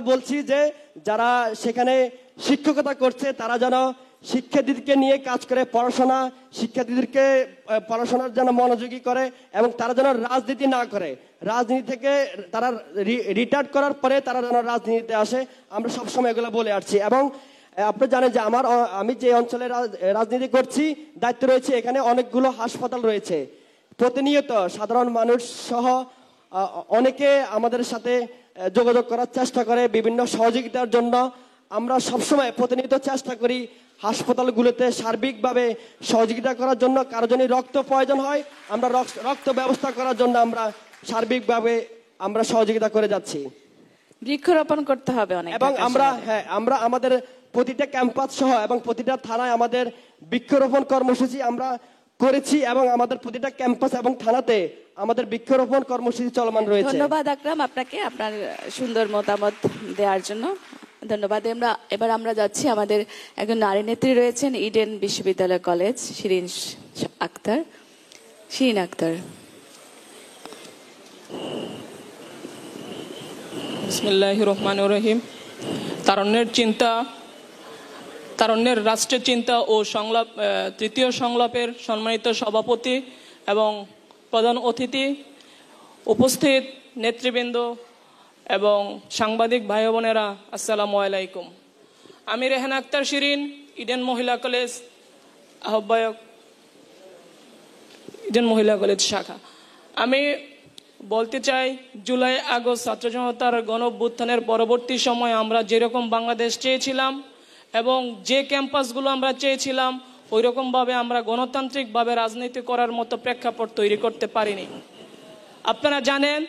বলছি যে যারা সেখানে শিক্ষকতা করছে তারা যেন শিক্ষার্থীদেরকে নিয়ে কাজ করে, শিক্ষার্থীদেরকে পড়াশোনার যেন মনোযোগী করে এবং তারা যেন রাজনীতি না করে। রাজনীতি থেকে তারা রিটায়ার্ড করার পরে তারা যেন রাজনীতিতে আসে, আমরা সবসময় এগুলো বলে আসছি। এবং আপনি জানেন যে আমি যে অঞ্চলে রাজনীতি করছি, দায়িত্ব রয়েছে, এখানে অনেকগুলো হাসপাতাল রয়েছে। প্রতিনিয়ত সাধারণ মানুষ সহ অনেকে আমাদের সাথে যোগাযোগ করার চেষ্টা করে বিভিন্ন সহযোগিতার জন্য। আমরা সবসময় প্রতিনিয়ত চেষ্টা করি হাসপাতালগুলোতে সার্বিকভাবে সহযোগিতা করার জন্য। কারো যদি রক্ত প্রয়োজন হয়, আমরা রক্ত ব্যবস্থা করার জন্য আমরা সার্বিকভাবে আমরা সহযোগিতা করে যাচ্ছি। বৃক্ষরোপণ করতে হবে অনেক, এবং আমরা আমাদের প্রতিটা ক্যাম্পাস সহ এবং প্রতিটা থানায় আমাদের বৃক্ষরোপণ কর্মসূচি আমরা করেছি এবং আমাদের প্রতিটা ক্যাম্পাস এবং থানাতে আমাদের বৃক্ষরোপণ কর্মসূচি চলমান রয়েছে। ধন্যবাদ আকরাম আপনাকে আপনার সুন্দর মতামত দেওয়ার জন্য। ধন্যবাদ। এবার আমরা যাচ্ছি, আমাদের একজন নারী নেত্রী রয়েছেন ইডেন বিশ্ববিদ্যালয় কলেজ, শিরিন আক্তার। বিসমিল্লাহির রহমানির রহিম। তারুণ্যের রাষ্ট্রের চিন্তা ও সংলাপ তৃতীয় সংলাপের সম্মানিত সভাপতি এবং প্রধান অতিথি, উপস্থিত নেতৃবৃন্দ এবং সাংবাদিক ভাই বোনেরা, আসসালামু আলাইকুম। আমি রেহানা আক্তার শিরিন, ইডেন মহিলা কলেজ আহ্বায়ক, ইডেন মহিলা কলেজ শাখা। আমি বলতে চাই, জুলাই আগস্ট ছাত্র জনতার গণঅভ্যুত্থানের পরবর্তী সময় আমরা যেরকম বাংলাদেশ চেয়েছিলাম এবং যে ক্যাম্পাসগুলো আমরা চেয়েছিলাম, ওই রকমভাবে আমরা গণতান্ত্রিকভাবে রাজনীতি করার মতো প্রেক্ষাপট তৈরি করতে পারিনি। আপনারা জানেন,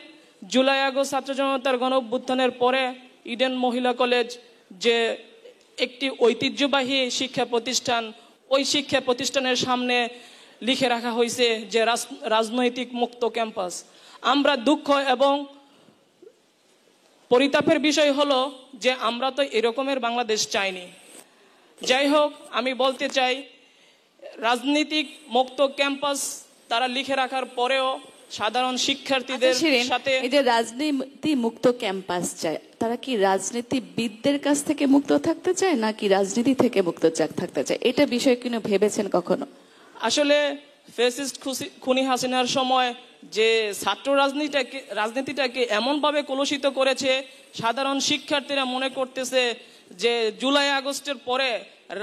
জুলাই আগস্ট ছাত্র জনতার গণঅভ্যুত্থানের পরে ইডেন মহিলা কলেজ যে একটি ঐতিহ্যবাহী শিক্ষা প্রতিষ্ঠান, ওই শিক্ষা প্রতিষ্ঠানের সামনে লিখে রাখা হয়েছে যে রাজনৈতিক মুক্ত ক্যাম্পাস। আমরা দুঃখ এবং পরিতাপের বিষয় হলো যে আমরা তো এরকমের বাংলাদেশ চাইনি। যাই হোক, আমি বলতে চাই, রাজনীতিক মুক্ত ক্যাম্পাস তারা লিখে রাখার পরেও সাধারণ শিক্ষার্থীদের সাথে এই যে রাজনীতি মুক্ত ক্যাম্পাস চায়, তারা কি রাজনীতিবিদদের কাছ থেকে মুক্ত থাকতে চায় নাকি রাজনীতি থেকে মুক্ত থাকতে চায়? এটা বিষয় কিনা ভেবেছেন কখনো? আসলে ফ্যাসিস্ট খুনি হাসিনার সময় যে ছাত্র রাজনীতিটাকে এমনভাবে কলুষিত করেছে, সাধারণ শিক্ষার্থীরা মনে করতেছে যে জুলাই আগস্টের পরে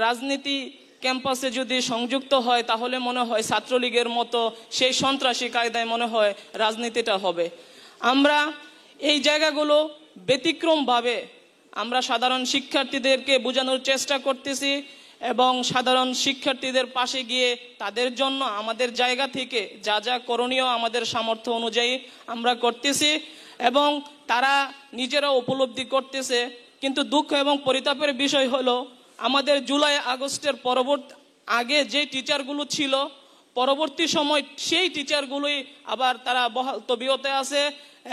রাজনীতি ক্যাম্পাসে যদি সংযুক্ত হয় তাহলে মনে হয় ছাত্রলীগের মতো সেই সন্ত্রাসী কায়দায় মনে হয় রাজনীতিটা হবে। আমরা এই জায়গাগুলো ব্যতিক্রমভাবে আমরা সাধারণ শিক্ষার্থীদেরকে বোঝানোর চেষ্টা করতেছি এবং সাধারণ শিক্ষার্থীদের পাশে গিয়ে তাদের জন্য আমাদের জায়গা থেকে যা যা করণীয় আমাদের সামর্থ্য অনুযায়ী আমরা করতেছি এবং তারা নিজেরা উপলব্ধি করতেছে। কিন্তু দুঃখ এবং পরিতাপের বিষয় হলো, আমাদের জুলাই আগস্টের আগে যে টিচারগুলো ছিল, পরবর্তী সময় সেই টিচারগুলোই আবার তারা বহাল তবিয়তে আছে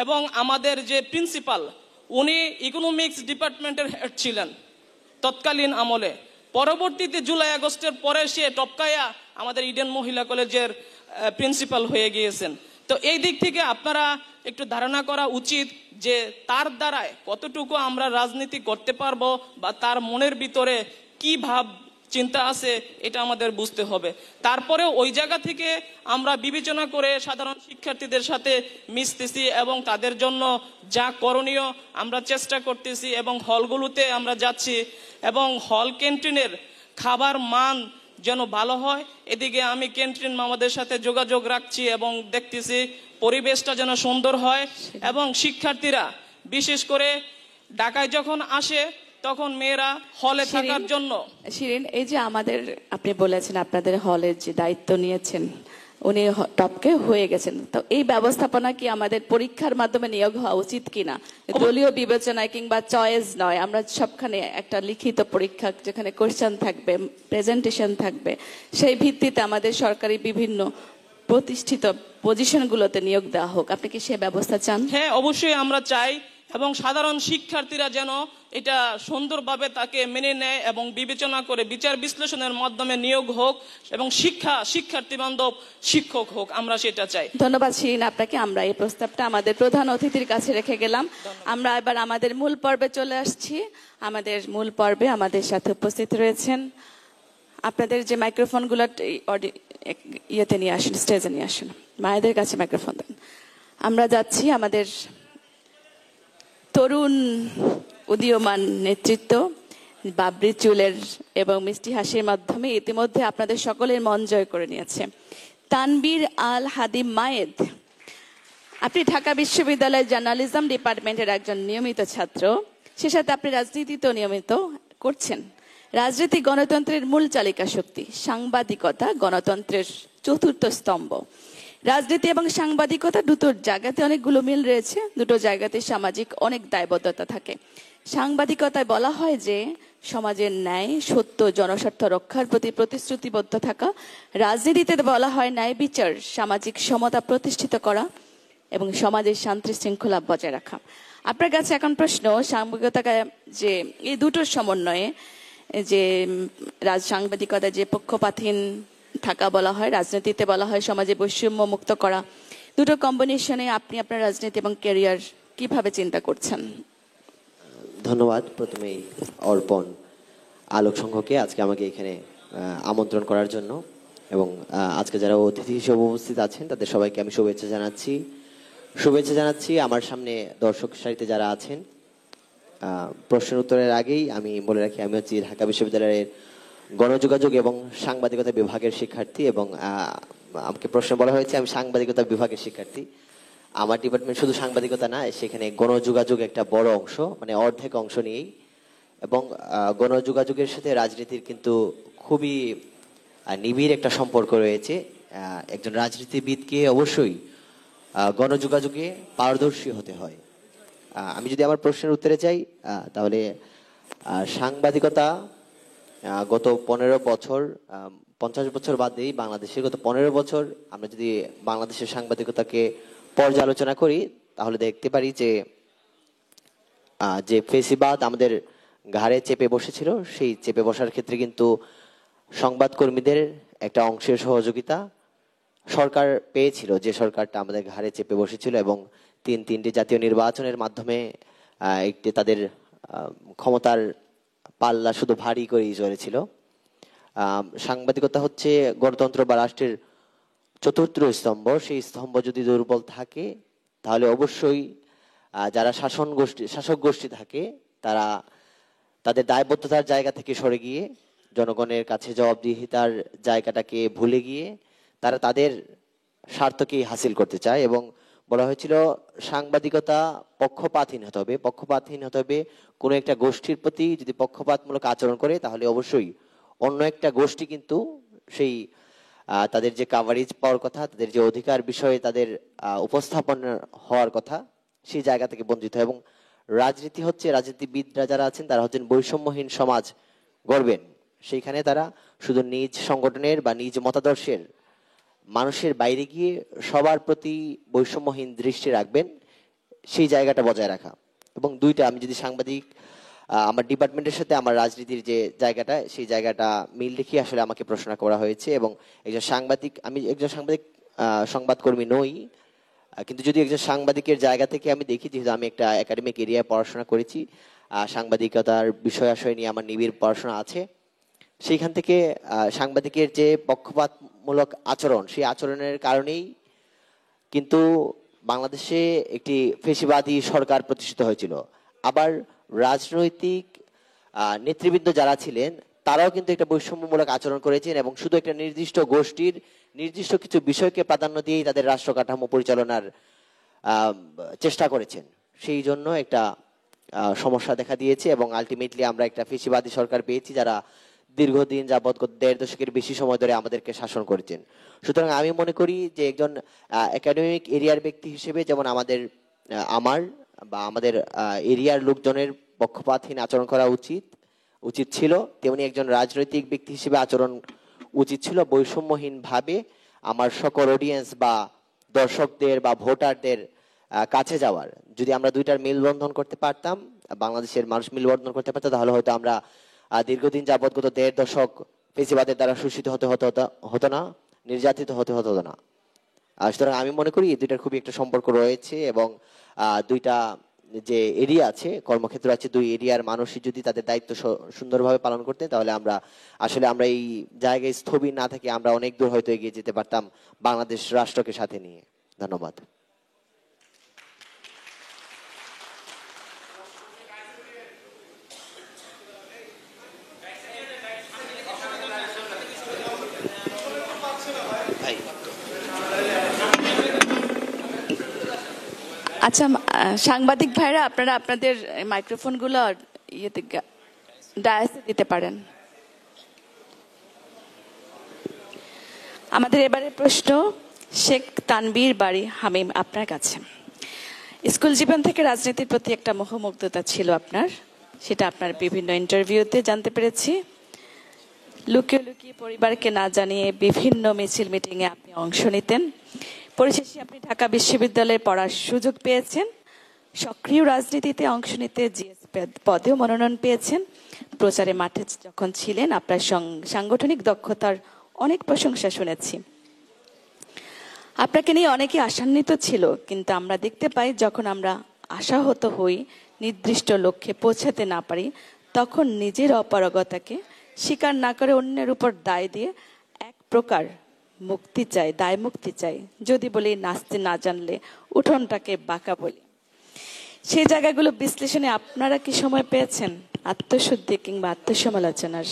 এবং আমাদের যে প্রিন্সিপাল, উনি ইকোনমিক্স ডিপার্টমেন্টের হেড ছিলেন তৎকালীন আমলে। পরবর্তীতে জুলাই আগস্টের পরে সে টপকায়া আমাদের ইডেন মহিলা কলেজের প্রিন্সিপাল হয়ে গিয়েছেন। তো এই দিক থেকে আপনারা একটু ধারণা করা উচিত যে তার দ্বারায় কতটুকু আমরা রাজনীতি করতে পারবো বা তার মনের ভিতরে কি ভাব চিন্তা আছে, এটা আমাদের বুঝতে হবে। তারপরেও ওই জায়গা থেকে আমরা বিবেচনা করে সাধারণ শিক্ষার্থীদের সাথে মিশতেছি এবং তাদের জন্য যা করণীয় আমরা চেষ্টা করতেছি এবং হলগুলোতে আমরা যাচ্ছি এবং হল ক্যান্টিনের খাবার মান যেন ভালো হয়, এদিকে আমি ক্যান্টিন মামাদের সাথে যোগাযোগ রাখছি এবং দেখতেছি পরিবেশটা যেন সুন্দর হয় এবং শিক্ষার্থীরা বিশেষ করে ঢাকায় যখন আসে তখন মেয়েরা হলে থাকার জন্য। শিরিন, এই যে আমাদের আপনি বলেছেন আপনাদের হলের যে দায়িত্ব নিয়েছেন, উনি টপকে হয়ে গেছেন, তো এই ব্যবস্থাপনা কি আমাদের পরীক্ষার মাধ্যমে নিয়োগ হওয়া উচিত কিনা? দলীয় বিবেচনায় কিংবা চয়েস নয়, আমরা সবখানে একটা লিখিত পরীক্ষা যেখানে কোশ্চেন থাকবে, প্রেজেন্টেশন থাকবে, সেই ভিত্তিতে আমাদের সরকারি বিভিন্ন প্রতিষ্ঠিত পজিশনগুলোতে নিয়োগ দেওয়া হোক। আপনি কি সে ব্যবস্থা চান? হ্যাঁ, অবশ্যই আমরা চাই এবং সাধারণ শিক্ষার্থীরা যেন এটা সুন্দরভাবে তাকে মেনে নেয় এবং বিবেচনা করে বিচার বিশ্লেষণের মাধ্যমে নিয়োগ হোক এবং শিক্ষার্থী বান্ধব শিক্ষক হোক, আমরা সেটা চাই। ধন্যবাদ শিরিন আপনাকে। আমরা এই প্রস্তাবটা আমাদের প্রধান অতিথির কাছে রেখে গেলাম। আমরা এবার আমাদের মূল পর্বে চলে আসছি। আমাদের মূল পর্বে আমাদের সাথে উপস্থিত রয়েছেন, আপনাদের যে মাইক্রোফোনগুলো ইয়েতে নিয়ে আসুন, স্টেজে নিয়ে আসুন, মায়েদের কাছে মাইক্রোফোন দেন। আমরা যাচ্ছি আমাদের তরুণ উদীয়মান নেতৃত্ব বাবরি চুলের এবং মিষ্টি হাসির মাধ্যমে ইতিমধ্যে আপনাদের সকলের মন জয় করে নিয়েছে তানবীর আল হাদিম মায়েদ। আপনি ঢাকা বিশ্ববিদ্যালয়ের জার্নালিজম ডিপার্টমেন্টের একজন নিয়মিত ছাত্র, সে সাথে আপনি রাজনীতিতেও নিয়মিত করছেন। রাজনীতি গণতন্ত্রের মূল চালিকা শক্তি, সাংবাদিকতা গণতন্ত্রের চতুর্থ স্তম্ভ। রাজনীতি এবং সাংবাদিকতা দুটোর জায়গাতে অনেকগুলো মিল রয়েছে, দুটো জায়গাতে সামাজিক অনেক দায়বদ্ধতা থাকে। সাংবাদিকতায় বলা হয় যে সমাজের ন্যায়, সত্য, জনস্বার্থ রক্ষার প্রতি প্রতিশ্রুতিবদ্ধ থাকা। রাজনীতিতে বলা হয় ন্যায় বিচার, সামাজিক সমতা প্রতিষ্ঠিত করা এবং সমাজের শান্তি শৃঙ্খলা বজায় রাখা। আপনার কাছে এখন প্রশ্ন, সাংবাদিকতা যে এই দুটোর সমন্বয়ে যে সাংবাদিকতা যে পক্ষপাতহীন থাকা বলা হয়, রাজনীতিতে বলা হয় সমাজে বৈষম্য মুক্ত করা, দুটো কম্বিনেশনে আপনি আপনার রাজনীতি এবং ক্যারিয়ার কিভাবে চিন্তা করছেন? ধন্যবাদ প্রথমেই অর্পণ আলোক সংঘকে আজকে আমাকে এখানে আমন্ত্রণ করার জন্য, এবং আজকে যারা অতিথি হিসেবে উপস্থিত আছেন তাদের সবাইকে আমি শুভেচ্ছা জানাচ্ছি। আমার সামনে দর্শক সারিতে যারা আছেন, প্রশ্নের উত্তরের আগেই আমি বলে রাখি আমি হচ্ছি ঢাকা বিশ্ববিদ্যালয়ের গণযোগাযোগ এবং সাংবাদিকতা বিভাগের শিক্ষার্থী, এবং আমাকে প্রশ্ন বলা হয়েছে আমি সাংবাদিকতা বিভাগের শিক্ষার্থী। আমার ডিপার্টমেন্ট শুধু সাংবাদিকতা না, সেখানে গণযোগাযোগ একটা বড় অংশ, মানে অর্ধেক অংশ নিয়েই, এবং গণযোগাযোগের সাথে রাজনীতির কিন্তু খুবই নিবিড় একটা সম্পর্ক রয়েছে। একজন রাজনীতিবিদকে অবশ্যই গণযোগাযোগে পারদর্শী হতে হয়। আমি যদি আমার প্রশ্নের উত্তরে চাই, তাহলে সাংবাদিকতা গত 15 বছর, 50 বছর বাদ দিই, বাংলাদেশের গত 15 বছর আমরা যদি বাংলাদেশের সাংবাদিকতাকে পর্যালোচনা করি তাহলে দেখতে পারি যে ফেসিবাদ আমাদের ঘাড়ে চেপে বসেছিল, সেই চেপে বসার ক্ষেত্রে কিন্তু সংবাদকর্মীদের একটা অংশের সহযোগিতা সরকার পেয়েছিল, যে সরকারটা আমাদের ঘাড়ে চেপে বসেছিল, এবং তিনটি জাতীয় নির্বাচনের মাধ্যমে একটি তাদের ক্ষমতার পাল্লা শুধু ভারী করেই চলেছিল। সাংবাদিকতা হচ্ছে গণতন্ত্র বা রাষ্ট্রের চতুর্থ স্তম্ভ। সেই স্তম্ভ যদি দুর্বল থাকে তাহলে অবশ্যই যারা শাসক গোষ্ঠী থাকে তারা তাদের দায়বদ্ধতার জায়গা থেকে সরে গিয়ে জনগণের কাছে জবাবদিহিতার জায়গাটাকে ভুলে গিয়ে তারা তাদের স্বার্থকেই হাসিল করতে চায়। এবং বলা হয়েছিল সাংবাদিকতা পক্ষপাতহীন হতে হবে। কোনো একটা গোষ্ঠীর প্রতি যদি পক্ষপাতমূলক আচরণ করে তাহলে অবশ্যই অন্য একটা গোষ্ঠী কিন্তু সেই তাদের যে কাভারেজ পাওয়ার কথা, তাদের যে অধিকার বিষয়ে তাদের উপস্থাপন হওয়ার কথা, সেই জায়গা থেকে বঞ্চিত হয়। এবং রাজনীতি হচ্ছে, রাজনীতিবিদরা যারা আছেন তারা হচ্ছেন বৈষম্যহীন সমাজ গড়বেন। সেইখানে তারা শুধু নিজ সংগঠনের বা নিজ মতাদর্শের মানুষের বাইরে গিয়ে সবার প্রতি বৈষম্যহীন দৃষ্টি রাখবেন, সেই জায়গাটা বজায় রাখা। এবং দুইটা, আমি যদি সাংবাদিক আমার ডিপার্টমেন্টের সাথে আমার রাজনীতির যে জায়গাটা, সেই জায়গাটা মিল রেখে আসলে আমাকে প্রশ্ন করা হয়েছে। এবং আমি একজন সাংবাদিক সংবাদকর্মী নই, কিন্তু যদি একজন সাংবাদিকের জায়গা থেকে আমি দেখি, যেহেতু আমি একটা একাডেমিক এরিয়ায় পড়াশোনা করেছি, সাংবাদিকতার বিষয় আশয় নিয়ে আমার নিবিড় পড়াশোনা আছে, সেইখান থেকে সাংবাদিকের যে পক্ষপাতমূলক আচরণ, সেই আচরণের কারণেই কিন্তু বাংলাদেশে একটি ফ্যাসিবাদী সরকার প্রতিষ্ঠিত হয়েছিল। আবার রাজনৈতিক নেতৃবৃন্দ যারা ছিলেন তারাও কিন্তু একটা বৈষম্যমূলক আচরণ করেছেন, এবং শুধু একটা নির্দিষ্ট গোষ্ঠীর নির্দিষ্ট কিছু বিষয়কে প্রাধান্য দিয়েই তাদের রাষ্ট্র কাঠামো পরিচালনার চেষ্টা করেছেন। সেই জন্য একটা সমস্যা দেখা দিয়েছে, এবং আলটিমেটলি আমরা একটা ফ্যাসিবাদী সরকার পেয়েছি যারা দীর্ঘদিন যাবৎ 1.5 দশকের বেশি সময় ধরে আমাদেরকে শাসন করেছেন। সুতরাং আমি মনে করি যে একজন একাডেমিক এরিয়ার ব্যক্তি হিসেবে যেমন আমাদের এরিয়ার লোকজনের পক্ষপাতহীন আচরণ করা উচিত ছিল, তেমনি একজন রাজনৈতিক ব্যক্তি হিসেবে আচরণ উচিত ছিল বৈষম্যহীন ভাবে আমার সকল অডিয়েন্স বা দর্শকদের বা ভোটারদের কাছে যাওয়ার। যদি আমরা দুইটার মিলবন্ধন করতে পারতাম, বাংলাদেশের মানুষ মিলবন্ধন করতে পারতো, তাহলে হয়তো আমরা দীর্ঘদিন যাবৎ গত 1.5 দশক ফেসিবাদের দ্বারা শোষিত হতো না, নির্যাতিত হতো না। সুতরাং আমি মনে করি এই দুইটার খুবই একটা সম্পর্ক রয়েছে, এবং দুইটা যে এরিয়া আছে, কর্মক্ষেত্র আছে, দুই এরিয়ার মানুষই যদি তাদের দায়িত্ব সুন্দরভাবে পালন করতেন, তাহলে আমরা এই জায়গায় স্থবির না থেকে আমরা অনেক দূর হয়তো এগিয়ে যেতে পারতাম বাংলাদেশ রাষ্ট্রকে সাথে নিয়ে। ধন্যবাদ। আচ্ছা, সাংবাদিক ভাইরা আপনারা আপনাদের মাইক্রোফোনগুলো ইয়েতে ডায়াসে দিতে পারেন। আমাদের এবারে প্রশ্ন শেখ তানবীর বাড়ি হামিম, আপনার কাছে। স্কুল জীবন থেকে রাজনীতির প্রতি একটা মোহমুগ্ধতা ছিল আপনার, সেটা আপনার বিভিন্ন ইন্টারভিউতে জানতে পেরেছি। লুকিয়ে লুকিয়ে পরিবারকে না জানিয়ে বিভিন্ন মিছিল মিটিংয়ে আপনি অংশ নিতেন। পরিশেষে আপনি ঢাকা বিশ্ববিদ্যালয়ে পড়ার সুযোগ পেয়েছেন, সক্রিয় রাজনীতিতে অংশ নিতে জিএস পদেও মনোনয়ন পেয়েছেন। প্রচারে মাঠে যখন ছিলেন আপনার সাংগঠনিক দক্ষতার অনেক প্রশংসা শুনেছি। আপনাকে নিয়ে অনেকে আশান্বিত ছিল, কিন্তু আমরা দেখতে পাই যখন আমরা আশাহত হই, নির্দিষ্ট লক্ষ্যে পৌঁছাতে না পারি, তখন নিজের অপারগতাকে স্বীকার না করে অন্যের উপর দায় দিয়ে এক প্রকার মুক্তি চাই, দায় মুক্তি চাই। যদি বলি নাচতে না জানলে উঠোনটাকে বাঁকা বলি। সেই জায়গাগুলো বিশ্লেষণে আপনারা কি সময় পেয়েছেন আত্মশুদ্ধি কিংবা আত্মসমালোচনার?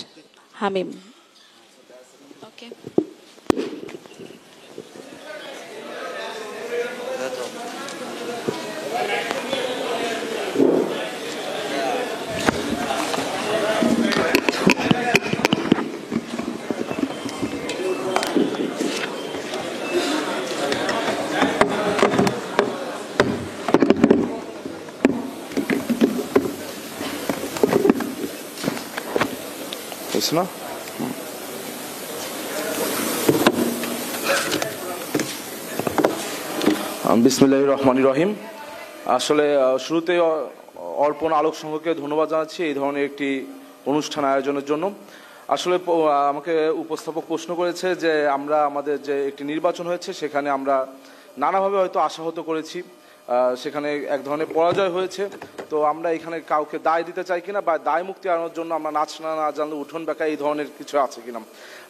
হামিম। ওকে, না বিসমিল্লাহির রহমানির রহিম। আসলে শুরুতে অর্পণ আলোক সংঘকে ধন্যবাদ জানাচ্ছি এই ধরনের একটি অনুষ্ঠান আয়োজনের জন্য। আসলে আমাকে উপস্থাপক প্রশ্ন করেছে যে আমরা আমাদের যে একটি নির্বাচন হয়েছে সেখানে আমরা নানাভাবে হয়তো আশাহত করেছি, সেখানে এক ধরনের পরাজয় হয়েছে। তো আমরা এখানে কাউকে দায় দিতে চাই কিনা বা দায় মুক্তি আনার জন্য আমরা নাচ না জানলে উঠোন বেঁকা এই ধরনের কিছু আছে কিনা।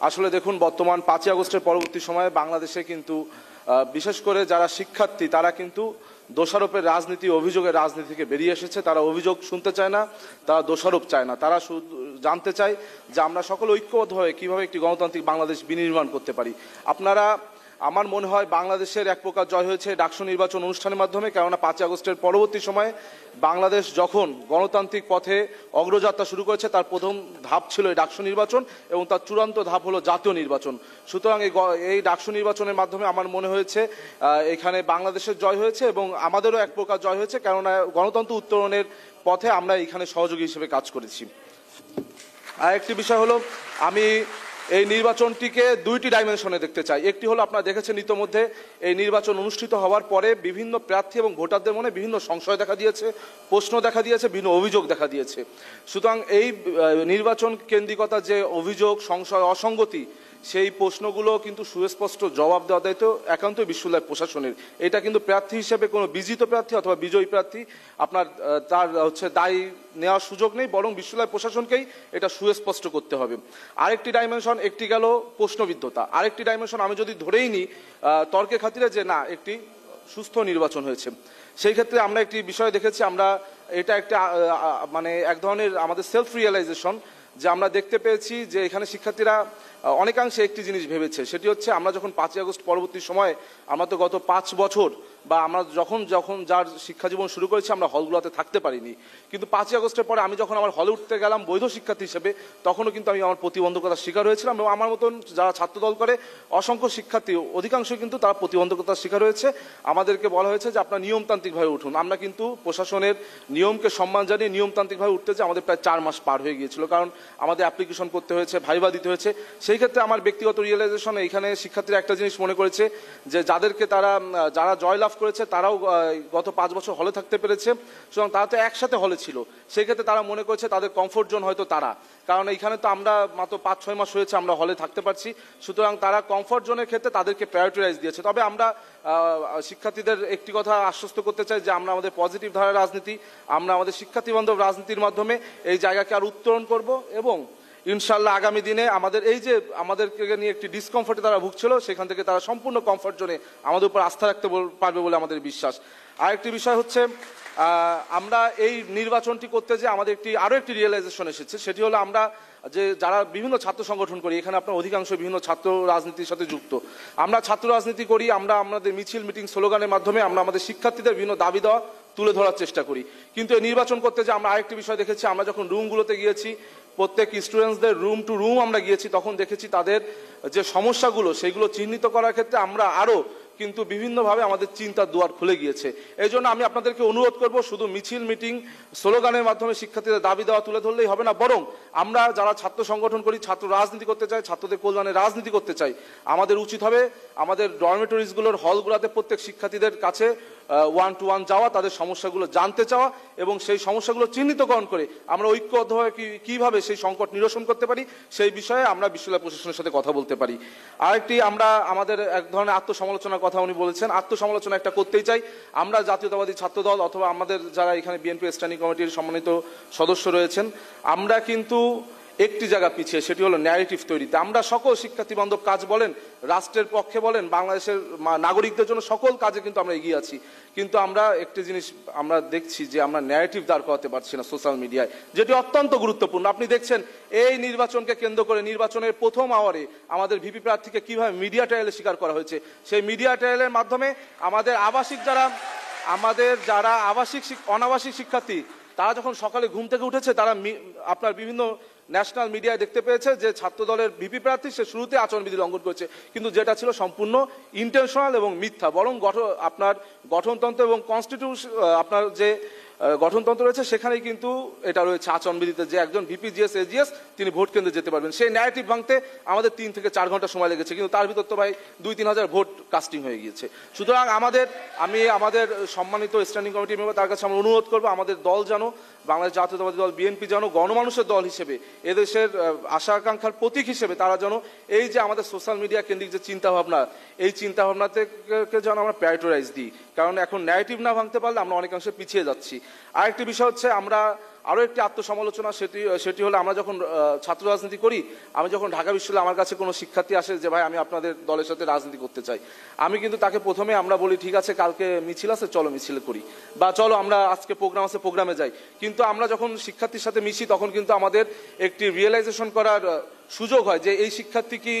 আসলে দেখুন, বর্তমান 5ই আগস্টের পরবর্তী সময়ে বাংলাদেশে কিন্তু বিশেষ করে যারা শিক্ষার্থী তারা কিন্তু দোষারোপের রাজনীতি, অভিযোগের রাজনীতি থেকে বেরিয়ে এসেছে। তারা অভিযোগ শুনতে চায় না, তারা দোষারোপ চায় না, তারা জানতে চায় যে আমরা সকলে ঐক্যবদ্ধ হয়ে কিভাবে একটি গণতান্ত্রিক বাংলাদেশ বিনির্মাণ করতে পারি। আমার মনে হয় বাংলাদেশের এক প্রকার জয় হয়েছে ডাকসু নির্বাচন অনুষ্ঠানের মাধ্যমে। কেননা 5ই আগস্টের পরবর্তী সময়ে বাংলাদেশ যখন গণতান্ত্রিক পথে অগ্রযাত্রা শুরু করেছে, তার প্রথম ধাপ ছিল এই ডাকসু নির্বাচন এবং তার চূড়ান্ত ধাপ হলো জাতীয় নির্বাচন। সুতরাং এই ডাকসু নির্বাচনের মাধ্যমে আমার মনে হয়েছে এখানে বাংলাদেশের জয় হয়েছে এবং আমাদেরও এক প্রকার জয় হয়েছে, কেননা গণতন্ত্র উত্তরণের পথে আমরা এখানে সহযোগী হিসেবে কাজ করেছি। আর একটি বিষয় হলো, আমি এই নির্বাচনটিকে দুইটি ডাইমেনশনে দেখতে চাই। একটি হলো, আপনারা দেখেছেন ইতোমধ্যে এই নির্বাচন অনুষ্ঠিত হওয়ার পরে বিভিন্ন প্রার্থী এবং ভোটারদের মনে বিভিন্ন সংশয় দেখা দিয়েছে, প্রশ্ন দেখা দিয়েছে, বিভিন্ন অভিযোগ দেখা দিয়েছে। সুতরাং এই নির্বাচন কেন্দ্রিকতা যে অভিযোগ, সংশয়, অসঙ্গতি, সেই প্রশ্নগুলো কিন্তু সুস্পষ্ট জবাব দেওয়া দায়িত্ব একান্তই বিশ্ববিদ্যালয় প্রশাসনের। এটা কিন্তু প্রার্থী হিসেবে কোনো বিজিত প্রার্থী অথবা বিজয়ী প্রার্থী তার দায় নেওয়ার সুযোগ নেই, বরং বিশ্ববিদ্যালয় প্রশাসনকেই এটা সুস্পষ্ট করতে হবে। আরেকটি ডাইমেনশন, একটি গেল প্রশ্নবিদ্ধতা, আরেকটি ডাইমেনশন আমি যদি ধরেই নিই তর্কের খাতিরে যে না একটি সুস্থ নির্বাচন হয়েছে, সেই ক্ষেত্রে আমরা একটি বিষয় দেখেছি, আমরা এটা একটা এক ধরনের আমাদের সেলফ রিয়েলাইজেশন, যে আমরা দেখতে পেয়েছি যে এখানে শিক্ষার্থীরা অনেকাংশে একটি জিনিস ভেবেছে, সেটি হচ্ছে আমরা যখন 5ই আগস্ট পরবর্তী সময়ে আমরা তো গত 5 বছর বা আমরা যখন যার শিক্ষা জীবন শুরু করেছি আমরা হলগুলোতে থাকতে পারিনি, কিন্তু 5ই আগস্টের পরে আমি যখন আমার হলে উঠতে গেলাম বৈধ শিক্ষার্থী হিসেবে, তখনও কিন্তু আমি আমার প্রতিবন্ধকতার শিকার হয়েছিলাম এবং আমার মতন যারা ছাত্রদল করে অসংখ্য শিক্ষার্থী অধিকাংশ কিন্তু তারা প্রতিবন্ধকতার শিকার হয়েছে। আমাদেরকে বলা হয়েছে যে আপনারা নিয়মতান্ত্রিকভাবে উঠুন। আমরা কিন্তু প্রশাসনের নিয়মকে সম্মান জানিয়ে নিয়মতান্ত্রিকভাবে উঠতে যে আমাদের প্রায় 4 মাস পার হয়ে গিয়েছিল, কারণ আমাদের অ্যাপ্লিকেশন করতে হয়েছে, ভাইবা দিতে হয়েছে। সেই ক্ষেত্রে আমার ব্যক্তিগত রিয়েলাইজেশন, এইখানে শিক্ষার্থীরা একটা জিনিস মনে করেছে যে যারা জয়লাভ করেছে তারাও গত 5 বছর হলে থাকতে পেরেছে, সুতরাং তারা তো একসাথে হলে ছিল। সেই ক্ষেত্রে তারা মনে করেছে তাদের কমফোর্ট জোন হয়তো তারা, কারণ এইখানে তো আমরা মাত্র 5-6 মাস হয়েছে আমরা হলে থাকতে পারছি, সুতরাং তারা কমফোর্ট জোনের ক্ষেত্রে তাদেরকে প্রায়োরিটাইজ দিয়েছে। তবে আমরা শিক্ষার্থীদের একটি কথা আশ্বস্ত করতে চাই যে আমরা আমাদের পজিটিভ ধারার রাজনীতি, আমরা আমাদের শিক্ষার্থী বান্ধব রাজনীতির মাধ্যমে এই জায়গাকে আর উত্তরণ করব, এবং ইনশাল্লাহ আগামী দিনে আমাদের এই যে আমাদেরকে নিয়ে একটি ডিসকমফোর্টে তারা ভুগছিল, সেখান থেকে তারা সম্পূর্ণ কমফোর্ট জোনে আমাদের উপর আস্থা রাখতে পারবে বলে আমাদের বিশ্বাস। আরেকটি বিষয় হচ্ছে, আমরা এই নির্বাচনটি করতে যে আমাদের আরো একটি রিয়েলাইজেশন এসেছে, সেটি হলো আমরা যারা বিভিন্ন ছাত্র সংগঠন করি, এখানে আপনার অধিকাংশ বিভিন্ন ছাত্র রাজনীতির সাথে যুক্ত। আমরা ছাত্র রাজনীতি করি, আমরা আমাদের মিছিল, মিটিং, স্লোগানের মাধ্যমে আমরা আমাদের শিক্ষার্থীদের বিভিন্ন দাবি দেওয়া তুলে ধরার চেষ্টা করি। কিন্তু এই নির্বাচন করতে যে আমরা আরেকটি বিষয় দেখেছি, আমরা যখন রুমগুলোতে গিয়েছি, প্রত্যেক স্টুডেন্টসদের রুম টু রুম আমরা গিয়েছি, তখন দেখেছি তাদের যে সমস্যাগুলো সেগুলো চিহ্নিত করার ক্ষেত্রে আমরা আরো কিন্তু বিভিন্নভাবে আমাদের চিন্তার দুয়ার খুলে গিয়েছে। এই জন্য আমি আপনাদেরকে অনুরোধ করব, শুধু মিছিল, মিটিং, স্লোগানের মাধ্যমে শিক্ষার্থীদের দাবি দেওয়া তুলে ধরলেই হবে না, বরং আমরা যারা ছাত্র সংগঠন করি, ছাত্র রাজনীতি করতে চাই, ছাত্রদের কল্যাণে রাজনীতি করতে চাই, আমাদের উচিত হবে আমাদের ডরমেটরিজগুলোর হলগুলোতে প্রত্যেক শিক্ষার্থীদের কাছে 1-to-1 যাওয়া, তাদের সমস্যাগুলো জানতে চাওয়া এবং সেই সমস্যাগুলো চিহ্নিতকরণ করে আমরা ঐক্যবদ্ধভাবে কিভাবে সেই সংকট নিরসন করতে পারি সেই বিষয়ে আমরা বিশ্ববিদ্যালয় প্রশাসনের সাথে কথা বলতে পারি। আরেকটি, আমরা আমাদের এক ধরনের আত্মসমালোচনার কথা উনি বলেছেন, আত্মসমালোচনা একটা করতেই চাই। আমরা জাতীয়তাবাদী ছাত্রদল অথবা আমাদের যারা এখানে বিএনপি স্ট্যান্ডিং কমিটির সম্মানিত সদস্য রয়েছেন, আমরা কিন্তু একটি জায়গা পিছিয়ে, সেটি হলো ন্যারেটিভ তৈরিতে। আমরা সকল শিক্ষার্থী বান্ধব কাজ বলেন, রাষ্ট্রের পক্ষে বলেন, বাংলাদেশের নাগরিকদের জন্য সকল কাজে কিন্তু আমরা এগিয়ে আছি, কিন্তু আমরা একটি জিনিস আমরা দেখছি যে আমরা ন্যারেটিভ দাঁড় করাতে পারছি না সোশ্যাল মিডিয়ায়, যেটি অত্যন্ত গুরুত্বপূর্ণ। আপনি দেখছেন এই নির্বাচনকে কেন্দ্র করে নির্বাচনের প্রথম আওয়ারে আমাদের ভিপি প্রার্থীকে কিভাবে মিডিয়া ট্রায়ালে শিকার করা হয়েছে। সেই মিডিয়া ট্রায়ালের মাধ্যমে আমাদের যারা অনাবাসিক শিক্ষার্থী, তারা যখন সকালে ঘুম থেকে উঠেছে, তারা আপনার বিভিন্ন ন্যাশনাল মিডিয়ায় দেখতে পেয়েছে যে ছাত্র দলের ভিপি প্রার্থী সে শুরুতে আচরণবিধি লঙ্ঘন করেছে, কিন্তু যেটা ছিল সম্পূর্ণ ইন্টেনশনাল এবং মিথ্যা। বরং আপনার গঠনতন্ত্র এবং কনস্টিটিউশন, আপনার যে গঠনতন্ত্র রয়েছে সেখানেই কিন্তু এটা রয়েছে আচরণবিধিতে, যে একজন ভিপি, জিএস, এজিএস তিনি ভোট কেন্দ্রে যেতে পারবেন। সেই ন্যারেটিভ ভাঙতে আমাদের 3 থেকে 4 ঘন্টা সময় লেগেছে, কিন্তু তার ভিতর তো ভাই 2-3 হাজার ভোট কাস্টিং হয়ে গিয়েছে। সুতরাং আমি আমাদের সম্মানিত স্ট্যান্ডিং কমিটির মেম্বার, তার কাছে আমরা অনুরোধ করবো, আমাদের দল যেন, বাংলাদেশ জাতীয়তাবাদী দল বিএনপি যেন গণমানুষের দল হিসেবে, এদেশের আশা আকাঙ্ক্ষার প্রতীক হিসেবে তারা যেন এই যে আমাদের সোশ্যাল মিডিয়া কেন্দ্রিক যে চিন্তাভাবনা, এই চিন্তাভাবনাতে যেন আমরা প্রায়োরিটাইজ দিই, কারণ এখন ন্যারেটিভ না ভাঙতে পারলে আমরা অনেকাংশে পিছিয়ে যাচ্ছি। আরেকটি বিষয় হচ্ছে, আমরা আরো একটি আত্মসমালোচনা, সেটি হলো আমরা যখন ছাত্র রাজনীতি করি, আমি যখন ঢাকা বিশ্ববিদ্যালয়ে আমার কাছে কোনো শিক্ষার্থী আসে যে ভাই আমি আপনাদের দলের সাথে রাজনীতি করতে চাই, আমি কিন্তু তাকে প্রথমে আমরা বলি ঠিক আছে কালকে মিছিল আছে, চলো মিছিল করি, বা চলো আমরা আজকে প্রোগ্রাম আছে প্রোগ্রামে যাই। কিন্তু আমরা যখন শিক্ষার্থীর সাথে মিশি তখন কিন্তু আমাদের একটি রিয়েলাইজেশন করার সুযোগ হয় যে এই শিক্ষার্থী কি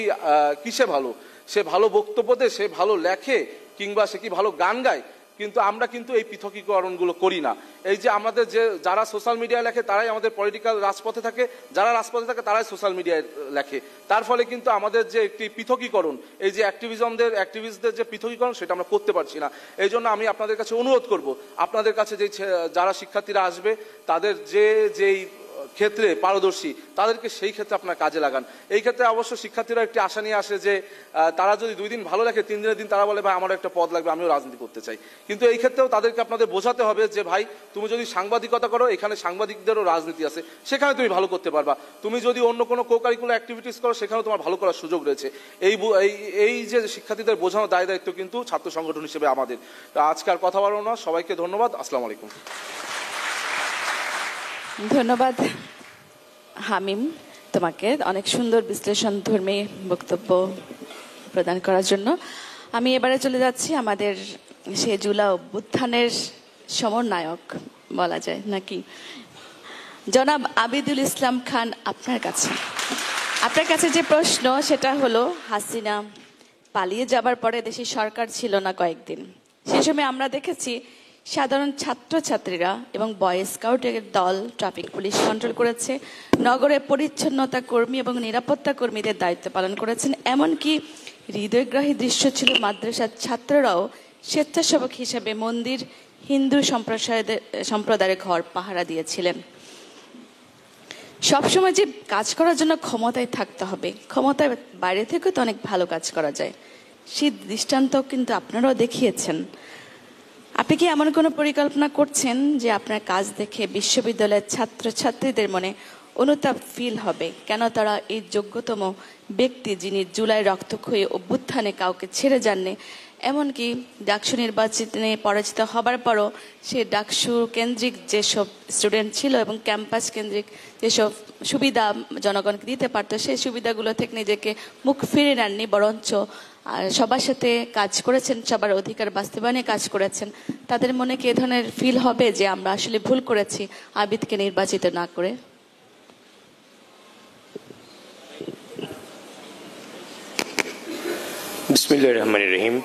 কিসে ভালো, সে ভালো বক্তব্য দেয়, সে ভালো লেখে, কিংবা সে কি ভালো গান গায়। কিন্তু আমরা কিন্তু এই পৃথকীকরণগুলো করি না। এই যে আমাদের যারা সোশ্যাল মিডিয়ায় লেখে তারাই আমাদের পলিটিক্যাল রাজপথে থাকে, যারা রাজপথে থাকে তারাই সোশ্যাল মিডিয়ায় লেখে। তার ফলে কিন্তু আমাদের যে একটি পৃথকীকরণ, এই যে অ্যাক্টিভিস্টদের যে পৃথকীকরণ, সেটা আমরা করতে পারছি না। এই জন্য আমি আপনাদের কাছে অনুরোধ করব, আপনাদের কাছে যারা শিক্ষার্থীরা আসবে তাদের যেই ক্ষেত্রে পারদর্শী, তাদেরকে সেই ক্ষেত্রে আপনার কাজে লাগান। এই ক্ষেত্রে অবশ্য শিক্ষার্থীরা একটি আশা নিয়ে আসে যে তারা যদি 2 দিন ভালো লাগে, 3 দিনের দিন তারা বলে ভাই আমার একটা পদ লাগবে, আমিও রাজনীতি করতে চাই। কিন্তু এই ক্ষেত্রেও তাদেরকে আপনাদের বোঝাতে হবে যে ভাই তুমি যদি সাংবাদিকতা করো, এখানে সাংবাদিকদেরও রাজনীতি আছে, সেখানে তুমি ভালো করতে পারবা। তুমি যদি অন্য কোনো কো-কারিকুলার অ্যাক্টিভিটিস করো, সেখানেও তোমার ভালো করার সুযোগ রয়েছে। এই যে শিক্ষার্থীদের বোঝানো দায়িত্ব কিন্তু ছাত্র সংগঠন হিসেবে আমাদের। আজকাল কথা বাড়ানো না, সবাইকে ধন্যবাদ। আসসালামু আলাইকুম। ধন্যবাদ হামিম, তোমাকে অনেক সুন্দর বিশ্লেষণধর্মী বক্তব্য প্রদান করার জন্য। আমি এবারে চলে যাচ্ছি আমাদের সে জুলাই অভ্যুত্থানের সমন্বয়ক বলা যায় নাকি, জনাব আবিদুল ইসলাম খান, আপনার কাছে যে প্রশ্ন সেটা হলো, হাসিনা পালিয়ে যাবার পরে দেশের সরকার ছিল না কয়েকদিন, সে সময় আমরা দেখেছি সাধারণ ছাত্রছাত্রীরা এবং বয় স্কাউটের দল ট্রাফিক পুলিশ কন্ট্রোল করেছে, নগরে পরিচ্ছন্নতা কর্মী এবং নিরাপত্তা কর্মীদের দায়িত্ব পালন করেছেন। এমনকি হৃদয়গ্রাহী দৃশ্য ছিল মাদ্রাসার ছাত্ররাও স্বেচ্ছাসেবক হিসেবে মন্দির, হিন্দু সম্প্রদায়ের ঘর পাহারা দিয়েছিলেন। সবসময় যে কাজ করার জন্য ক্ষমতায় থাকতে হবে, ক্ষমতার বাইরে থেকে তো অনেক ভালো কাজ করা যায়, সেই দৃষ্টান্ত কিন্তু আপনারাও দেখিয়েছেন। আপনি কি এমন কোনো পরিকল্পনা করছেন যে আপনার কাজ দেখে বিশ্ববিদ্যালয়ের ছাত্রছাত্রীদের মনে অনুতাপ ফিল হবে, কেন তারা এই যোগ্যতম ব্যক্তি যিনি জুলাই রক্তক্ষয়ী অভ্যুত্থানে কাউকে ছেড়ে যাননি, এমনকি ডাকসু নির্বাচনে পরাজিত হবার পরও সে ডাকসু কেন্দ্রিক যেসব স্টুডেন্ট ছিল এবং ক্যাম্পাস কেন্দ্রিক যেসব সুবিধা জনগণকে দিতে পারতো সেই সুবিধাগুলো থেকে নিজেকে মুখ ফিরে নেননি, বরঞ্চ সবার সাথে কাজ করেছেন, সবার অধিকার বাস্তবায়নে কাজ করেছেন। তাদের মনে কি এ ধরনের ফিল হবে যে আমরা আসলে ভুল করেছি আবিদকে নির্বাচিত না করে? বিসমিল্লাহির রহমানির রহিম।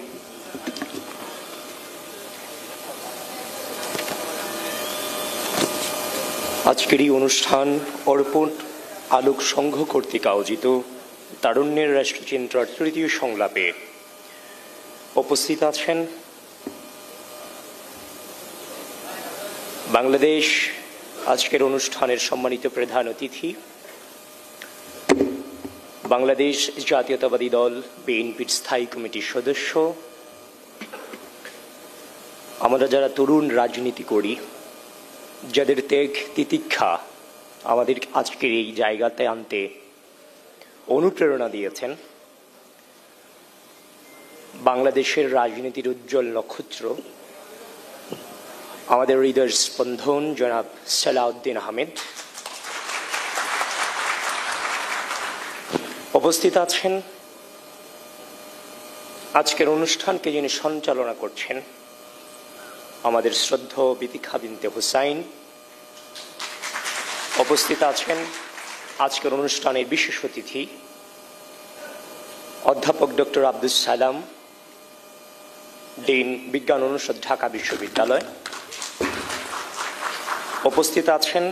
আজকের এই অনুষ্ঠান অর্পণ আলোক সংঘ কর্তৃক আয়োজিত তারুণ্যের রাষ্ট্রচিন্তার তৃতীয় সংলাপে উপস্থিত আছেন বাংলাদেশ আজকের অনুষ্ঠানের সম্মানিত প্রধান অতিথি, বাংলাদেশ জাতীয়তাবাদী দল বিএনপির স্থায়ী কমিটির সদস্য, আমরা যারা তরুণ রাজনীতি করি, যাদের ত্যাগ তিতিক্ষা আমাদের আজকের এই জায়গাতে আনতে অনুপ্রেরণা দিয়েছেন, বাংলাদেশের রাজনীতির উজ্জ্বল নক্ষত্র, আমাদের হৃদয়ের স্পন্দন জনাব সালাউদ্দিন আহমেদ, উপস্থিত আছেন আজকের অনুষ্ঠানকে যিনি সঞ্চালনা করছেন আমাদের শ্রদ্ধেয় বিতিখা বিনতে হুসাইন, উপস্থিত আছেন আজকের অনুষ্ঠানের বিশেষ অতিথি অধ্যাপক ডক্টর আব্দুস সালাম, ডিন বিজ্ঞান অনুষদ ঢাকা বিশ্ববিদ্যালয়, উপস্থিত আছেন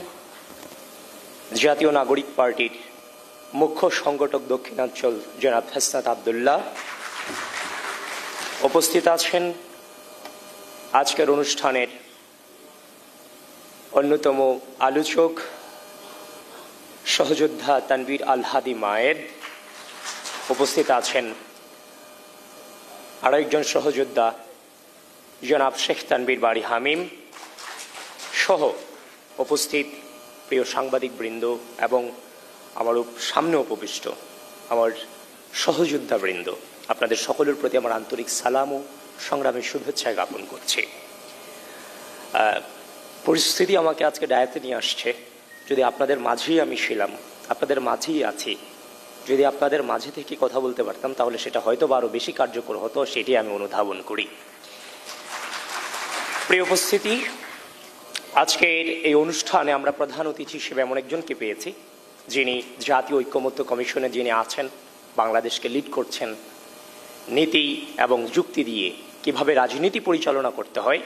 জাতীয় নাগরিক পার্টির মুখ্য সংগঠক দক্ষিণাঞ্চল জনাব হাসনাত আবদুল্লাহ, উপস্থিত আছেন আজকের অনুষ্ঠানের অন্যতম আলোচক সহযোদ্ধা তানভীর আল হাদি মায়েদ, উপস্থিত আছেন আরেকজন সহযোদ্ধা জনাব শেখ তানভীর বাড়ি হামিম সহ উপস্থিত প্রিয় সাংবাদিক বৃন্দ এবং আমার সামনে উপবিষ্ট আমার সহযোদ্ধা বৃন্দ, আপনাদের সকলের প্রতি আমার আন্তরিক সালাম ও সংগ্রামের শুভেচ্ছা জ্ঞাপন করছি। পরিস্থিতি আমাকে আজকে ডায়াতে নিয়ে আসছে, যদি আপনাদের মাঝেই আমি ছিলাম, আপনাদের মাঝেই আছি, যদি আপনাদের মাঝে থেকে কথা বলতে পারতাম তাহলে সেটা হয়তো আরো বেশি কার্যকর হতো, সেটি আমি অনুধাবন করি। প্রিয় উপস্থিতি, আজকের এই অনুষ্ঠানে আমরা প্রধান অতিথি হিসেবে এমন একজনকে পেয়েছি যিনি জাতীয় ঐক্যমত্য কমিশনে যিনি আছেন, বাংলাদেশকে লিড করছেন, নীতি এবং যুক্তি দিয়ে কিভাবে রাজনীতি পরিচালনা করতে হয়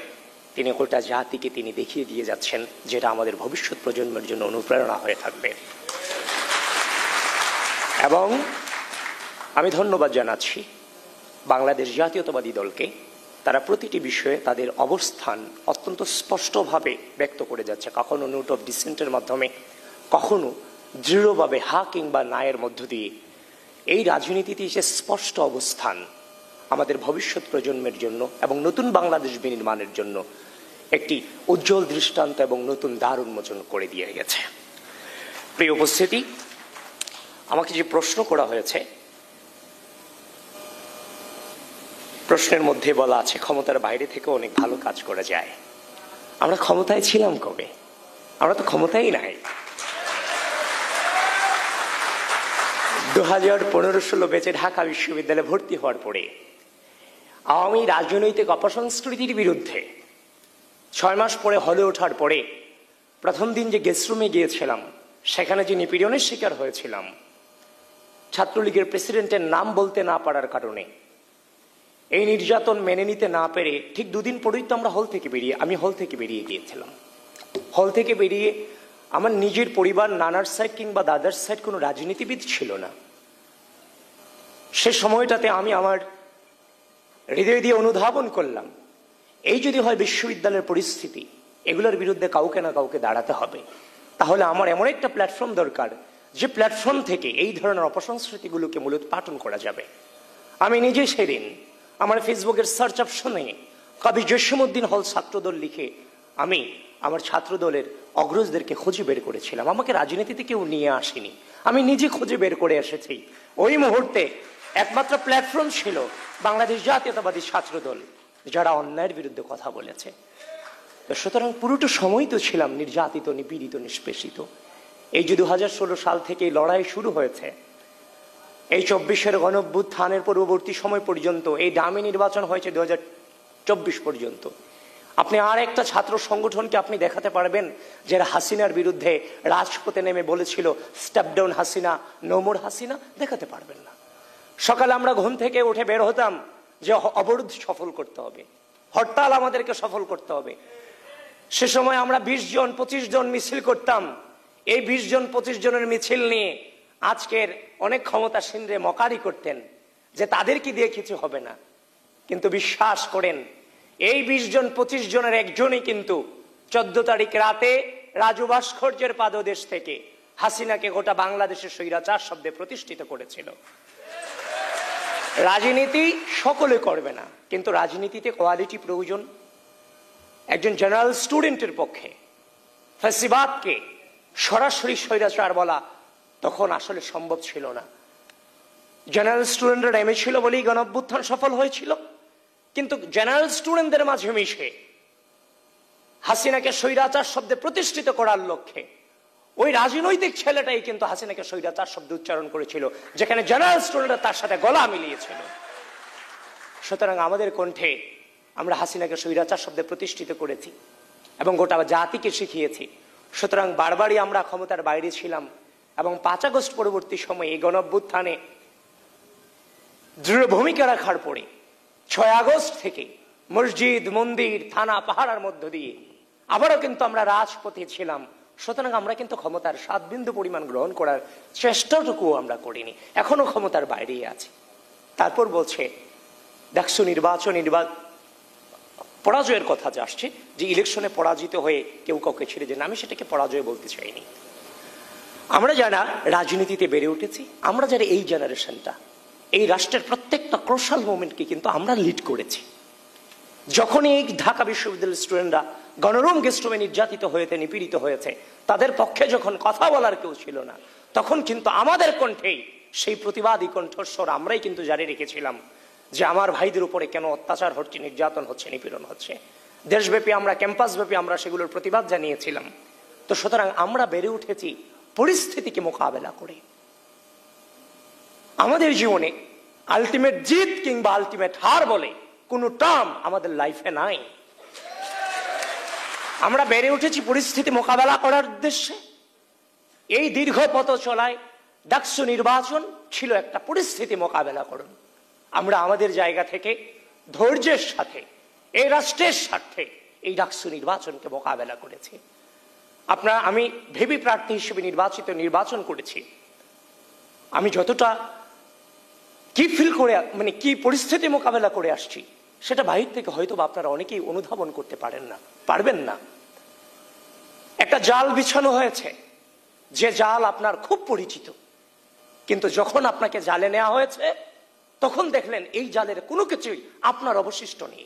তিনি গোটা জাতিকে তিনি দেখিয়ে দিয়ে যাচ্ছেন, যেটা আমাদের ভবিষ্যৎ প্রজন্মের জন্য অনুপ্রেরণা হয়ে থাকবে। এবং আমি ধন্যবাদ জানাচ্ছি বাংলাদেশ জাতীয়তাবাদী দলকে, তারা প্রতিটি বিষয়ে তাদের অবস্থান অত্যন্ত স্পষ্টভাবে ব্যক্ত করে যাচ্ছে, কখনো নোট অফ ডিসেন্টের মাধ্যমে, কখনো দৃঢ়ভাবে হা কিংবা নায়ের মধ্য দিয়ে। এই রাজনীতিতে যে স্পষ্ট অবস্থান আমাদের ভবিষ্যৎ প্রজন্মের জন্য এবং নতুন বাংলাদেশ বিনির্মাণের জন্য একটি উজ্জ্বল দৃষ্টান্ত এবং নতুন দ্বার উন্মোচন করে দিয়ে গেছে। প্রিয় উপস্থিতি, আমাকে যে প্রশ্ন করা হয়েছে, প্রশ্নের মধ্যে বলা আছে ক্ষমতার বাইরে থেকে অনেক ভালো কাজ করা যায়। আমরা ক্ষমতায় ছিলাম কবে? আমরা তো ক্ষমতাই নাই। 2015-16 ব্যাচে ঢাকা বিশ্ববিদ্যালয়ে ভর্তি হওয়ার পরে আওয়ামী রাজনৈতিক অপসংস্কৃতির বিরুদ্ধে 6 মাস পরে হলে ওঠার পরে প্রথম দিন যে গেস্ট রুমে গিয়েছিলাম, সেখানে যে নিপীড়নের শিকার হয়েছিলাম ছাত্রলীগের প্রেসিডেন্টের নাম বলতে না পারার কারণে, এই নির্যাতন মেনে নিতে না পেরে ঠিক 2 দিন পরেই তো আমরা আমি হল থেকে বেরিয়ে গিয়েছিলাম। হল থেকে বেরিয়ে আমার নিজের পরিবার, নানার সাইড কিংবা দাদার সাইড কোনো রাজনীতিবিদ ছিল না। সে সময়টাতে আমি আমার হৃদয় দিয়ে অনুধাবন করলাম, এই যদি হয় বিশ্ববিদ্যালয়ের পরিস্থিতি, এগুলোর বিরুদ্ধে কাউকে না কাউকে দাঁড়াতে হবে। তাহলে আমার এমন একটা প্ল্যাটফর্ম দরকার যে প্ল্যাটফর্ম থেকে এই ধরনের অপসংস্কৃতিগুলোকে মূলোৎপাটন করা যাবে। আমি নিজে সেদিন আমার ফেসবুকের সার্চ অপশনে কবি জসীমউদ্দিন হল ছাত্রদল লিখে আমি আমার ছাত্রদলের অগ্রজদেরকে খুঁজে বের করেছিলাম। আমাকে রাজনীতিতে কেউ নিয়ে আসেনি, আমি নিজে খুঁজে বের করে এসেছি। ওই মুহূর্তে একমাত্র প্ল্যাটফর্ম ছিল বাংলাদেশ জাতীয়তাবাদী ছাত্রদল, যারা অন্যায়ের বিরুদ্ধে কথা বলেছে। তো সুতরাং পুরোটা সময় তো ছিলাম নির্যাতিত, নিপীড়িত, নিষ্পেষিত। এই যে 2016 সাল থেকে লড়াই শুরু হয়েছে, এই 24-এর গণঅভ্যুত্থানের পূর্ববর্তী সময় পর্যন্ত, এই ডামি নির্বাচন হয়েছে 2024 পর্যন্ত, আপনি আর একটা ছাত্র সংগঠনকে আপনি দেখাতে পারবেন যারা হাসিনার বিরুদ্ধে রাজপথে নেমে বলেছিল step down Hasina, no more Hasina? দেখাতে পারবেন না। সকালে আমরা ঘুম থেকে উঠে বের হতাম যে অবরোধ সফল করতে হবে, হরতাল আমাদেরকে সফল করতে হবে। সে সময় আমরা 20 জন 25 জন মিছিল করতাম। এই 20 জন 25 জনের মিছিল নিয়ে আজকের অনেক ক্ষমতাসীনরে মকারি করতেন যে তাদেরকে দিয়ে কিছু হবে না। কিন্তু বিশ্বাস করেন, এই 20 জন 25 জনের একজনই কিন্তু 14 তারিখ রাতে রাজু ভাস্কর্যের পাদদেশ থেকে হাসিনাকে গোটা বাংলাদেশের স্বৈরাচার শব্দে প্রতিষ্ঠিত করেছিল। রাজনীতি সকলে করবে না, কিন্তু রাজনীতিতে কোয়ালিটি প্রয়োজন। একজন জেনারেল স্টুডেন্টের পক্ষে ফ্যাসিবাদকে সরাসরি স্বৈরাচার বলা তখন আসলে সম্ভব ছিল না। জেনারেল স্টুডেন্টরা নেমেছিল বলেই গণঅভ্যুত্থান সফল হয়েছিল। কিন্তু জেনারেল স্টুডেন্টদের মাঝে মিশে হাসিনাকে স্বৈরাচার শব্দে প্রতিষ্ঠিত করার লক্ষ্যে ওই রাজনৈতিক ছেলেটাই কিন্তু হাসিনাকে স্বৈরাচার শব্দ উচ্চারণ করেছিল, যেখানে জেনারেল স্টুডেন্টরা তার সাথে গলা মিলিয়েছিল। সুতরাং আমাদের কণ্ঠে আমরা হাসিনাকে স্বৈরাচার শব্দে প্রতিষ্ঠিত করেছি এবং গোটা জাতিকে শিখিয়েছি। সুতরাং বারবারই আমরা ক্ষমতার বাইরে ছিলাম এবং 5 আগস্ট পরবর্তী সময়ে এই গণঅভ্যুত্থানে দৃঢ় ভূমিকা রাখার পরে 6 আগস্ট থেকে মসজিদ, মন্দির, থানা, পাহারার মধ্য দিয়ে আবারও কিন্তু আমরা রাজপথে ছিলাম। সুতরাং আমরা কিন্তু ক্ষমতার 7 বিন্দু পরিমাণ গ্রহণ করার চেষ্টাটুকুও আমরা করিনি, এখনো ক্ষমতার বাইরেই আছি। তারপর বলছে ডাকসু নির্বাচন পরাজয়ের কথা যে আসছে, যে ইলেকশনে পরাজিত হয়ে কেউ কাউকে ছেড়ে দেন, আমি সেটাকে পরাজয় বলতে চাইনি। আমরা যারা রাজনীতিতে বেড়ে উঠেছি, আমরা যারা এই জেনারেশনটা, এই রাষ্ট্রের প্রত্যেকটা ক্রুশাল মোমেন্টকে কিন্তু আমরা লিড করেছি। যখনই এই ঢাকা বিশ্ববিদ্যালয়ের স্টুডেন্টরা গণরুম গেস্টরুমে নির্যাতিত হয়েছে, নিপীড়িত হয়েছে, তাদের পক্ষে যখন কথা বলার কেউ ছিল না, তখন কিন্তু আমাদের কণ্ঠেই সেই প্রতিবাদী কণ্ঠস্বর আমরাই কিন্তু জারি রেখেছিলাম যে আমার ভাইদের উপরে কেন অত্যাচার হচ্ছে, নির্যাতন হচ্ছে, নিপীড়ন হচ্ছে। দেশব্যাপী আমরা, ক্যাম্পাসব্যাপী আমরা সেগুলোর প্রতিবাদ জানিয়েছিলাম। তো সুতরাং আমরা বেড়ে উঠেছি পরিস্থিতিকে মোকাবেলা করে। আমাদের জীবনে আলটিমেট জিত কিংবা আলটিমেট হার বলে কোনো টার্ম আমাদের লাইফে নাই। আমরা বেড়ে উঠেছি পরিস্থিতি মোকাবেলা করার উদ্দেশ্যে। এই দীর্ঘ পথ চলায় ডাকসু নির্বাচন ছিল একটা পরিস্থিতি মোকাবেলা করুন। আমরা আমাদের জায়গা থেকে ধৈর্যের সাথে এই রাষ্ট্রের স্বার্থে এই ডাকসু নির্বাচনকে মোকাবেলা করেছি। আমি ভেবি প্রার্থী হিসেবে নির্বাচন করেছি। আমি যতটা কি ফিল করে, মানে কি পরিস্থিতি মোকাবেলা করে আসছি, সেটা বাহির থেকে হয়তো আপনারা অনেকেই অনুধাবন করতে পারবেন না। একটা জাল বিছানো হয়েছে, যে জাল আপনার খুব পরিচিত, কিন্তু যখন আপনাকে জালে নেওয়া হয়েছে তখন দেখলেন এই জালের কোনো কিছুই আপনার অবশিষ্ট নেই।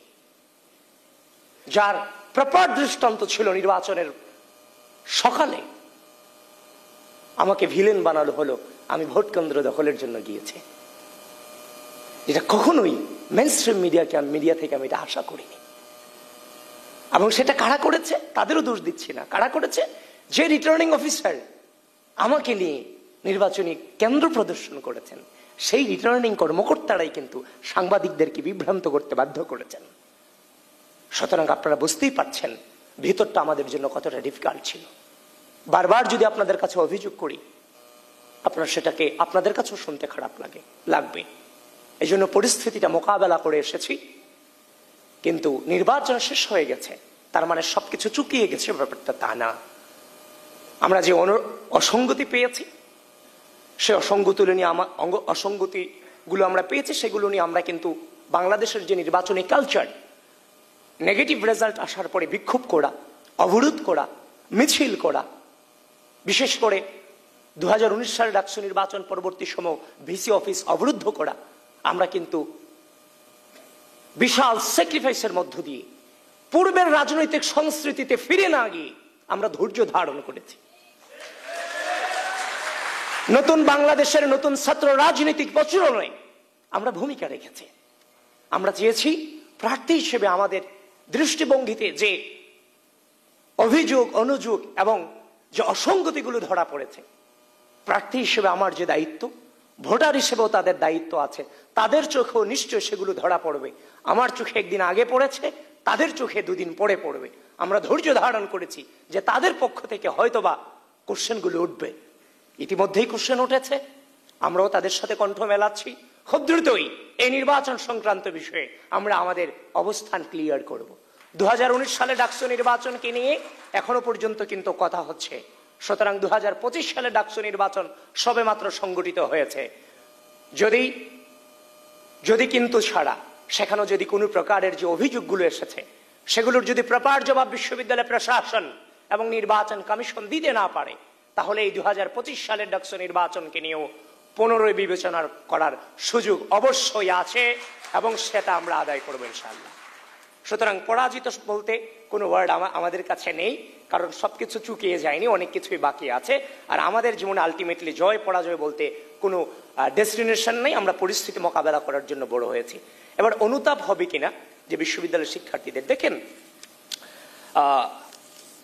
যার প্রপার দৃষ্টান্ত ছিল নির্বাচনের সকালে আমাকে ভিলেন বানানো হলো, আমি ভোট কেন্দ্র দখলের জন্য গিয়েছি। এটা কখনোই মেইনস্ট্রিম মিডিয়া থেকে আমি এটা আশা করিনি। এবং সেটা কারা করেছে তাদেরও দোষ দিচ্ছি না। কারা করেছে? যে রিটার্নিং অফিসার আমাকে নিয়ে নির্বাচনী কেন্দ্র প্রদর্শন করেছেন, সেই রিটার্নিং কর্মকর্তারাই কিন্তু সাংবাদিকদেরকে বিভ্রান্ত করতে বাধ্য করেছেন। সুতরাং আপনারা বুঝতেই পারছেন ভিতরটা আমাদের জন্য কতটা ডিফিকাল্ট ছিল। বারবার যদি আপনাদের কাছে অভিযোগ করি, আপনারা সেটাকে আপনাদের কাছেও শুনতে খারাপ লাগবে। এই জন্য পরিস্থিতিটা মোকাবেলা করে এসেছি। কিন্তু নির্বাচন শেষ হয়ে গেছে, তার মানে সবকিছু চুকিয়ে গেছে, ব্যাপারটা তা না। আমরা যে অসঙ্গতি পেয়েছি, সে অসঙ্গতিগুলো আমরা পেয়েছি, সেগুলো নিয়ে আমরা কিন্তু বাংলাদেশের যে নির্বাচনী কালচার, নেগেটিভ রেজাল্ট আসার পরে বিক্ষোভ করা, অবরোধ করা, মিছিল করা, বিশেষ করে 2019 সালের ডাকসু নির্বাচন পরবর্তী সময় ভিসি অফিস অবরুদ্ধ করা, আমরা কিন্তু বিশাল স্যাক্রিফাইসের মধ্য দিয়ে পূর্বের রাজনৈতিক সংস্কৃতিতে ফিরে না গিয়ে আমরা ধৈর্য ধারণ করেছি। নতুন বাংলাদেশের নতুন ছাত্র রাজনৈতিক প্রচলনে আমরা ভূমিকা রেখেছি। আমরা চেয়েছি প্রার্থী হিসেবে আমাদের দৃষ্টিভঙ্গিতে যে অভিযোগ, অনুযোগ এবং যে অসঙ্গতিগুলো ধরা পড়েছে, প্রার্থী হিসেবে আমার যে দায়িত্ব, ভোটার হিসেবেও তাদের দায়িত্ব আছে, তাদের চোখেও নিশ্চয় সেগুলো ধরা পড়বে। আমার চোখে একদিন আগে পড়েছে, তাদের চোখে দুদিন পরে পড়বে। আমরা ধৈর্য ধারণ করেছি যে তাদের পক্ষ থেকে হয়তোবা কোশ্চেনগুলো উঠবে। ইতিমধ্যেই কোশ্চেন উঠেছে, আমরাও তাদের সাথে কণ্ঠ মেলাচ্ছি। খুব দ্রুতই এই নির্বাচন সংক্রান্ত বিষয়ে আমরা আমাদের অবস্থান ক্লিয়ার করব। 2019 সালে ডাকসু নির্বাচনকে নিয়ে এখনো পর্যন্ত কিন্তু কথা হচ্ছে। সুতরাং 2025 সালে ডাকসু নির্বাচন সবেমাত্র সংগঠিত হয়েছে। যদি কিন্তু ছাড়া সেখানে যদি কোনো প্রকারের যে অভিযোগগুলো এসেছে সেগুলোর যদি প্রপার জবাব বিশ্ববিদ্যালয় প্রশাসন এবং নির্বাচন কমিশন দিতে না পারে, তাহলে এই 2025 সালের ডাকসু নির্বাচনকে নিয়েও পুনরায় বিবেচনা করার সুযোগ অবশ্যই আছে এবং সেটা আমরা আদায় করবো ইনশাআল্লাহ। সুতরাং পরাজিত বলতে কোনো ওয়ার্ড আমাদের কাছে নেই, কারণ সবকিছু চুকিয়ে যায়নি, অনেক কিছুই বাকি আছে। আর আমাদের জীবনে আলটিমেটলি জয় পরাজয় বলতে কোনো ডেস্টিনেশন নেই, আমরা পরিস্থিতি মোকাবেলা করার জন্য বড় হয়েছি। এবার অনুতাপ হবে কিনা যে বিশ্ববিদ্যালয়ের শিক্ষার্থীদের, দেখেন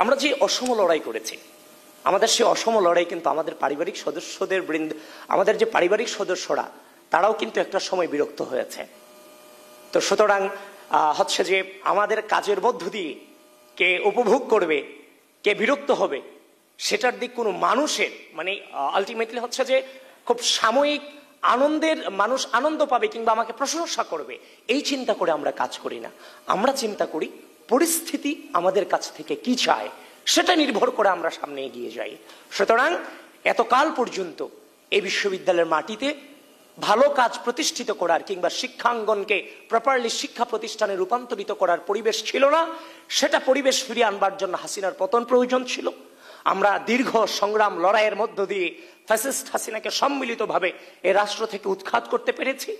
আমরা যে অসম লড়াই করেছি, আমাদের সেই অসম লড়াই কিন্তু আমাদের পারিবারিক সদস্যদের বৃন্দ, আমাদের যে পারিবারিক সদস্যরা তারাও কিন্তু একটা সময় বিরক্ত হয়েছে। তো সুতরাং হচ্ছে যে আমাদের কাজের মধ্য দিয়ে কে উপভোগ করবে, কে বিরক্ত হবে, সেটার দিক কোনো মানুষের মানে আলটিমেটলি হচ্ছে যে খুব সাময়িক আনন্দের, মানুষ আনন্দ পাবে কিংবা আমাকে প্রশংসা করবে, এই চিন্তা করে আমরা কাজ করি না। আমরা চিন্তা করি পরিস্থিতি আমাদের কাছ থেকে কি চায়, সেটা নির্ভর করে আমরা সামনে এগিয়ে যাই। সুতরাং এতকাল পর্যন্ত এই বিশ্ববিদ্যালয়ের মাটিতে ভালো কাজ প্রতিষ্ঠিত করার কিংবা শিক্ষাঙ্গনকে প্রপারলি শিক্ষা প্রতিষ্ঠানে রূপান্তরিত করার পরিবেশ ছিল না। সেটা পরিবেশ ফিরিয়ে আনবার জন্য হাসিনার পতন প্রয়োজন ছিল। আমরা দীর্ঘ সংগ্রাম লড়াইয়ের মধ্য দিয়ে ফ্যাসিস্ট হাসিনাকে সম্মিলিতভাবে এই রাষ্ট্র থেকে উৎখাত করতে পেরেছি।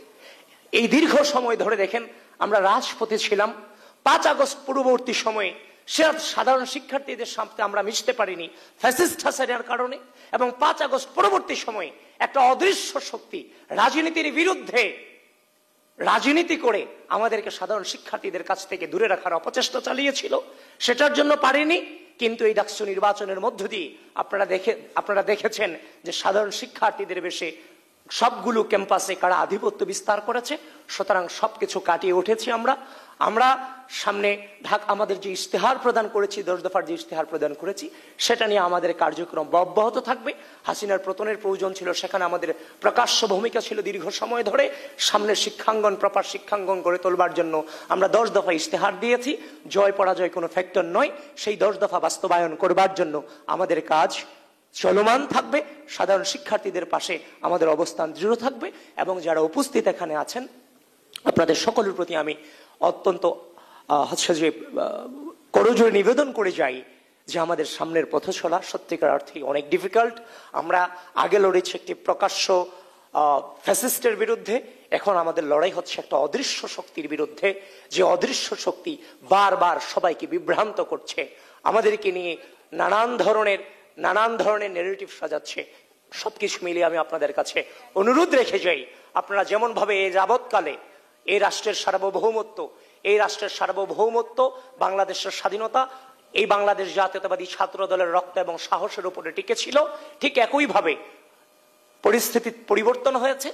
এই দীর্ঘ সময় ধরে দেখেন আমরা রাজপথে ছিলাম। 5 আগস্ট পূর্ববর্তী সময়ে সাধারণ শিক্ষার্থীদের সাথে আমরা মিশতে পারিনি ফ্যাসিস্ট হাসিনার কারণে, এবং 5 আগস্ট পরবর্তী সময়ে একটা অদৃশ্য শক্তি রাজনীতির বিরুদ্ধে রাজনীতি করে আমাদেরকে সাধারণ শিক্ষার্থীদের কাছ থেকে দূরে রাখার অপচেষ্টা চালিয়েছিল। সেটার জন্য পারিনি, কিন্তু এই ডাকসু নির্বাচনের মধ্য দিয়ে আপনারা দেখেছেন যে সাধারণ শিক্ষার্থীদের বেশে সবগুলো ক্যাম্পাসে কারা আধিপত্য বিস্তার করেছে। সুতরাং সবকিছু কাটিয়ে উঠেছি আমরা সামনে আমাদের যে ইশতেহার প্রদান করেছি, 10 দফার যে ইশতেহার প্রদান করেছি, সেটা নিয়ে আমাদের কার্যক্রম অব্যাহত থাকবে। হাসিনার পতনের প্রয়োজন ছিল, সেখানে আমাদের প্রকাশ্য ভূমিকা ছিল দীর্ঘ সময় ধরে। সামনের শিক্ষাঙ্গন, প্রপার শিক্ষাঙ্গন গড়ে তোলবার জন্য আমরা 10 দফা ইশতেহার দিয়েছি। জয় পরাজয় কোনো ফ্যাক্টর নয়, সেই 10 দফা বাস্তবায়ন করবার জন্য আমাদের কাজ চলমান থাকবে। সাধারণ শিক্ষার্থীদের পাশে আমাদের অবস্থান দৃঢ় থাকবে, এবং যারা উপস্থিত এখানে আছেন আপনাদের সকলের প্রতি আমি অত্যন্ত হচ্ছে যে করজোড়ে নিবেদন করে যাই যে আমাদের সামনের পথ চলা সত্যিকার অর্থে অনেক ডিফিকাল্ট। আমরা আগে লড়েছি একটি প্রকাশ্য ফ্যাসিস্টের বিরুদ্ধে, এখন আমাদের লড়াই হচ্ছে একটা অদৃশ্য শক্তির বিরুদ্ধে, যে অদৃশ্য শক্তি বারবার সবাইকে বিভ্রান্ত করছে, আমাদেরকে নিয়ে নানান ধরনের নেগেটিভ সাজাচ্ছে। সবকিছু মিলিয়ে আমি আপনাদের কাছে অনুরোধ রেখে যাই, আপনারা যেমন ভাবে এই যাবৎকালে এই রাষ্ট্রের সার্বভৌমত্ব, বাংলাদেশের স্বাধীনতা, এই বাংলাদেশ জাতীয়তাবাদী ছাত্র দলের রক্ত এবং সাহসের উপরে টিকে ছিল, ঠিক একইভাবে পরিস্থিতি পরিবর্তন হয়েছে,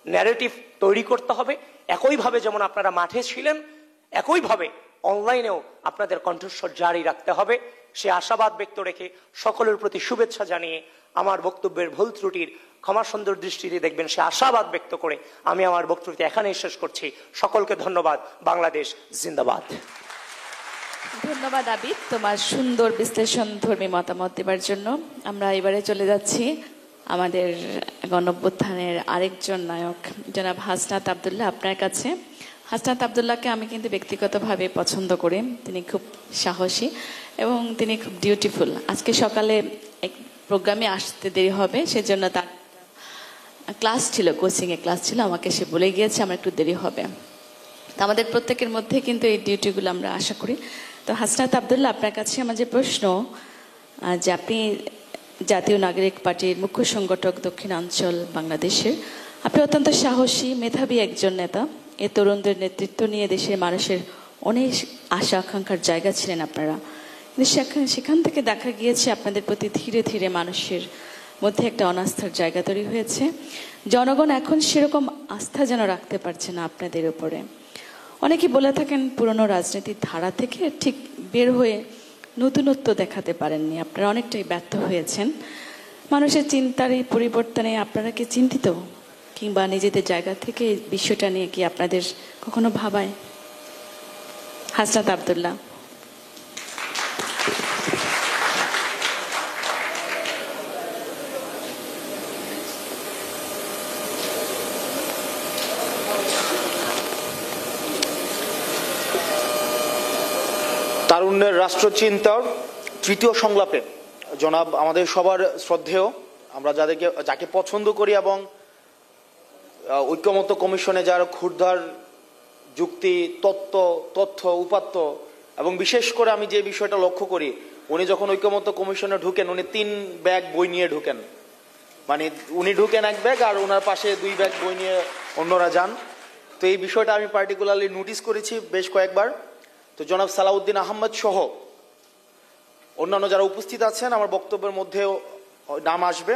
ন্যারেটিভ তৈরি করতে হবে। একইভাবে যেমন আপনারা মাঠে ছিলেন, একইভাবে অনলাইনেও আপনাদের কণ্ঠস্বর জারি রাখতে হবে। সে আশাবাদ ব্যক্ত রেখে সকলের প্রতি শুভেচ্ছা জানিয়ে আমার বক্তব্যের ভুল ত্রুটির ক্ষমা সুন্দর দৃষ্টিতে দেখবেন, সে আশাবাদ ব্যক্ত করে আমি আমার বক্তব্য এখানেই শেষ করছি। সকলকে ধন্যবাদ। বাংলাদেশ জিন্দাবাদ। ধন্যবাদ আবিদ তোমার সুন্দর বিশ্লেষণ ধর্মী মতামত দেবার জন্য। আমরা এবারে চলে যাচ্ছি আমাদের গণঅভ্যুত্থানের আরেকজন নায়ক জনাব হাসনাত আব্দুল্লাহ আপনার কাছে। হাসনাত আব্দুল্লাহকে আমি কিন্তু ব্যক্তিগতভাবে পছন্দ করি, তিনি খুব সাহসী এবং তিনি খুব ডিউটিফুল। আজকে সকালে প্রোগ্রামে আসতে দেরি হবে, সেজন্য তার ক্লাস ছিল, কোচিংয়ে ক্লাস ছিল, আমাকে সে বলে গিয়েছে আমার একটু দেরি হবে। তো আমাদের প্রত্যেকের মধ্যে কিন্তু এই ডিউটিগুলো আমরা আশা করি। তো হাসনাত আব্দুল্লাহ, আপনার কাছে আমার যে প্রশ্ন, যে আপনি জাতীয় নাগরিক পার্টির মুখ্য সংগঠক দক্ষিণাঞ্চল বাংলাদেশের, আপনি অত্যন্ত সাহসী মেধাবী একজন নেতা। এ তরুণদের নেতৃত্ব নিয়ে দেশের মানুষের অনেক আশা আকাঙ্ক্ষার জায়গা ছিলেন আপনারা, কিন্তু সেখান থেকে দেখা গিয়েছে আপনাদের প্রতি ধীরে ধীরে মানুষের মধ্যে একটা অনাস্থার জায়গা তৈরি হয়েছে। জনগণ এখন সেরকম আস্থা যেন রাখতে পারছে না আপনাদের উপরে। অনেকে বলে থাকেন পুরনো রাজনীতির ধারা থেকে ঠিক বের হয়ে নতুনত্ব দেখাতে পারেননি, আপনারা অনেকটাই ব্যর্থ হয়েছেন। মানুষের চিন্তার এই পরিবর্তনে আপনারা কি চিন্তিত, কিংবা নিজেদের জায়গা থেকে এই বিষয়টা নিয়ে কি আপনাদের কখনো ভাবায়? হাসনাত আব্দুল্লাহ। তারুণ্যের রাষ্ট্রচিন্তার তৃতীয় সংলাপে জনাব আমাদের সবার শ্রদ্ধেয়, আমরা যাকে পছন্দ করি এবং ঐক্যমত্য কমিশনে যার ক্ষুরধার যুক্তি, তথ্য উপাত্ত, এবং বিশেষ করে আমি যে বিষয়টা লক্ষ্য করি, উনি যখন ঐক্যমত্য কমিশনে ঢুকেন উনি 3 ব্যাগ বই নিয়ে ঢুকেন। মানে উনি ঢুকেন 1 ব্যাগ আর ওনার পাশে 2 ব্যাগ বই নিয়ে অন্যরা যান। তো এই বিষয়টা আমি পার্টিকুলারলি নোটিস করেছি বেশ কয়েকবার। তো জনাব সালাউদ্দিন আহমদ সহ অন্যান্য যারা উপস্থিত আছেন, আমার বক্তব্যের মধ্যেও নাম আসবে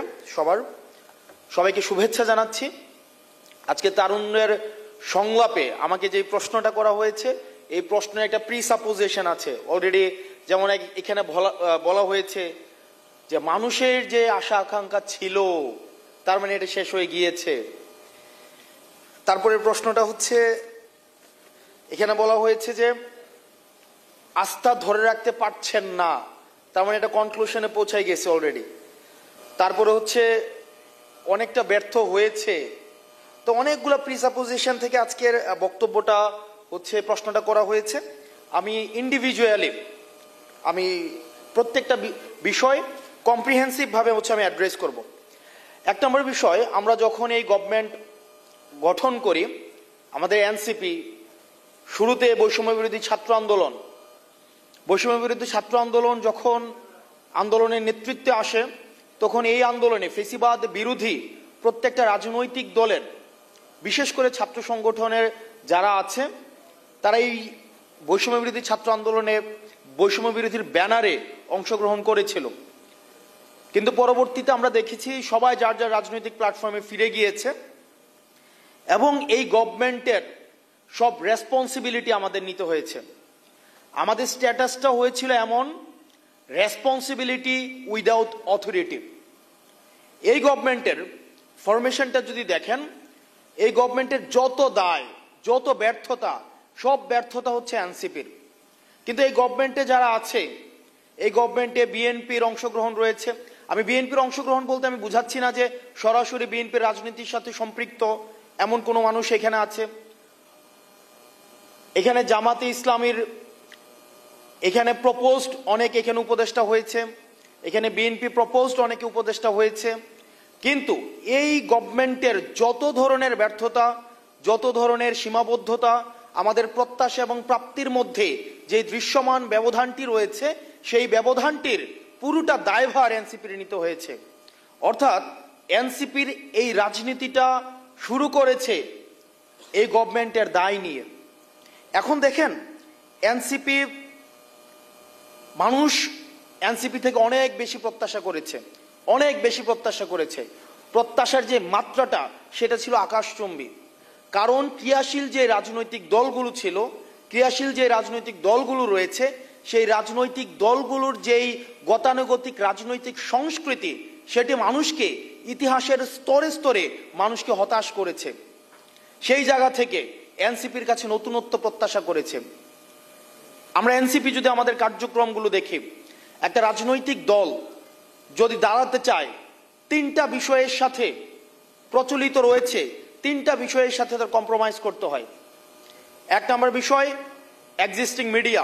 সবাইকে শুভেচ্ছা জানাচ্ছি। আজকে তারুণ্যের সংলাপে আমাকে যে প্রশ্নটা করা হয়েছে, এই প্রশ্নের একটা প্রিসাপোজিশন আছে অলরেডি। যেমন এখানে বলা হয়েছে যে মানুষের যে আশা আকাঙ্ক্ষা ছিল তার মানে এটা শেষ হয়ে গিয়েছে। তারপরে প্রশ্নটা হচ্ছে, এখানে বলা হয়েছে যে আস্থা ধরে রাখতে পারছেন না, তার মানে এটা কনক্লুশনে পৌঁছাই গেছে অলরেডি। তারপরে হচ্ছে অনেকটা ব্যর্থ হয়েছে। তো অনেকগুলো প্রিসাপোজিশন থেকে আজকের বক্তব্যটা হচ্ছে, প্রশ্নটা করা হয়েছে। আমি ইন্ডিভিজুয়ালি আমি প্রত্যেকটা বিষয় কম্প্রিহেন্সিভ ভাবে আমি অ্যাড্রেস করব। 1 নম্বর বিষয়, আমরা যখন এই গভর্নমেন্ট গঠন করি, আমাদের এনসিপি শুরুতে বৈষম্য বিরোধী ছাত্র আন্দোলন যখন আন্দোলনের নেতৃত্বে আসে, তখন এই আন্দোলনে ফেসিবাদ বিরোধী প্রত্যেকটা রাজনৈতিক দলের, বিশেষ করে ছাত্র সংগঠনের যারা আছে, তারা এই বৈষম্য বিরোধী ছাত্র আন্দোলনে বৈষম্য বিরোধীর ব্যানারে অংশগ্রহণ করেছিল। কিন্তু পরবর্তীতে আমরা দেখেছি সবাই যার যার রাজনৈতিক প্ল্যাটফর্মে ফিরে গিয়েছে এবং এই গভর্নমেন্টের সব রেসপন্সিবিলিটি আমাদের নিতে হয়েছে। আমাদের স্ট্যাটাসটা হয়েছিল এমন, রেসপন্সিবিলিটি উইদাউট অথরিটি। এই গভর্নমেন্টের ফরমেশনটা যদি দেখেন, এই গভর্নমেন্টের যত দায়, যত ব্যর্থতা, সব ব্যর্থতা হচ্ছে এনসিপির। কিন্তু এই গভর্নমেন্টে যারা আছে, এই গভর্নমেন্টে বিএনপির অংশগ্রহণ রয়েছে। আমি বিএনপির অংশগ্রহণ বলতে আমি বুঝাচ্ছি না যে সরাসরি বিএনপির রাজনীতির সাথে সম্পৃক্ত এমন কোনো মানুষ এখানে আছে। এখানে জামাতে ইসলামীর এখানে প্রপোজড অনেক এখানে উপদেষ্টা হয়েছে, এখানে বিএনপি প্রপোজড অনেকে উপদেষ্টা হয়েছে। কিন্তু এই গভর্নমেন্টের যত ধরনের ব্যর্থতা, যত ধরনের সীমাবদ্ধতা, আমাদের প্রত্যাশা এবং প্রাপ্তির মধ্যে যে দৃশ্যমান ব্যবধানটি রয়েছে, সেই ব্যবধানটির পুরোটা দায়ভার এনসিপির নিতে হয়েছে। অর্থাৎ এনসিপির এই রাজনীতিটা শুরু করেছে এই গভর্নমেন্টের দায় নিয়ে। এখন দেখেন, মানুষ এনসিপি থেকে অনেক বেশি প্রত্যাশা করেছে। প্রত্যাশার যে মাত্রাটা, সেটা ছিল আকাশচুম্বী। কারণ ক্রিয়াশীল যে রাজনৈতিক দলগুলো রয়েছে, সেই রাজনৈতিক দলগুলোর যেই গতানুগতিক রাজনৈতিক সংস্কৃতি, সেটি মানুষকে ইতিহাসের স্তরে স্তরে মানুষকে হতাশ করেছে। সেই জায়গা থেকে এনসিপির কাছে নতুনত্ব প্রত্যাশা করেছে। আমরা এনসিপি যদি আমাদের কার্যক্রমগুলো দেখি, একটা রাজনৈতিক দল যদি দাঁড়াতে চায়, 3টা বিষয়ের সাথে প্রচলিত রয়েছে, 3টা বিষয়ের সাথে তার কম্প্রোমাইজ করতে হয়। 1 নম্বর বিষয় এক্সিস্টিং মিডিয়া,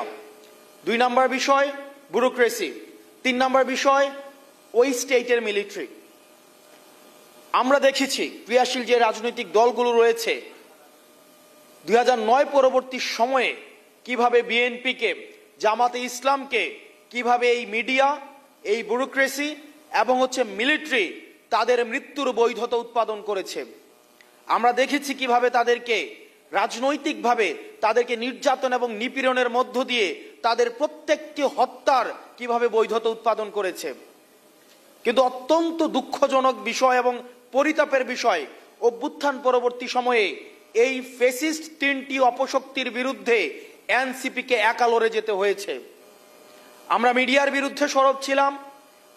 2 নম্বর বিষয় ব্যুরোক্রেসি, 3 নম্বর বিষয় ওই স্টেটের মিলিটারি। আমরা দেখেছি ক্রিয়াশীল যে রাজনৈতিক দলগুলো রয়েছে 2009 পরবর্তী সময়ে কিভাবে বিএনপিকে, জামাতে ইসলামকে কিভাবে এই মিডিয়া, এই ব্যুরোক্রেসি এবং মিলিটারি তাদের মৃত্যুর বৈধতা উৎপাদন করেছে। আমরা দেখেছি কিভাবে তাদেরকে রাজনৈতিকভাবে তাদেরকে নির্যাতন এবং নিপীড়নের মধ্য দিয়ে তাদের প্রত্যেকটি হত্যার কিভাবে বৈধতা উৎপাদন করেছে। কিন্তু অত্যন্ত দুঃখজনক বিষয় এবং পরিতাপের বিষয়, অভ্যুত্থান পরবর্তী সময়ে এই ফ্যাসিস্ট তিনটি অপশক্তির বিরুদ্ধে এনসিপিকে একা লড়ে যেতে হয়েছে। আমরা মিডিয়ার বিরুদ্ধে সরব ছিলাম,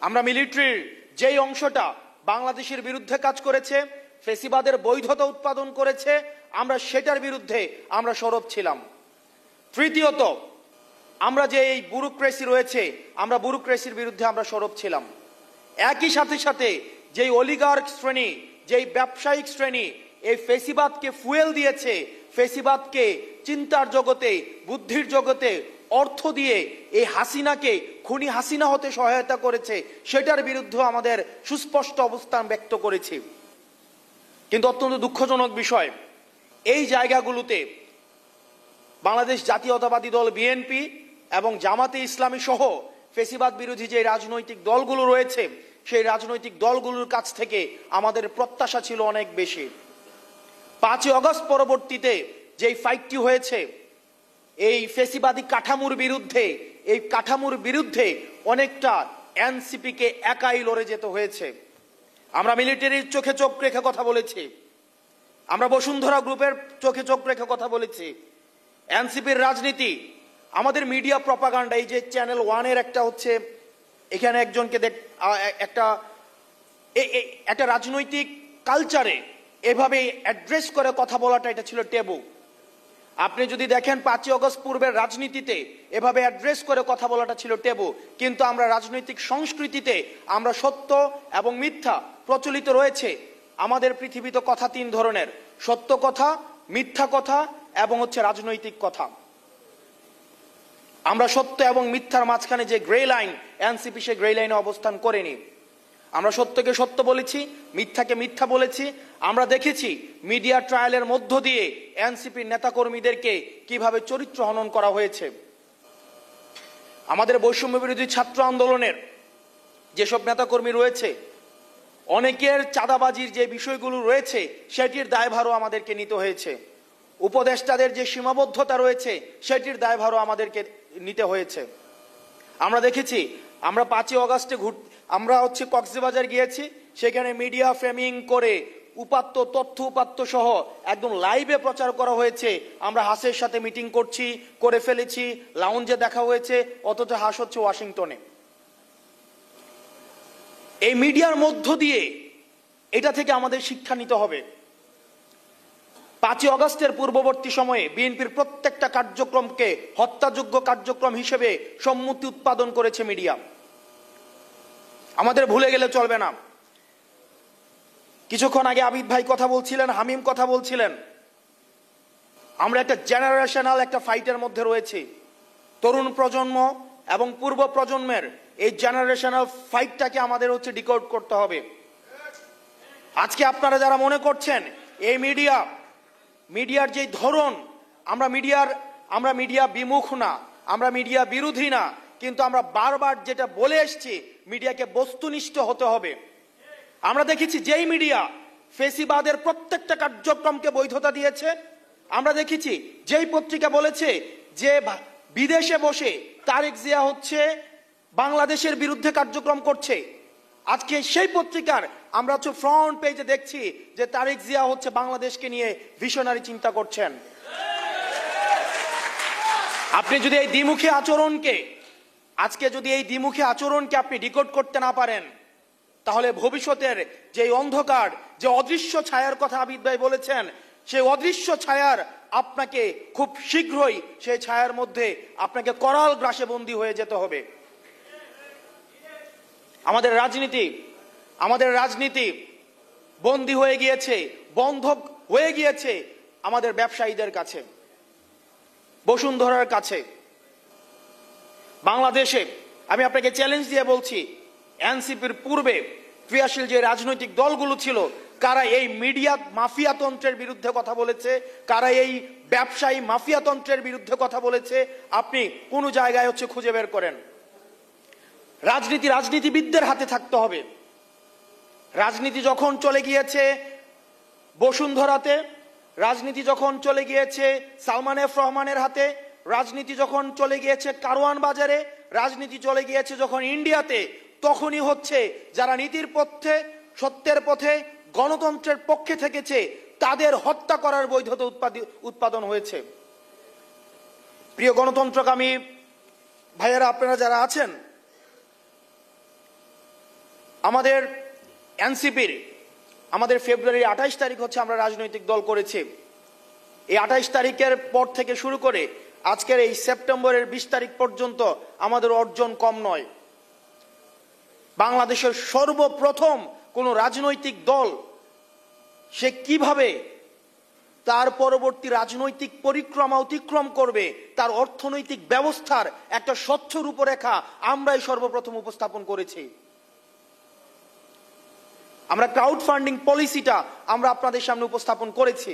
আমরা মিলিটারির যেই অংশটা বাংলাদেশের বিরুদ্ধে কাজ করেছে, ফ্যাসিবাদের বৈধতা উৎপাদন করেছে, আমরা সেটার বিরুদ্ধে আমরা সরব ছিলাম। তৃতীয়ত, আমরা যে এই ব্যুরোক্রেসি রয়েছে, আমরা ব্যুরোক্রেসির বিরুদ্ধে আমরা সরব ছিলাম। একই সাথে সাথে যেই অলিগার্ক শ্রেণী, যেই ব্যবসায়িক শ্রেণী এই ফ্যাসিবাদকে ফুয়েল দিয়েছে, ফ্যাসিবাদকে চিন্তার জগতে, বুদ্ধির জগতে অর্থ দিয়ে এই হাসিনাকে খুনি হাসিনা হতে সহায়তা করেছে, সেটার বিরুদ্ধে আমাদের সুস্পষ্ট অবস্থান ব্যক্ত করেছি। কিন্তু অত্যন্ত দুঃখজনক বিষয়, এই জায়গাগুলোতে বাংলাদেশ জাতীয়তাবাদী দল বিএনপি এবং জামাতে ইসলামী সহ ফ্যাসিবাদ বিরোধী যে রাজনৈতিক দলগুলো রয়েছে, সেই রাজনৈতিক দলগুলোর কাছ থেকে আমাদের প্রত্যাশা ছিল অনেক বেশি। 5 আগস্ট পরবর্তীতে যেই ফাইটটি হয়েছে এই ফ্যাসিবাদী কাঠামোর বিরুদ্ধে, এই কাঠামোর বিরুদ্ধে অনেকটা এনসিপিকে একাই লড়ে যেতে হয়েছে। আমরা মিলিটারির চোখে চোখ রেখে কথা বলেছি, আমরা বসুন্ধরা গ্রুপের চোখে চোখ রেখে কথা বলেছি। এনসিপির রাজনীতি, আমাদের মিডিয়া প্রপাগান্ডা, এই যে চ্যানেল 1-এর একটা এখানে একজনকে একটা রাজনৈতিক কালচারে এভাবে অ্যাড্রেস করে কথা বলাটা, এটা ছিল ট্যাবু। আপনি যদি দেখেন 5 আগস্ট পূর্বের রাজনীতিতে এভাবে অ্যাড্রেস করে কথা বলাটা ছিল ট্যাবু। কিন্তু আমরা রাজনৈতিক সংস্কৃতিতে আমরা সত্য এবং মিথ্যা প্রচলিত রয়েছে। আমাদের পৃথিবীতে কথা 3 ধরনের: সত্য কথা, মিথ্যা কথা এবং রাজনৈতিক কথা। আমরা সত্য এবং মিথ্যার মাঝখানে যে গ্রে লাইন, এনসিপি সে গ্রে লাইনে অবস্থান করেনি। আমরা সত্যকে সত্য বলেছি, মিথ্যাকে মিথ্যা বলেছি। আমরা দেখেছি মিডিয়া ট্রায়ালের মধ্য দিয়ে এনসিপির নেতাকর্মীদেরকে কিভাবে চরিত্র হনন করা হয়েছে। আমাদের বৈষম্য বিরোধী ছাত্র আন্দোলনের যেসব নেতাকর্মী রয়েছে, অনেকের চাঁদাবাজির যে বিষয়গুলো রয়েছে সেটির দায়ভারও আমাদেরকে নিতে হয়েছে। উপদেষ্টাদের যে সীমাবদ্ধতা রয়েছে সেটির দায়ভারও আমাদেরকে নিতে হয়েছে। আমরা দেখেছি, আমরা 5 আগস্টে আমরা কক্সবাজার গিয়েছি, সেখানে মিডিয়া ফ্রেমিং করে উপাত্ত, তথ্য উপাত্ত সহ একদম লাইভে প্রচার করা হয়েছে আমরা হাসের সাথে মিটিং করে ফেলেছি, লাউঞ্জে দেখা হয়েছে, অথচ হাস ওয়াশিংটনে। এই মিডিয়ার মধ্য দিয়ে এটা থেকে আমাদের শিক্ষা নিতে হবে। 5 আগস্টের পূর্ববর্তী সময়ে বিএনপির প্রত্যেকটা কার্যক্রমকে হত্যাযোগ্য কার্যক্রম হিসেবে সম্মতি উৎপাদন করেছে মিডিয়া। আমাদের ভুলে গেলে চলবে না। কিছুক্ষণ আগে আবিদ ভাই কথা বলছিলেন, হামিম কথা বলছিলেন, আমরা একটা জেনারেশনাল একটা ফাইটের মধ্যে রয়েছি। তরুণ প্রজন্ম এবং পূর্ব প্রজন্মের এই জেনারেশনাল ফাইটটাকে আমাদের ডিকোড করতে হবে। আজকে আপনারা যারা মনে করছেন এই মিডিয়ার যে ধরন, আমরা মিডিয়া বিমুখ না, আমরা মিডিয়া বিরোধী না, কিন্তু আমরা বারবার যেটা বলে এসেছি মিডিয়াকে বস্তুনিষ্ঠ হতে হবে। আমরা দেখেছি যেই মিডিয়া ফ্যাসিবাদের প্রত্যেকটা কার্যক্রমকে বৈধতা দিয়েছে, আমরা দেখেছি যেই পত্রিকা বলেছে যে বিদেশে বসে তারেক জিয়া বাংলাদেশের বিরুদ্ধে কার্যক্রম করছে, আজকে সেই পত্রিকার আমরা ফ্রন্ট পেজে দেখছি যে তারেক জিয়া বাংলাদেশকে নিয়ে ভিশনারি চিন্তা করছেন। আপনি যদি এই দ্বিমুখী আচরণকে আপনি ডিকোড করতে না পারেন, তাহলে ভবিষ্যতের যে অন্ধকার, যে অদৃশ্য ছায়ার কথা আবিদ ভাই বলেছেন, সেই অদৃশ্য ছায়ার আপনাকে খুব শীঘ্রই সেই ছায়ার মধ্যে আপনাকে করাল গ্রাসে বন্দী হয়ে যেতে হবে। আমাদের রাজনীতি বন্দী হয়ে গিয়েছে, বন্ধক হয়ে গিয়েছে আমাদের ব্যবসায়ীদের কাছে, বসুন্ধরার কাছে। বাংলাদেশে আমি আপনাকে চ্যালেঞ্জ দিয়ে বলছি, এনসিপির পূর্বে ক্রিয়াশীল যে রাজনৈতিক দলগুলো ছিল, কারা এই মিডিয়া মাফিয়াতন্ত্রের বিরুদ্ধে কথা বলেছে, কারা এই ব্যবসায়ী মাফিয়াতন্ত্রের বিরুদ্ধে কথা বলেছে, আপনি কোন জায়গায় খুঁজে বের করেন। রাজনীতি রাজনীতিবিদদের হাতে থাকতে হবে। রাজনীতি যখন চলে গিয়েছে বসুন্ধরাতে, রাজনীতি যখন চলে গিয়েছে সালমান এফ রহমানের হাতে, রাজনীতি যখন চলে গিয়েছে কারওয়ান বাজারে, রাজনীতি চলে গিয়েছে যখন ইন্ডিয়াতে, তখনই যারা নীতির পথে, সত্যের পথে, গণতন্ত্রের পক্ষে থেকেছে তাদের হত্যা করার বৈধতা উৎপাদন হয়েছে। প্রিয় গণতন্ত্রকামী ভাইয়েরা, আপনারা যারা আছেন, আমাদের এনসিপির আমাদের ফেব্রুয়ারি 28 তারিখ আমরা রাজনৈতিক দল করেছি। এই 28 তারিখের পর থেকে শুরু করে আজকের এই সেপ্টেম্বরের 20 তারিখ পর্যন্ত আমাদের অর্জন কম নয়। বাংলাদেশের সর্বপ্রথম কোন রাজনৈতিক দল সে কিভাবে তার পরবর্তী রাজনৈতিক পরিক্রমা অতিক্রম করবে, তার অর্থনৈতিক ব্যবস্থার একটা স্বচ্ছ রূপরেখা আমরাই সর্বপ্রথম উপস্থাপন করেছি। আমরা ক্রাউড ফান্ডিং পলিসিটা আমরা আপনাদের সামনে উপস্থাপন করেছি।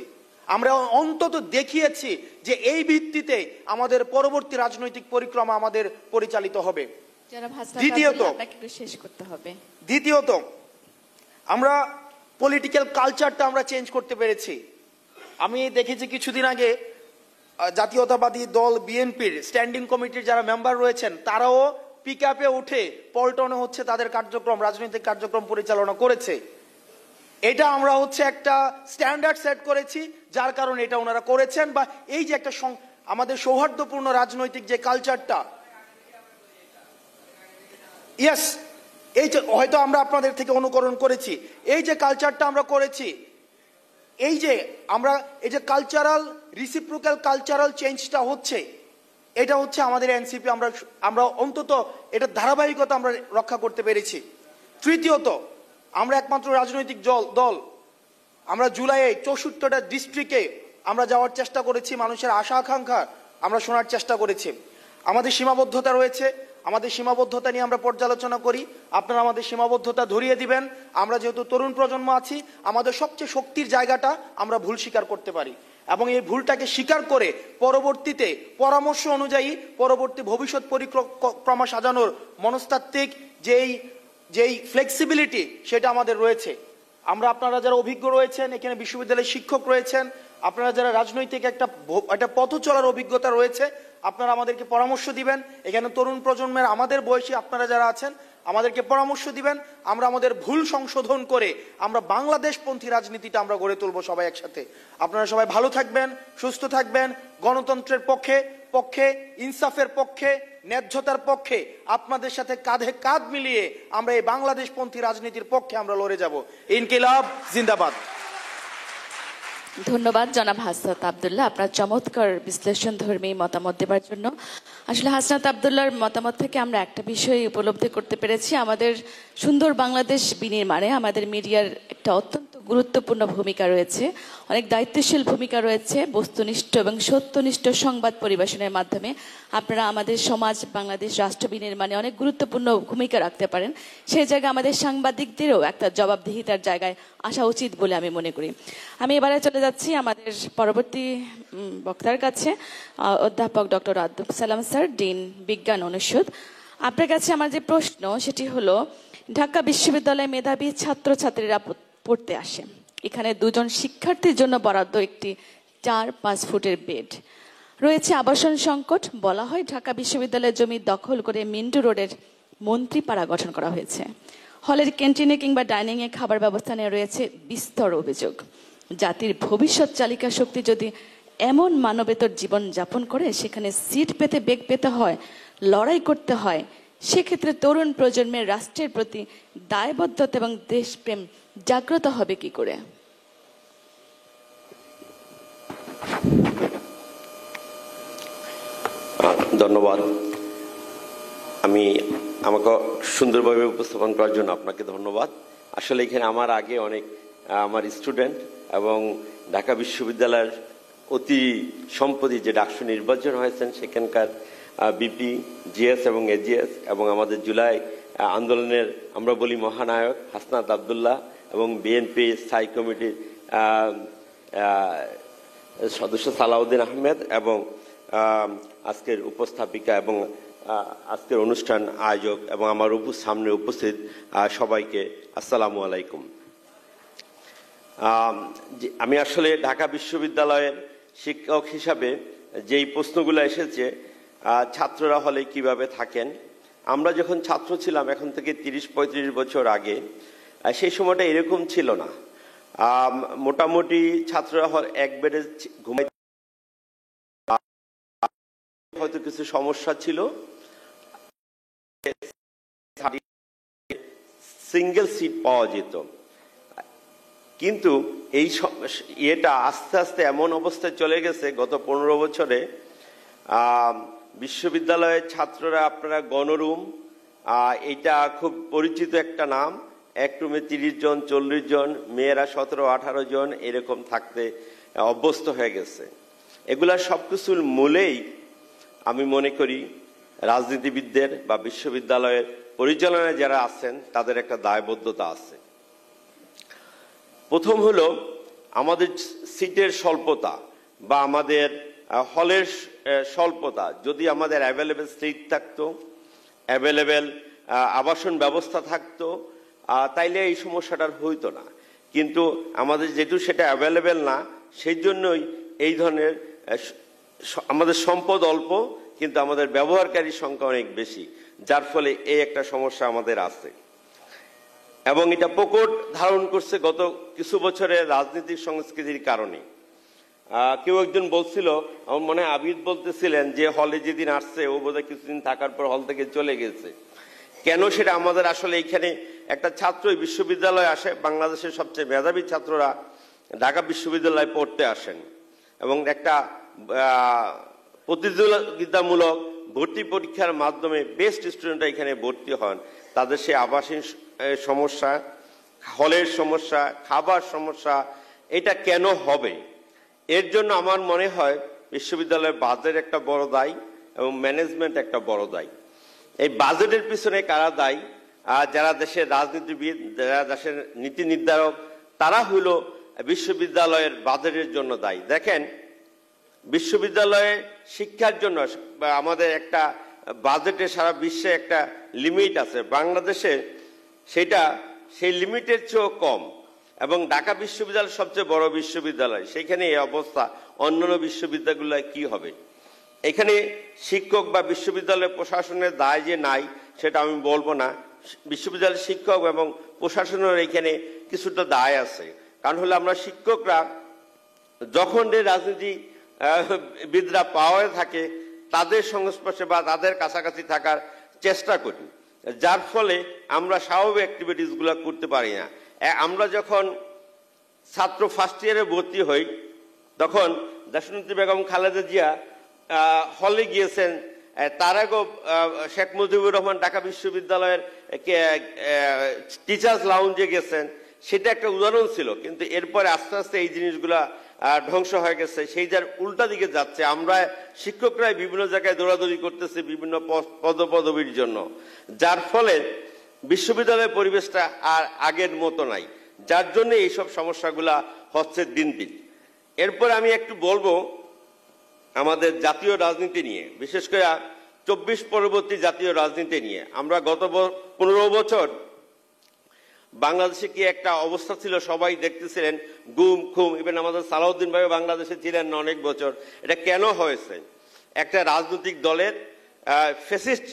আমরা অন্তত দেখিয়েছি যে এই ভিত্তিতে আমাদের পরবর্তী রাজনৈতিক পরিক্রমা আমাদের পরিচালিত হবে। দ্বিতীয়ত আমরা পলিটিক্যাল কালচারটা আমরা চেঞ্জ করতে পেরেছি। আমি দেখেছি কিছুদিন আগে জাতীয়তাবাদী দল বিএনপির স্ট্যান্ডিং কমিটির যারা মেম্বার রয়েছেন, তারাও পিকআপে উঠে পল্টনে তাদের কার্যক্রম, রাজনৈতিক কার্যক্রম পরিচালনা করেছে। এটা আমরা একটা স্ট্যান্ডার্ড সেট করেছি, যার কারণে এটা ওনারা করেছেন। বা এই যে একটা আমাদের সৌহার্দ্যপূর্ণ রাজনৈতিক যে কালচারটা, ইয়েস, এই যে হয়তো আমরা আপনাদের থেকে অনুকরণ করেছি, এই যে কালচারটা আমরা করেছি, এই যে আমরা এই যে কালচারাল রিসিপ্রোকাল কালচারাল চেঞ্জটা এটা আমাদের এনসিপি, আমরা অন্তত এটা ধারাবাহিকতা আমরা রক্ষা করতে পেরেছি। তৃতীয়ত, আমরা একমাত্র রাজনৈতিক দল আমরা জুলাইয়ে 64টা ডিস্ট্রিক্টে আমরা যাওয়ার চেষ্টা করেছি, মানুষের আশা আকাঙ্ক্ষা আমরা শোনার চেষ্টা করেছি। আমাদের সীমাবদ্ধতা রয়েছে, আমাদের সীমাবদ্ধতা নিয়ে আমরা পর্যালোচনা করি, আপনারা আমাদের সীমাবদ্ধতা ধরিয়ে দিবেন। আমরা যেহেতু তরুণ প্রজন্ম আছি, আমাদের সবচেয়ে শক্তির জায়গাটা আমরা ভুল স্বীকার করতে পারি, এবং এই ভুলটাকে স্বীকার করে পরবর্তীতে পরামর্শ অনুযায়ী পরবর্তী ভবিষ্যৎ পরিক্রমা সাজানোর মনস্তাত্ত্বিক যেই ফ্লেক্সিবিলিটি সেটা আমাদের রয়েছে। আমরা, আপনারা যারা অভিজ্ঞ রয়েছেন, এখানে বিশ্ববিদ্যালয়ের শিক্ষক রয়েছেন, আপনারা যারা রাজনৈতিক একটা পথ চলার অভিজ্ঞতা রয়েছে, আপনারা আমাদেরকে পরামর্শ দিবেন। এখানে তরুণ প্রজন্মের আমাদের বয়সী আপনারা যারা আছেন, আমাদেরকে পরামর্শ দিবেন। আমরা আমাদের ভুল সংশোধন করে আমরা বাংলাদেশপন্থী রাজনীতিটা আমরা গড়ে তুলবো সবাই একসাথে। আপনারা সবাই ভালো থাকবেন, সুস্থ থাকবেন। গণতন্ত্রের পক্ষে, ইনসাফের পক্ষে, ন্যায্যতার পক্ষে আপনাদের সাথে কাঁধে কাঁধ মিলিয়ে আমরা এই বাংলাদেশপন্থী রাজনীতির পক্ষে আমরা লড়ে যাব। ইনকিলাব জিন্দাবাদ। ধন্যবাদ জনাব হাসনাত আব্দুল্লাহ আপনার চমৎকার বিশ্লেষণধর্মী মতামত দেবার জন্য। আসলে হাসনাত আব্দুল্লাহর মতামত থেকে আমরা একটা বিষয় উপলব্ধি করতে পেরেছি, আমাদের সুন্দর বাংলাদেশ বিনির্মাণে আমাদের মিডিয়ার একটা অত্যন্ত গুরুত্বপূর্ণ ভূমিকা রয়েছে, অনেক দায়িত্বশীল ভূমিকা রয়েছে। বস্তুনিষ্ঠ এবং সত্যনিষ্ঠ সংবাদ পরিবেশনের মাধ্যমে আপনারা আমাদের সমাজ, বাংলাদেশ রাষ্ট্র বিনির্মাণে অনেক গুরুত্বপূর্ণ ভূমিকা রাখতে পারেন। সেই জায়গায় আমাদের সাংবাদিকদেরও একটা জবাবদিহিতার জায়গায় আসা উচিত বলে আমি মনে করি। আমি এবারে চলে যাচ্ছি আমাদের পরবর্তী বক্তার কাছে, অধ্যাপক doctor Abdul Salam sir, dean বিজ্ঞান অনুষদ। আপনার কাছে আমার যে প্রশ্ন সেটি হলো, ঢাকা বিশ্ববিদ্যালয়ে মেধাবী ছাত্রছাত্রীরা পড়তে আসে, এখানে 2 জন শিক্ষার্থীর জন্য বরাদ্দ একটি 4-5 ফুটের বেড রয়েছে। আবাসন সংকট, বলা হয় ঢাকা বিশ্ববিদ্যালয়ের জমি দখল করে মিন্টু রোডের মন্ত্রীপাড়া গঠন করা হয়েছে। হলের ক্যান্টিনে কিংবা ডাইনিং এ খাবার ব্যবস্থা নিয়ে রয়েছে বিস্তর অভিযোগ। জাতির ভবিষ্যৎ চালিকা শক্তি যদি এমন মানবেতর জীবন যাপন করে, সেখানে সিট পেতে বেগ পেতে হয়, লড়াই করতে হয়, সেক্ষেত্রে তরুণ প্রজন্মের রাষ্ট্রের প্রতি দায়বদ্ধতা এবং দেশপ্রেম জাগ্রত হবে কি করে? ধন্যবাদ। আমাকে সুন্দরভাবে উপস্থাপন করার জন্য আপনাকে ধন্যবাদ। আসলে এখানে আমার আগে আমার স্টুডেন্ট এবং ঢাকা বিশ্ববিদ্যালয়ের অতি সম্প্রতি যে ডাকসু নির্বাচন হয়েছেন, সেখানকার বিপি, জিএস এবং এজিএস এবং আমাদের জুলাই আন্দোলনের আমরা বলি মহানায়ক হাসনাত আব্দুল্লাহ এবং বিএনপি স্থায়ী কমিটির সদস্য সালাউদ্দিন আহমেদ এবং আজকের উপস্থাপিকা এবং আজকের অনুষ্ঠান আয়োজক এবং আমার সামনে উপস্থিত সবাইকে আসসালামু আলাইকুম। আমি আসলে ঢাকা বিশ্ববিদ্যালয়ের শিক্ষক হিসাবে যেই প্রশ্নগুলো এসেছে, ছাত্ররা হলে কিভাবে থাকেন, আমরা যখন ছাত্র ছিলাম এখন থেকে 30-35 বছর আগে, সেই সময়টা এরকম ছিল না। মোটামুটি ছাত্ররা হল এক বেডে ঘুমাই, হয়তো কিছু সমস্যা ছিল, সিঙ্গেল সিট পাওয়া যেত, কিন্তু এই এটা আস্তে আস্তে এমন অবস্থায় চলে গেছে গত 15 বছরে বিশ্ববিদ্যালয়ের ছাত্ররা আপনারা গণরুম, এটা খুব পরিচিত একটা নাম, এক রুমে 30 জন 40 জন, মেয়েরা 17-18 জন এরকম থাকতে অভ্যস্ত হয়ে গেছে। এগুলা সবকিছুর মূলেই আমি মনে করি রাজনীতিবিদদের বা বিশ্ববিদ্যালয়ের পরিচালনায় যারা আছেন তাদের একটা দায়বদ্ধতা আছে। প্রথম হলো আমাদের সিটের স্বল্পতা বা আমাদের হলের স্বল্পতা। যদি আমাদের অ্যাভেলেবেল সিট থাকতো, অ্যাভেলেবেল আবাসন ব্যবস্থা থাকতো, তাইলে এই সমস্যাটার হইতো না, কিন্তু আমাদের যেহেতু সেটা অ্যাভেলেবেল না, সেই জন্যই এই ধরনের আমাদের সম্পদ অল্প কিন্তু আমাদের ব্যবহারকারীর সংখ্যা অনেক বেশি, যার ফলে এই একটা সমস্যা আমাদের আছে এবং এটা প্রকট ধারণ করছে গত কিছু বছরের রাজনৈতিক সংস্কৃতির কারণে। কেউ একজন বলছিল, আমার মনে হয় আবিদ বলতেছিলেন যে হলে যেদিন আসছে ও বোধহয় কিছুদিন থাকার পর হল থেকে চলে গেছে। কেন সেটা আমাদের আসলে এইখানে একটা ছাত্র বিশ্ববিদ্যালয়ে আসে, বাংলাদেশের সবচেয়ে মেধাবী ছাত্ররা ঢাকা বিশ্ববিদ্যালয়ে পড়তে আসেন এবং একটা প্রতিযোগিতামূলক ভর্তি পরীক্ষার মাধ্যমে বেস্ট স্টুডেন্টরা এখানে ভর্তি হন। তাদের সে আবাসিক সমস্যা, হলের সমস্যা, খাবার সমস্যা, এটা কেন হবে? এর জন্য আমার মনে হয় বিশ্ববিদ্যালয়ের বাজেট একটা বড় দায়ী এবং ম্যানেজমেন্ট একটা বড় দায়ী। এই বাজেটের পিছনে কারা দায়ী? যারা দেশের রাজনীতিবিদ, যারা দেশের নীতি নির্ধারক, তারা হইল বিশ্ববিদ্যালয়ের বাজেটের জন্য দায়ী। দেখেন, বিশ্ববিদ্যালয়ে শিক্ষার জন্য আমাদের একটা বাজেটে সারা বিশ্বে একটা লিমিট আছে, বাংলাদেশে সেটা সেই লিমিটের চেয়েও কম এবং ঢাকা বিশ্ববিদ্যালয় সবচেয়ে বড় বিশ্ববিদ্যালয়, সেইখানে এই অবস্থা। অন্যান্য বিশ্ববিদ্যালয়গুলোয় কি হবে? এখানে শিক্ষক বা বিশ্ববিদ্যালয় প্রশাসনের দায় যে নাই সেটা আমি বলবো না, বিশ্ববিদ্যালয়ের শিক্ষক এবং প্রশাসনের এখানে কিছুটা দায় আছে। কারণ হলো আমরা শিক্ষকরা যখন রাজনীতিবিদরা পাওয়া থাকে তাদের সংস্পর্শে বা তাদের কাছাকাছি থাকার চেষ্টা করি, যার ফলে আমরা স্বাভাবিক অ্যাক্টিভিটিসগুলো করতে পারি না। আমরা যখন ছাত্র ফার্স্ট ইয়ারে ভর্তি হই তখন দেশনেত্রী বেগম খালেদা জিয়া হলে গিয়েছেন, তার আগেও শেখ মুজিবুর রহমান ঢাকা বিশ্ববিদ্যালয়ের টিচার্স লাউঞ্জে গেছেন, সেটা একটা উদাহরণ ছিল। কিন্তু এরপরে আস্তে আস্তে এই জিনিসগুলা ধ্বংস হয়ে গেছে, সেই যার উল্টা দিকে যাচ্ছে। আমরা শিক্ষকরাই বিভিন্ন জায়গায় দৌড়াদৌড়ি করতেছি বিভিন্ন পদপদবীর জন্য, যার ফলে বিশ্ববিদ্যালয়ের পরিবেশটা আর আগের মতো নাই, যার জন্য এইসব সমস্যাগুলা হচ্ছে দিন দিন। এরপর আমি একটু বলবো আমাদের জাতীয় রাজনীতি নিয়ে, বিশেষ করে 24 পরবর্তী জাতীয় রাজনীতি নিয়ে। আমরা গত 15 বছর বাংলাদেশে কি একটা অবস্থা ছিল সবাই দেখতেছিলেন, গুম খুম, ইভেন আমাদের সালাউদ্দিন ভাই বাংলাদেশে ছিলেন না অনেক বছর। এটা কেন হয়েছে? একটা রাজনৈতিক দলের ফ্যাসিস্ট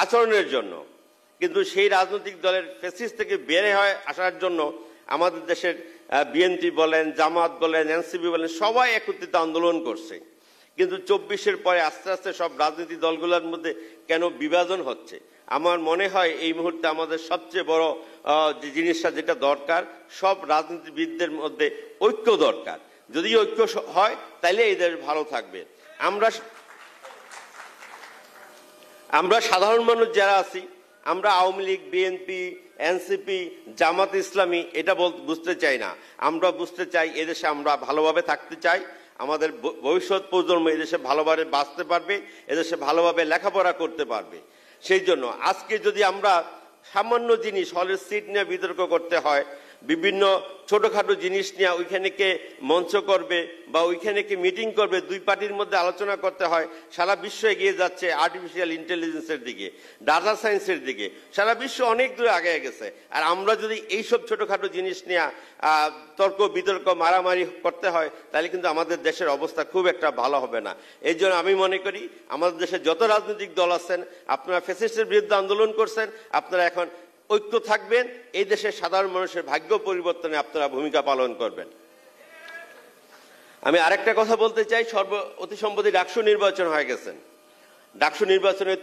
আচরণের জন্য। কিন্তু সেই রাজনৈতিক দলের ফ্যাসিস্ট থেকে বের হয়ে আসার জন্য আমাদের দেশের বিএনপি বলেন, জামাত বলেন, এনসিপি বলেন, সবাই একত্রিত আন্দোলন করছে। কিন্তু 24-এর পরে আস্তে আস্তে সব রাজনৈতিক দলগুলোর মধ্যে কেন বিভাজন হচ্ছে? আমার মনে হয় এই মুহূর্তে আমাদের সবচেয়ে বড় যে জিনিসটা যেটা দরকার, সব রাজনীতিবিদদের মধ্যে ঐক্য দরকার। যদি ঐক্য হয় তাহলে এই দেশ ভালো থাকবে। আমরা সাধারণ মানুষ যারা আছি, আমরা আওয়ামী লীগ, বিএনপি, এনসিপি, জামাত ইসলামী এটা বুঝতে চাই না। আমরা বুঝতে চাই এদেশে আমরা ভালোভাবে থাকতে চাই, আমাদের ভবিষ্যৎ প্রজন্ম এদেশে ভালোভাবে বাঁচতে পারবে, এদেশে ভালোভাবে লেখাপড়া করতে পারবে। সেই জন্য আজকে যদি আমরা সামান্য জিনিস হলের সিট নিয়ে বিতর্ক করতে হয়, বিভিন্ন ছোটখাটো জিনিস নিয়ে ওইখানে কে মঞ্চ করবে বা ওইখানে কে মিটিং করবে, দুই পার্টির মধ্যে আলোচনা করতে হয়। সারা বিশ্ব এগিয়ে যাচ্ছে আর্টিফিশিয়াল ইন্টেলিজেন্সের দিকে, ডাটা সায়েন্সের দিকে, সারা বিশ্ব অনেক দূরে আগে গেছে। আর আমরা যদি এইসব ছোটখাটো জিনিস নিয়ে তর্ক বিতর্ক মারামারি করতে হয়, তাহলে কিন্তু আমাদের দেশের অবস্থা খুব একটা ভালো হবে না। এই জন্য আমি মনে করি আমাদের দেশে যত রাজনৈতিক দল আছেন, আপনারা ফ্যাসিস্টের বিরুদ্ধে আন্দোলন করছেন, আপনারা এখন ঐক্য থাকবেন, এই দেশের সাধারণ মানুষের ভাগ্য পরিবর্তনে আপনারা ভূমিকা পালন করবেন। আমি আরেকটা কথা বলতে চাই, অতি সম্প্রতি ডাকসু নির্বাচন হয়ে গেছেন। ডাকসু নির্বাচনের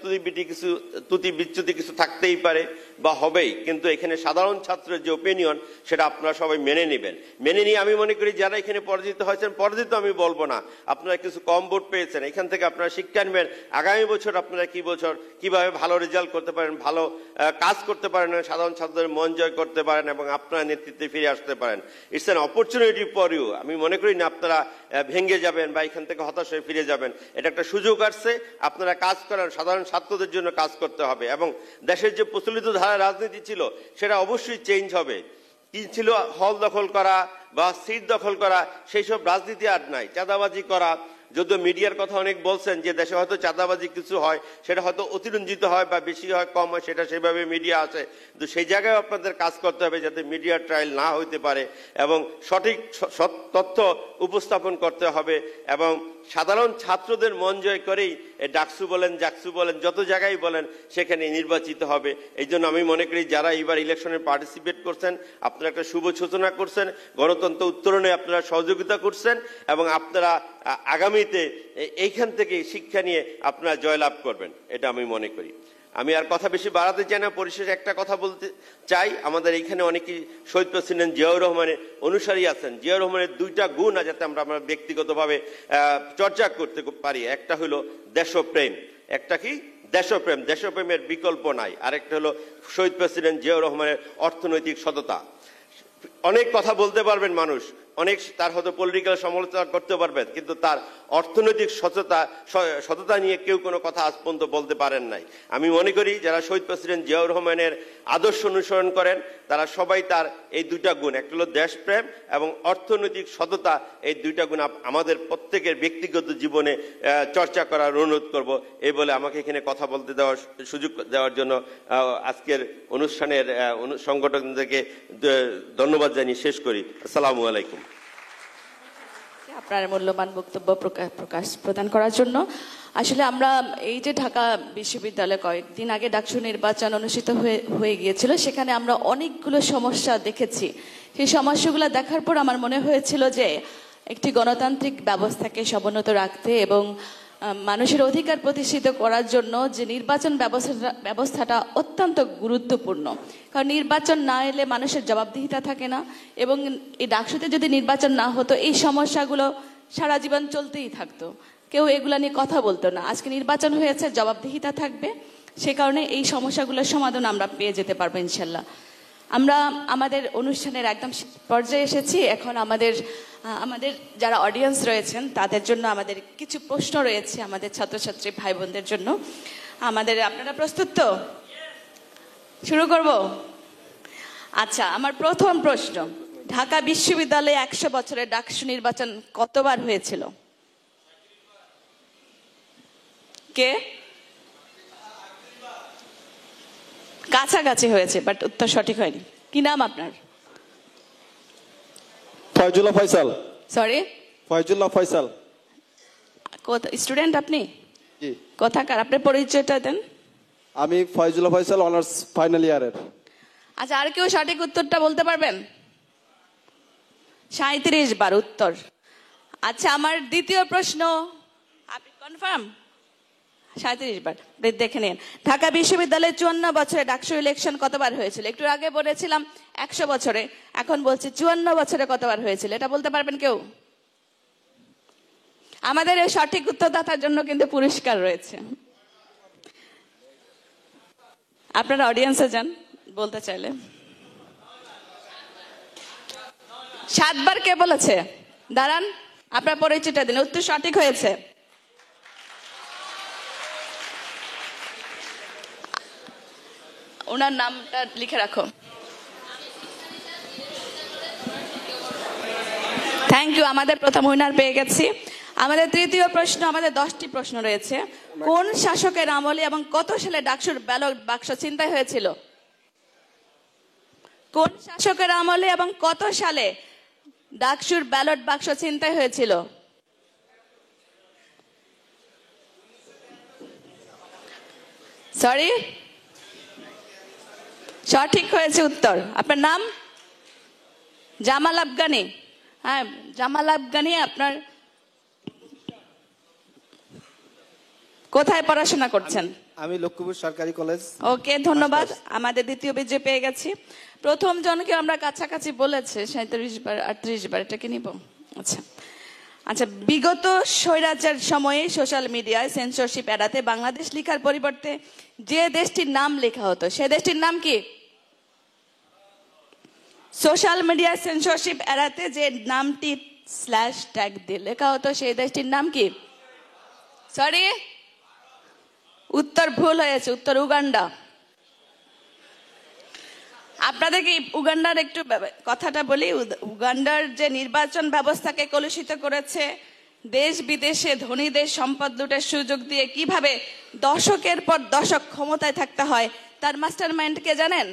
ত্রুটি বিচ্যুতি কিছু থাকতেই পারে বা হবেই, কিন্তু এখানে সাধারণ ছাত্রের যে ওপিনিয়ন সেটা আপনারা সবাই মেনে নেবেন। মেনে নিয়ে আমি মনে করি যারা এখানে পরাজিত হয়েছেন, পরাজিত আমি বলবো না, আপনারা কিছু কম ভোট পেয়েছেন, এখান থেকে আপনারা শিক্ষা নেবেন। আগামী বছর আপনারা কিভাবে ভালো রেজাল্ট করতে পারেন, ভালো কাজ করতে পারেন, সাধারণ ছাত্রদের মন জয় করতে পারেন এবং আপনারা নেতৃত্বে ফিরে আসতে পারেন। It's an opportunity for you. আমি মনে করি না আপনারা ভেঙে যাবেন বা এখান থেকে হতাশ হয়ে ফিরে যাবেন। এটা একটা সুযোগ আসছে, আপনারা কাজ করেন, সাধারণ ছাত্রদের জন্য কাজ করতে হবে। এবং দেশের যে প্রচলিত ধারা রাজনীতি ছিল সেটা অবশ্যই চেঞ্জ হবে। কি ছিল হল দখল করা বা সিট দখল করা, সেই সব রাজনীতি আর নাই। চাঁদাবাজি করা, যদিও মিডিয়ার কথা অনেক বলছেন যে দেশে হয়তো চাঁদাবাজি কিছু হয়, সেটা হয়তো অতিরঞ্জিত হয় বা বেশি হয় কম হয়, সেটা সেভাবে মিডিয়া আছে, কিন্তু সেই জায়গায় আপনাদের কাজ করতে হবে যাতে মিডিয়া ট্রায়াল না হইতে পারে এবং সঠিক তথ্য উপস্থাপন করতে হবে এবং সাধারণ ছাত্রদের মন জয় করেই ডাকসু বলেন, জাকসু বলেন, যত জায়গায় বলেন সেখানে নির্বাচিত হবে। এই জন্য আমি মনে করি যারা এবার ইলেকশনে পার্টিসিপেট করছেন, আপনারা একটা শুভ সূচনা করছেন, গণতন্ত্র উত্তরণে আপনারা সহযোগিতা করছেন এবং আপনারা আগামীতে এইখান থেকে শিক্ষা নিয়ে আপনারা জয়লাভ করবেন, এটা আমি মনে করি। আমি আর কথা বেশি বাড়াতে চাই না, পরিশেষে একটা কথা বলতে চাই। আমাদের এইখানে অনেকেই শহীদ প্রেসিডেন্ট জিয়াউর রহমানের অনুসারী আছেন। জিয়াউর রহমানের দুইটা গুণ যাতে আমরা ব্যক্তিগতভাবে চর্চা করতে পারি, একটা হলো দেশপ্রেম, একটা কি দেশপ্রেম, দেশপ্রেমের বিকল্প নাই। আরেকটা হলো শহীদ প্রেসিডেন্ট জিয়াউর রহমানের অর্থনৈতিক সততা। অনেক কথা বলতে পারবেন মানুষ, অনেক তার হয়তো পলিটিক্যাল সমালোচনা করতে পারবেন, কিন্তু তার অর্থনৈতিক সততা নিয়ে কেউ কোনো কথা আজ পর্যন্ত বলতে পারেন নাই। আমি মনে করি যারা শহীদ প্রেসিডেন্ট জিয়াউর রহমানের আদর্শ অনুসরণ করেন তারা সবাই তার এই দুইটা গুণ, একটা হলো দেশপ্রেম এবং অর্থনৈতিক সততা, এই দুইটা গুণ আমাদের প্রত্যেকের ব্যক্তিগত জীবনে চর্চা করার অনুরোধ করব। এই বলে আমাকে এখানে কথা বলতে দেওয়ার সুযোগ দেওয়ার জন্য আজকের অনুষ্ঠানের সংগঠনদেরকে ধন্যবাদ জানিয়ে শেষ করি। আসসালামু আলাইকুম। আপনার মূল্যবান বক্তব্য প্রদান করার জন্য। আসলে আমরা এই যে ঢাকা বিশ্ববিদ্যালয়ে কয়েকদিন আগে ডাকসু নির্বাচন অনুষ্ঠিত হয়ে গিয়েছিল, সেখানে আমরা অনেকগুলো সমস্যা দেখেছি। সেই সমস্যাগুলো দেখার পর আমার মনে হয়েছিল যে একটি গণতান্ত্রিক ব্যবস্থাকে সমুন্নত রাখতে এবং মানুষের অধিকার প্রতিষ্ঠিত করার জন্য যে নির্বাচন ব্যবস্থাটা অত্যন্ত গুরুত্বপূর্ণ। কারণ নির্বাচন না এলে মানুষের জবাবদিহিতা থাকে না এবং এই ডাকসুতে যদি নির্বাচন না হতো এই সমস্যাগুলো সারা জীবন চলতেই থাকতো, কেউ এগুলা নিয়ে কথা বলতো না। আজকে নির্বাচন হয়েছে, জবাবদিহিতা থাকবে, সে কারণে এই সমস্যাগুলোর সমাধান আমরা পেয়ে যেতে পারবো ইনশাল্লাহ। আমরা আমাদের অনুষ্ঠানের একদম পর্যায়ে এসেছি। এখন আমাদের যারা অডিয়েন্স রয়েছেন তাদের জন্য আমাদের কিছু প্রশ্ন রয়েছে, আমাদের ছাত্রছাত্রী ভাই বোনদের জন্য। আপনারা প্রস্তুত তো? শুরু করব? আচ্ছা, আমার প্রথম প্রশ্ন, ঢাকা বিশ্ববিদ্যালয়ে 100 বছরের ডাকসু নির্বাচন কতবার হয়েছিল? কে? কাছাকাছি হয়েছে, বাট উত্তর সঠিক হয়নি। কি নাম আপনার? ফয়জুল্লাহ ফয়সাল। সরি? ফয়জুল্লাহ ফয়সাল। স্টুডেন্ট আপনি? জি। কোথাকার? আপনার পরিচয়টা দেন। আমি ফয়জুল্লাহ ফয়সাল, অনার্স ফাইনাল ইয়ারের। আচ্ছা, আর কেউ সঠিক উত্তরটা বলতে পারবেন? 37 বার উত্তর। আচ্ছা, আমার দ্বিতীয় প্রশ্ন, আপনি কনফার্ম? 37 বার। দেখে নিন, ঢাকা বিশ্ববিদ্যালয়ে 54 বছরে ডাকসু ইলেকশন কতবার হয়েছিল? একটু আগে বলেছিলাম 100 বছরে, এখন বলছি 54 বছরে কতবার হয়েছিল, এটা বলতে পারবেন কেউ? আমাদের এই সঠিক উত্তরদাতার জন্য কিন্তু পুরস্কার রয়েছে। আপনারা অডিয়েন্সে যান বলতে চাইলে। 7 বার কে বলেছে? দাঁড়ান, আপনার পরিচয়টা দিন। উত্তর সঠিক হয়েছে। ওনার নামটা লিখে রাখো। থ্যাংক ইউ, আমাদের প্রথম উইনার পেয়ে গেছি। আমাদের তৃতীয় প্রশ্ন, আমাদের 10টি প্রশ্ন রয়েছে। কোন শাসকের আমলে এবং কত সালে ডাকসুর ব্যালট বাক্স ছিনতাই হয়েছিল? কোন শাসকের আমলে এবং কত সালে ডাকসুর ব্যালট বাক্স ছিনতাই হয়েছিল? সরি, সঠিক হয়েছে উত্তর। আপনার নাম? জামাল আফগানি। হ্যাঁ, জামাল আফগানি। আপনার কোথায় পড়াশোনা করছেন? আমি লক্ষ্মীপুর সরকারি কলেজ। ওকে, ধন্যবাদ। আমাদের দ্বিতীয় বিজয় পেয়ে গেছি। প্রথম জনকে আমরা কাছাকাছি বলেছে 37 বার 38 বার, এটাকে নিব। আচ্ছা আচ্ছা, বিগত স্বৈরাচার সময়ে সোশ্যাল মিডিয়ায় সেন্সরশিপ এড়াতে বাংলাদেশ লেখার পরিবর্তে যে দেশটির নাম লেখা হতো সে দেশটির নাম কি? সোশ্যাল মিডিয়া সেন্সরশিপ এড়াতে যে নামটি স্ল্যাশ ট্যাগ দিয়ে লেখা হতো সেই দেশটির নাম কি? সরি, উত্তর ভুল হয়েছে, উত্তর উগান্ডা। আপনাদেরকে উগান্ডার একটু কথাটা বলি। উগান্ডার যে নির্বাচন ব্যবস্থাকে কলুষিত করেছে, দেশ বিদেশে ধনীদের সম্পদ লুটের সুযোগ দিয়ে কিভাবে দশকের পর দশক ক্ষমতায় থাকতে হয় তার মাস্টার মাইন্ড কে জানেন?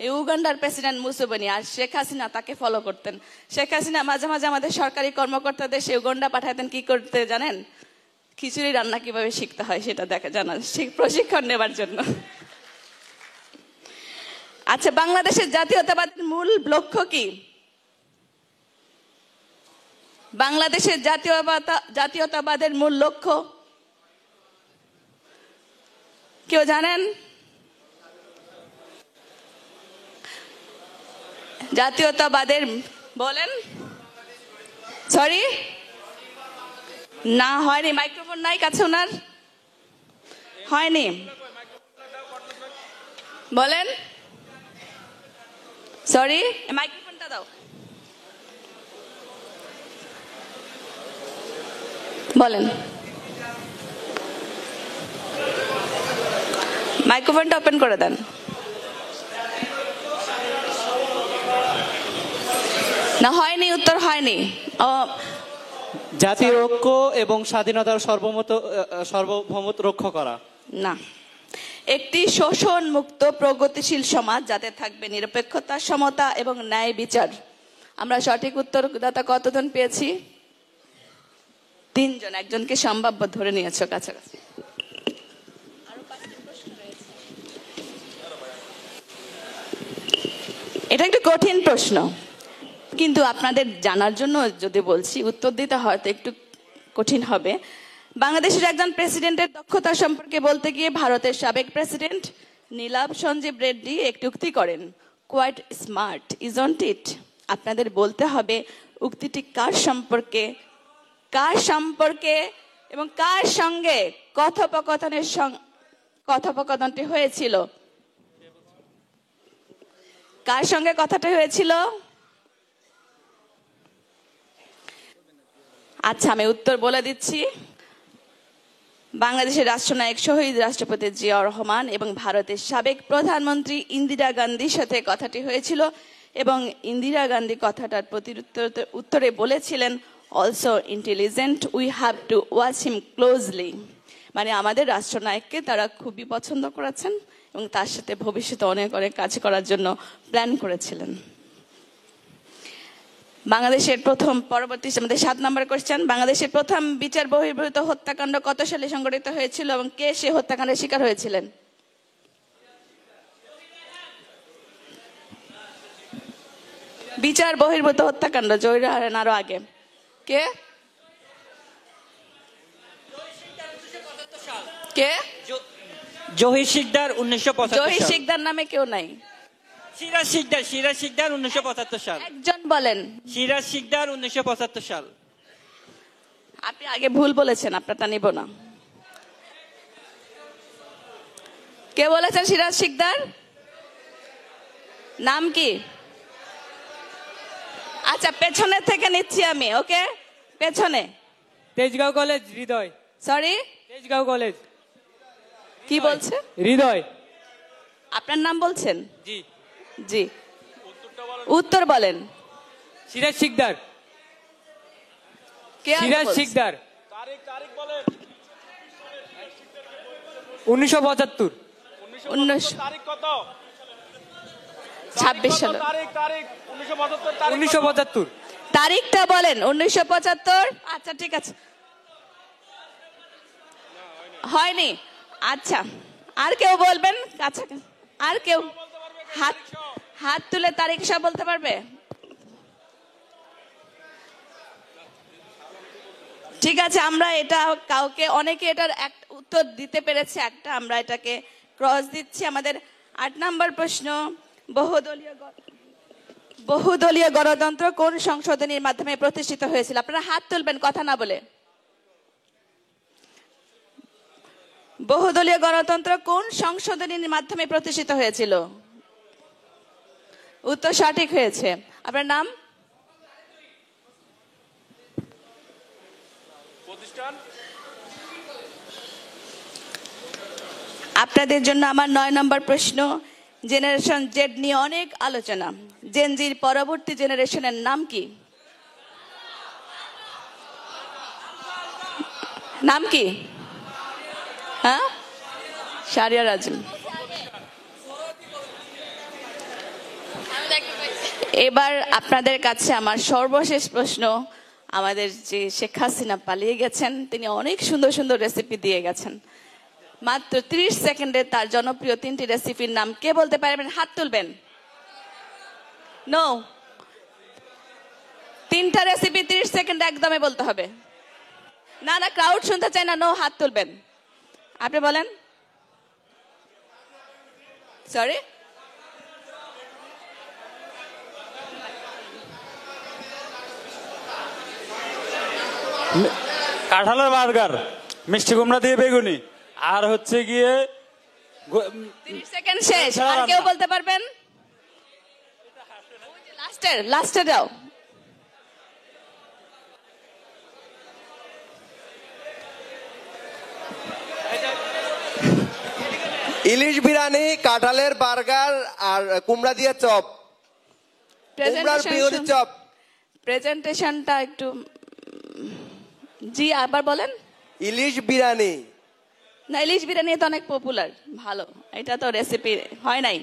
এই উগান্ডার প্রেসিডেন্ট মুসেভেনি। আর শেখ হাসিনা তাকে ফলো করতেন। শেখ হাসিনা মাঝে মাঝে আমাদের সরকারি কর্মকর্তাদের সে উগান্ডা পাঠাতেন কি করতে জানেন? খিচুড়ি রান্না কিভাবে শিখতে হয় সেটা জানার প্রশিক্ষণ নেবার জন্য। আচ্ছা, বাংলাদেশের জাতীয়তাবাদের মূল লক্ষ্য কি? বাংলাদেশের জাতীয়তাবাদের মূল লক্ষ্য কেউ জানেন? জাতীয়তাবাদের বলেন। সরি, না হয়নি। মাইক্রোফোন নাই কাছে ওনার? হয়নি, বলেন। সরি, মাইক্রোফোনটা দাও। বলেন, মাইক্রোফোনটা ওপেন করে দেন। না হয়নি, উত্তর হয়নি। জাতীয় ঐক্য এবং স্বাধীনতার সার্বভৌমত্ব রক্ষা করা। না, একটি শোষণ মুক্ত প্রগতিশীল সমাজ যাতে থাকবে নিরপেক্ষতা, সমতা এবং ন্যায় বিচার। আমরা সঠিক উত্তরদাতা কতজন পেয়েছি? 3 জন। একজনকে সম্ভাব্য ধরে নিয়েছো কাছাকাছি। এটা একটু কঠিন প্রশ্ন, কিন্তু আপনাদের জানার জন্য যদি বলছি, উত্তর দিতে হয়তো একটু কঠিন হবে। বাংলাদেশের একজন প্রেসিডেন্টের দক্ষতা সম্পর্কে বলতে গিয়ে ভারতের সাবেক প্রেসিডেন্ট নীলাভ সঞ্জীব রেড্ডি একটি উক্তি করেন, কোয়াইট স্মার্ট ইজন্ট ইট? আপনাদের বলতে হবে উক্তিটি কার সম্পর্কে এবং কার সঙ্গে কথোপকথনটি হয়েছিল। কার সঙ্গে কথাটা হয়েছিল? আচ্ছা, আমি উত্তর বলে দিচ্ছি। বাংলাদেশের রাষ্ট্রনায়ক শহীদ রাষ্ট্রপতি জিয়াউর রহমান এবং ভারতের সাবেক প্রধানমন্ত্রী ইন্দিরা গান্ধীর সাথে কথাটি হয়েছিল এবং ইন্দিরা গান্ধী কথাটার উত্তরে বলেছিলেন, also intelligent, we have to watch him closely. মানে আমাদের রাষ্ট্রনায়ককে তারা খুবই পছন্দ করেছেন এবং তার সাথে ভবিষ্যতে অনেক অনেক কাজ করার জন্য প্ল্যান করেছিলেন। বাংলাদেশের প্রথম, পরবর্তী আমাদের 7 নম্বর কোশ্চেন, বাংলাদেশের প্রথম বিচার বহির্ভূত হত্যাকাণ্ড কত সালে সংঘটিত হয়েছিল এবং কে সে হত্যাকাণ্ডের শিকার হয়েছিলেন? বিচার বহির্ভূত হত্যাকাণ্ড জয়রাহারেন আরো আগে কে? কে? জহির শিকদার 1975 জহির শিকদার নামে কেউ নাই। সিরাজ শিকদার 1975 সাল। একজন বলেন। সিরাজ শিকদার 1975 সাল। আপনি আগে ভুল বলেছেন, আপনারটা নিব না। কে বলেছেন সিরাজ শিকদার? নাম কি? আচ্ছা, পেছনের থেকে নিচ্ছি আমি। ওকে, পেছনে। Tejgaon college Hridoy. Sorry, Tejgaon college. কি বলছে? হৃদয়। আপনার নাম বলছেন? জি জি, উত্তর বলেন। সিরাজ শিকদার। কে আগে সিরাজ বলছে? শিকদার। 1975। 26 সাল। 1975। তারিখটা বলেন। 1975। আচ্ছা ঠিক আছে, হয়নি। আচ্ছা, আর কেউ বলবেন? আচ্ছা, আর কেউ হাত হাত তুলে তারিখ সব বলতে পারবে? ঠিক আছে, আমরা এটা কাউকে, অনেকে এটার উত্তর দিতে পেরেছে একটা, আমরা এটাকে ক্রস দিচ্ছি। আমাদের 8 নম্বর প্রশ্ন, বহুদলীয় গণতন্ত্র কোন সংশোধনীর মাধ্যমে প্রতিষ্ঠিত হয়েছিল? আপনারা হাত তুলবেন কথা না বলে। বহুদলীয় গণতন্ত্র কোন সংশোধনীর মাধ্যমে প্রতিষ্ঠিত হয়েছিল? উত্তর সঠিক হয়েছে। আপনার নাম? আপনাদের জন্য আমার 9 নম্বর প্রশ্ন, জেনারেশন জেড নিয়ে অনেক আলোচনা। জেনজির পরবর্তী জেনারেশনের নাম কি? নাম কি? হ্যাঁ, শারিয়ার আজম। এবার আপনাদের কাছে আমার সর্বশেষ প্রশ্ন, আমাদের যে শেখ হাসিনা পালিয়ে গেছেন, তিনি অনেক সুন্দর সুন্দর রেসিপি দিয়ে গেছেন। মাত্র 30 সেকেন্ডে তার জনপ্রিয় 3টি রেসিপির নাম কে বলতে পারবেন? হাত তুলবেন। নো, 3টা রেসিপি 30 সেকেন্ডে একদমই বলতে হবে। না না, ক্রাউড শুনতে চায় না। নো, হাত তুলবেন। আপনি বলেন। সরি, কাঁঠালের বার্গার, মিষ্টি কুমড়া দিয়ে বেগুনি, আর হচ্ছে গিয়ে 30 সেকেন্ড শেষ। আর কেউ বলতে পারবেন? লাস্টে যাও। ইলিশ বিরিয়ানি, কাঁঠালের বার্গার, আর কুমড়া দিয়ে চপ, কুমড়ার বিহরি চপ। প্রেজেন্টেশনটা একটু, জি আবার বলেন। ইলিশ বিরিয়ানি। না, ইলিশ বিরিয়ানি তো অনেক পপুলার, ভালো। এটা তো রেসিপি হয় নাই।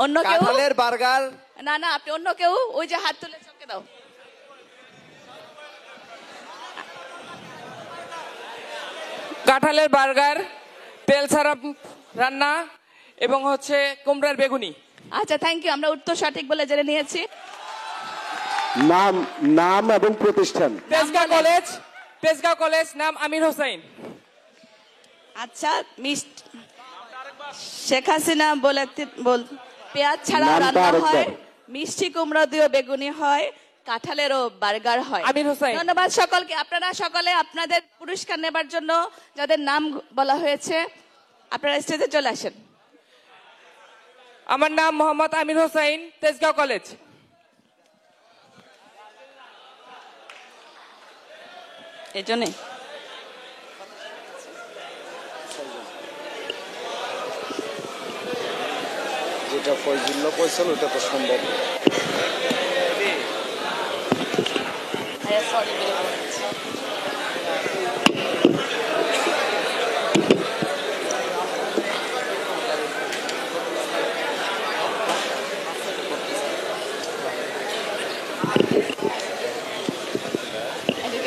অন্য কেউ? কাঁঠালের বার্গার। না না, আপনি অন্য কেউ? ওই যে হাত তুলে চমকে দাও। কাঁঠালের বার্গার, তেল ছাড়া রান্না, এবং হচ্ছে কুমড়ার বেগুনি। আচ্ছা, থ্যাংক ইউ। আমরা উত্তর সঠিক বলে জেনে নিয়েছি। নাম এবং প্রতিষ্ঠান? তেজগাঁও কলেজ, নাম আমির হোসেন। আচ্ছা, শেখ হাসিনা বলে পেঁয়াজ ছাড়া রান্না হয়, মিষ্টি কুমড়া দিয়ে বেগুনি হয়, কাঁঠালেরও বার্গার হয়। আমির হোসেন। ধন্যবাদ সকলকে। আপনারা সকলে আপনাদের পুরস্কার নেবার জন্য যাদের নাম বলা হয়েছে, আপনারা স্টেজে চলে আসেন। আমার নাম মোহাম্মদ আমির হোসেন, তেজগাঁও কলেজ। এই জন্যে যেটা ফয়জুল্লাহ কইছিল ওটা তো সম্ভব না।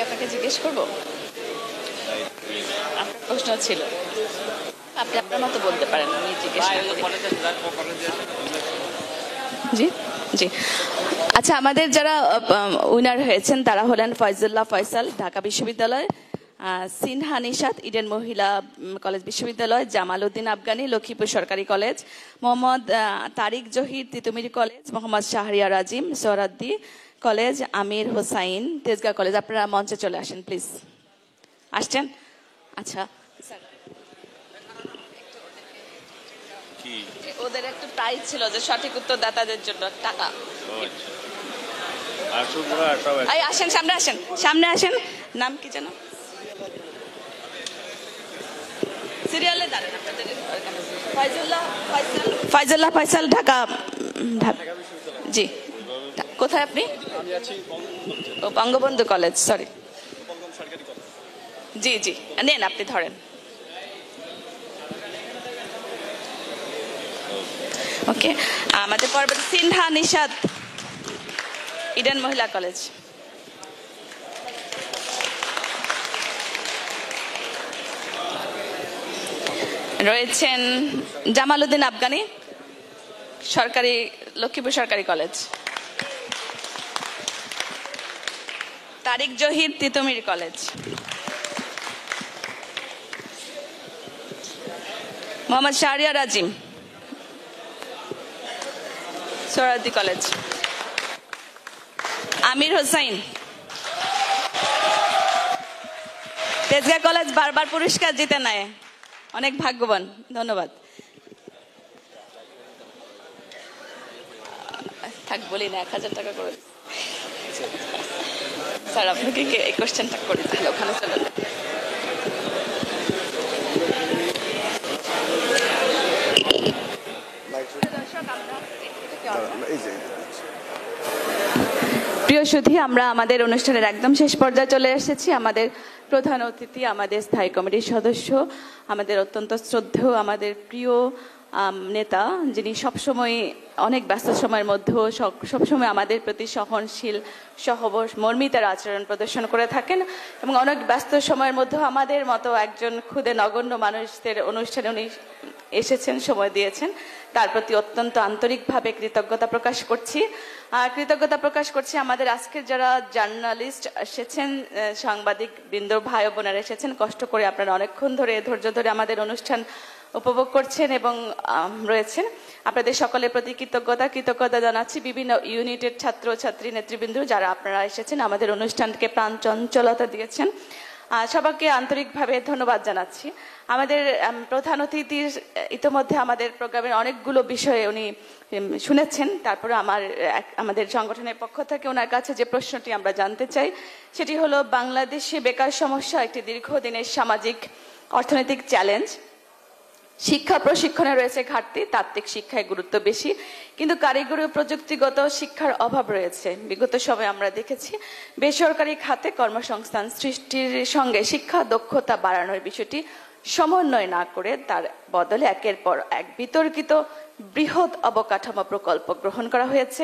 আপনাকে জিজ্ঞেস করবো, আপনার প্রশ্ন ছিল, আপনি আপনার মতো বলতে পারেন, আমি জিজ্ঞেস জি জি। আচ্ছা, আমাদের যারা উইনার হয়েছেন তারা হলেন ফয়জুল্লাহ ফয়সাল, ঢাকা বিশ্ববিদ্যালয়, সিনহা নিশাত, ইডেন মহিলা কলেজ বিশ্ববিদ্যালয়, জামাল উদ্দিন আফগানি, লক্ষ্মীপুর সরকারি কলেজ, মোহাম্মদ তারিক জহির, তিতুমির কলেজ, মোহাম্মদ শাহরিয়ার আজিম, সোহরাদ্দি কলেজ, আমির হোসাইন, তেজগাঁও কলেজ। আপনারা মঞ্চে চলে আসেন প্লিজ। আসছেন? আচ্ছা, ওদের একটু প্রাইজ ছিল যে সঠিক উত্তরদাতাদের জন্য টাকা। আসেন, সামনে আসেন, সামনে আসেন। নাম কি যেন? সিরিয়ালে দাঁড়ান আপনাদের ফাইজুল্লাহ ফয়সাল ঢাকা জি কোথায় আপনি ও বঙ্গবন্ধু কলেজ সরি জি জি নেন আপনি ধরেন ওকে আমাদের পরবর্তী সিনহা নিশাদ ইডেন মহিলা কলেজ রয়েছেন জামাল উদ্দিন আফগানি সরকারি লক্ষ্মীপুর সরকারি কলেজ তারিক জহির তিতুমির কলেজ মোহাম্মদ শাহরিয়ার আজিম সোহরাওয়ার্দী কলেজ আমির হোসাইন তেজগাঁ কলেজ বারবার পুরস্কার জিতে নেয় অনেক ভাগ্যবান ধন্যবাদ থাক বলি না 1000 টাকা করে স্যার আপনাকে এই কোশ্চেনটা করি তাহলে ওখানে চলেন প্রিয় সুধী আমরা আমাদের অনুষ্ঠানের একদম শেষ পর্যায়ে চলে এসেছি আমাদের প্রধান অতিথি আমাদের স্থায়ী কমিটির সদস্য আমাদের অত্যন্ত শ্রদ্ধেয় আমাদের প্রিয় নেতা যিনি সবসময় অনেক ব্যস্ত সময়ের মধ্যেও সবসময় আমাদের প্রতি সহনশীল মর্মিতার আচরণ প্রদর্শন করে থাকেন এবং অনেক ব্যস্ত সময়ের মধ্যেও আমাদের মতো একজন ক্ষুদে নগণ্য মানুষদের অনুষ্ঠানে উনি এসেছেন সময় দিয়েছেন তার প্রতি অত্যন্ত আন্তরিকভাবে কৃতজ্ঞতা প্রকাশ করছি আমাদের আজকের যারা জার্নালিস্ট এসেছেন সাংবাদিক বৃন্দ ভাই বোনেরা এসেছেন কষ্ট করে আপনারা অনেকক্ষণ ধরে ধৈর্য ধরে আমাদের অনুষ্ঠান উপভোগ করছেন এবং রয়েছেন আপনাদের সকলের প্রতি কৃতজ্ঞতা জানাচ্ছি বিভিন্ন ইউনিটের ছাত্র ছাত্রী নেতৃবৃন্দ যারা আপনারা এসেছেন আমাদের অনুষ্ঠানকে প্রাণ চঞ্চলতা দিয়েছেন সবাইকে আন্তরিকভাবে ধন্যবাদ জানাচ্ছি আমাদের প্রধান অতিথি ইতিমধ্যে আমাদের প্রোগ্রামের অনেকগুলো বিষয়ে উনি শুনেছেন তারপরে আমাদের সংগঠনের পক্ষ থেকে ওনার কাছে যে প্রশ্নটি আমরা জানতে চাই সেটি হলো বাংলাদেশে বেকার সমস্যা একটি দীর্ঘদিনের সামাজিক অর্থনৈতিক চ্যালেঞ্জ শিক্ষা প্রশিক্ষণে রয়েছে ঘাটতি তাত্ত্বিক শিক্ষায় গুরুত্ব বেশি কিন্তু কারিগরি ও প্রযুক্তিগত শিক্ষার অভাব রয়েছে বিগত সময়ে আমরা দেখেছি বেসরকারি খাতে কর্মসংস্থান সৃষ্টির সঙ্গে শিক্ষা দক্ষতা বাড়ানোর বিষয়টি সমন্বয় না করে তার বদলে একের পর এক বিতর্কিত বৃহৎ অবকাঠামো প্রকল্প গ্রহণ করা হয়েছে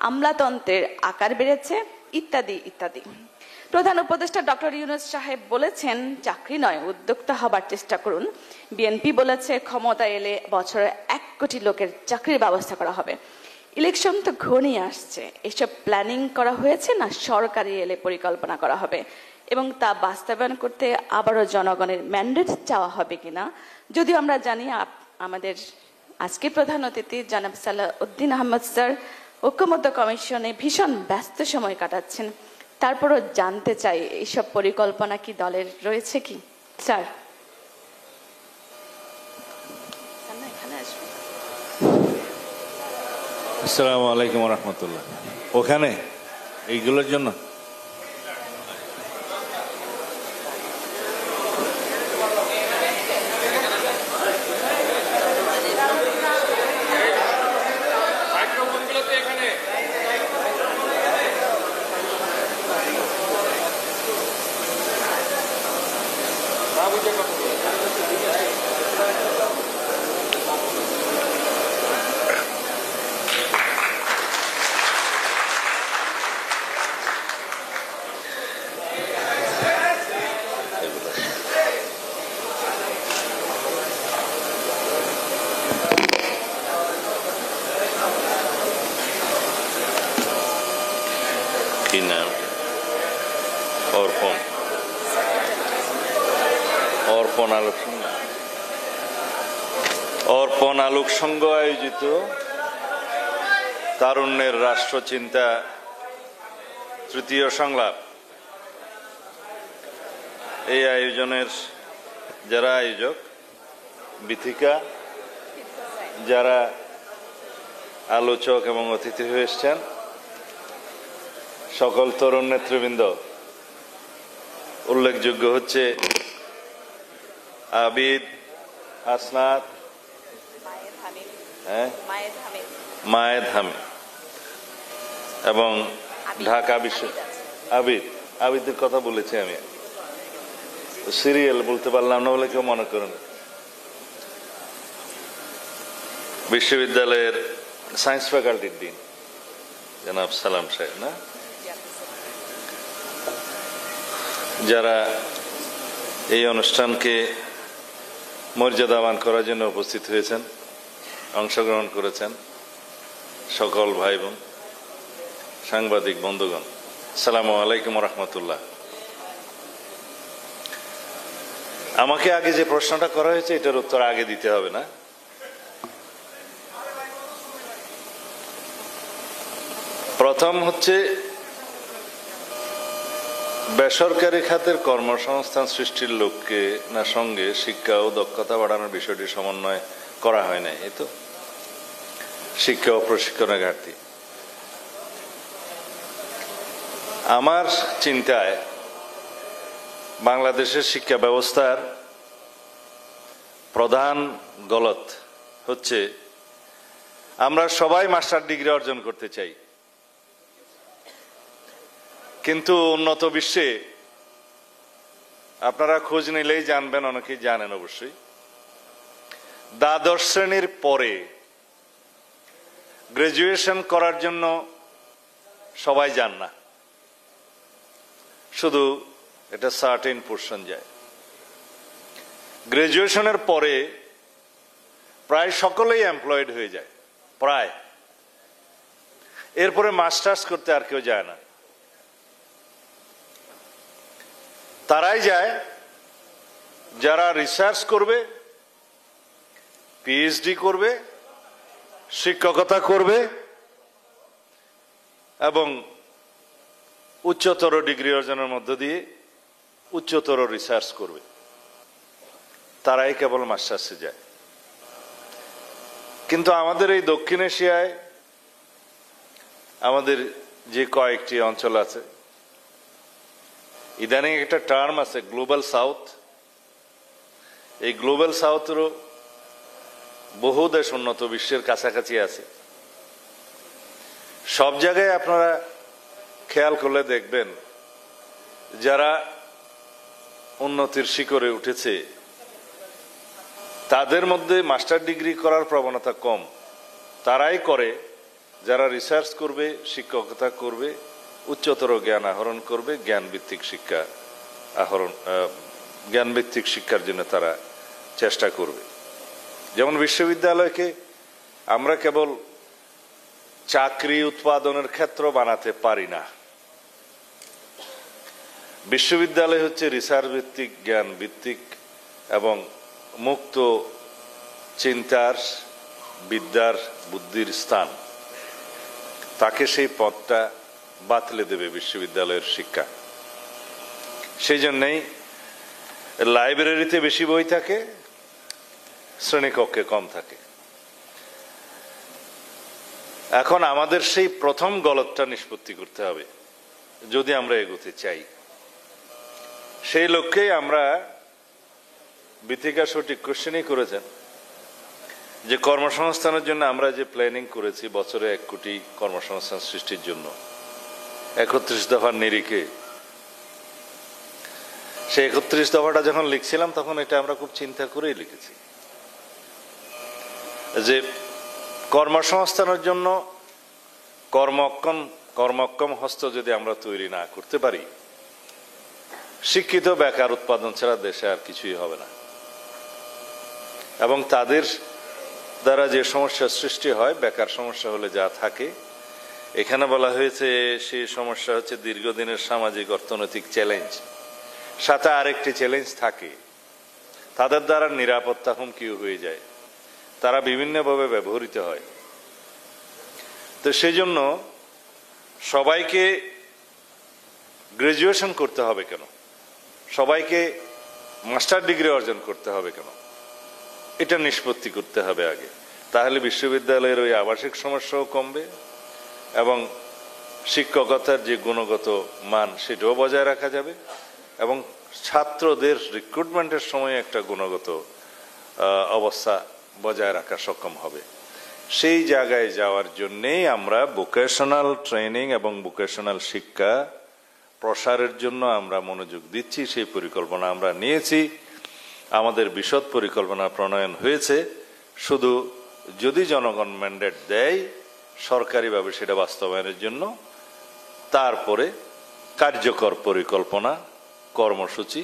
আমলাতন্ত্রের আকার বেড়েছে ইত্যাদি ইত্যাদি প্রধান উপদেষ্টা ডক্টর ইউনূস সাহেব বলেছেন চাকরি নয় উদ্যোক্তা হবার চেষ্টা করুন বিএনপি বলেছে ক্ষমতা এলে বছরে 1 কোটি লোকের চাকরির ব্যবস্থা করা হবে ইলেকশন তো ঘনিয়ে আসছে এসব প্ল্যানিং করা হয়েছে না সরকারি এলে পরিকল্পনা করা হবে এবং তা বাস্তবায়ন করতে আবারও জনগণের ম্যান্ডেট চাওয়া হবে কিনা যদিও আমরা জানি আমাদের আজকে প্রধান অতিথি জনাব সালাউদ্দিন আহমদ স্যার ঐক্যমত্য কমিশনে ভীষণ ব্যস্ত সময় কাটাচ্ছেন তারপরও জানতে চাই এইসব পরিকল্পনা কি দলের রয়েছে কি স্যার আসসালামু আলাইকুম ওয়া রাহমাতুল্লাহ ওখানে এইগুলোর জন্য কি নাম অর্পণ আলোক সংঘ আয়োজিত তারুণ্যের রাষ্ট্রচিন্তা তৃতীয় সংলাপ এই আয়োজনের যারা আয়োজক বিথিকা যারা আলোচক এবং অতিথি হয়ে এসছেন সকল তরুণ নেতৃবৃন্দ উল্লেখযোগ্য হচ্ছে আবিদ হাসনাত, হ্যাঁ, মায়েদ হামিদ এবং ঢাকা বিশ্ব আবিদের কথা বলেছি আমি, সিরিয়াল বলতে পারলাম না বলে কেউ মনে করেন। বিশ্ববিদ্যালয়ের সায়েন্স ফ্যাকাল্টির ডিন জনাব সালাম সাহেব, না, যারা এই অনুষ্ঠানকে মর্যাদাবান করার জন্য উপস্থিত হয়েছেন, অংশগ্রহণ করেছেন, সকল ভাই বোন, সাংবাদিক বন্ধুগণ, আসসালামু আলাইকুম রহমতুল্লাহ। আমাকে আগে যে প্রশ্নটা করা হয়েছে এটার উত্তর আগে দিতে হবে না? প্রথম হচ্ছে বেসরকারি খাতের কর্মসংস্থান সৃষ্টির লক্ষ্যে না সঙ্গে শিক্ষা ও দক্ষতা বাড়ানোর বিষয়টি সমন্বয় করা হয় নাই, এই তো শিক্ষা ও প্রশিক্ষণের ঘাটতি। আমার চিন্তায় বাংলাদেশের শিক্ষা ব্যবস্থার প্রধান গলত হচ্ছে আমরা সবাই মাস্টার ডিগ্রি অর্জন করতে চাই, কিন্তু উন্নত বিশ্বে আপনারা খোঁজ নিলেই জানবেন, অনেকেই জানেন অবশ্যই, দ্বাদশ শ্রেণীর পরে গ্রাজুয়েশন করার জন্য সবাই যান না, শুধু এটা সার্টেন পোর্শন যায়। গ্রাজুয়েশনের পরে প্রায় সকলেই এমপ্লয়েড হয়ে যায়, প্রায়। এরপরে মাস্টার্স করতে আর কেউ যায় না। তারাই যায় যারা রিসার্চ করবে, পিএইচডি করবে, শিক্ষকতা করবে এবং উচ্চতর ডিগ্রি অর্জনের মধ্য দিয়ে উচ্চতর রিসার্চ করবে, তারাই কেবল মাস্টার্সে যায়। কিন্তু আমাদের এই দক্ষিণ এশিয়ায় আমাদের যে কয়েকটি অঞ্চল আছে, ইদানিং একটা টার্ম আছে গ্লোবাল সাউথ। এই গ্লোবাল সাউথেরও বহু দেশ উন্নত বিশ্বের কাছাকাছি আছে। সব জায়গায় আপনারা খেয়াল করলে দেখবেন যারা উন্নতির শিখরে উঠেছে তাদের মধ্যে মাস্টার ডিগ্রি করার প্রবণতা কম। তারাই করে যারা রিসার্চ করবে, শিক্ষকতা করবে, উচ্চতর জ্ঞান আহরণ করবে, জ্ঞানভিত্তিক শিক্ষার জন্য তারা চেষ্টা করবে। যেমন বিশ্ববিদ্যালয়কে আমরা কেবল চাকরি উৎপাদনের ক্ষেত্র বানাতে পারি না। বিশ্ববিদ্যালয় হচ্ছে রিসার্চ ভিত্তিক, জ্ঞান ভিত্তিক এবং মুক্ত চিন্তার, বিদ্যার, বুদ্ধির স্থান। তাকে সেই পথটা বাতলে দেবে বিশ্ববিদ্যালয়ের শিক্ষা। সেই জন্যই লাইব্রেরিতে বেশি বই থাকে, শ্রেণীকক্ষে কম থাকে। এখন আমাদের সেই প্রথম গলতটা নিষ্পত্তি করতে হবে যদি আমরা এগোতে চাই। সেই লক্ষ্যেই আমরা বিথিকা সঠিক কোশ্চেনই করেছেন যে কর্মসংস্থানের জন্য আমরা যে প্ল্যানিং করেছি বছরে 1 কোটি কর্মসংস্থান সৃষ্টির জন্য 31 দফার নিরিখে, সেই 31 দফাটা যখন লিখছিলাম তখন এটা আমরা খুব চিন্তা করেই লিখেছি যে কর্মসংস্থানের জন্য কর্মক্ষম হস্ত যদি আমরা তৈরি না করতে পারি, শিক্ষিত বেকার উৎপাদন ছাড়া দেশে আর কিছুই হবে না। এবং তাদের দ্বারা যে সমস্যার সৃষ্টি হয়, বেকার সমস্যা হলে যা থাকে, এখানে বলা হয়েছে সেই সমস্যা হচ্ছে দীর্ঘদিনের সামাজিক অর্থনৈতিক চ্যালেঞ্জ, সাথে আরেকটি চ্যালেঞ্জ থাকে, তাদের দ্বারা নিরাপত্তা হুমকি হয়ে যায়, তারা বিভিন্নভাবে ব্যবহৃত হয়। তো সেই জন্য সবাইকে গ্রাজুয়েশন করতে হবে কেন, সবাইকে মাস্টার ডিগ্রি অর্জন করতে হবে কেন, এটা নিষ্পত্তি করতে হবে আগে। তাহলে বিশ্ববিদ্যালয়ের ওই আবাসিক সমস্যাও কমবে এবং শিক্ষকতার যে গুণগত মান সেটাও বজায় রাখা যাবে এবং ছাত্রদের রিক্রুটমেন্টের সময় একটা গুণগত অবস্থা বজায় রাখা সক্ষম হবে। সেই জায়গায় যাওয়ার জন্যেই আমরা ভোকেশনাল ট্রেনিং এবং ভোকেশনাল শিক্ষা প্রসারের জন্য আমরা মনোযোগ দিচ্ছি। সেই পরিকল্পনা আমরা নিয়েছি, আমাদের বিশদ পরিকল্পনা প্রণয়ন হয়েছে। শুধু যদি জনগণ ম্যান্ডেট দেয় সরকারিভাবে সেটা বাস্তবায়নের জন্য, তারপরে কার্যকর পরিকল্পনা, কর্মসূচি,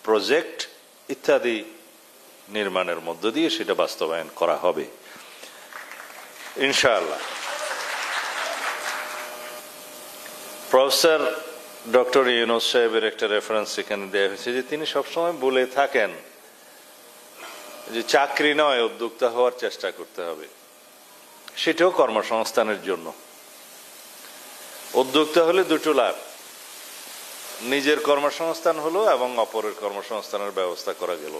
প্রজেক্ট ইত্যাদি নির্মাণের মধ্য দিয়ে সেটা বাস্তবায়ন করা হবে ইনশাআল্লাহ। প্রফেসর ডক্টর ইউনূস সাহেবের একটা রেফারেন্স এখানে দেওয়া হয়েছে যে তিনি সবসময় বলে থাকেন যে চাকরি নয়, উদ্যোক্তা হওয়ার চেষ্টা করতে হবে। সেটাও কর্মসংস্থানের জন্য। উদ্যোক্তা হলে দুটো লাভ, নিজের কর্মসংস্থান হলো এবং অপরের কর্মসংস্থানের ব্যবস্থা করা গেল।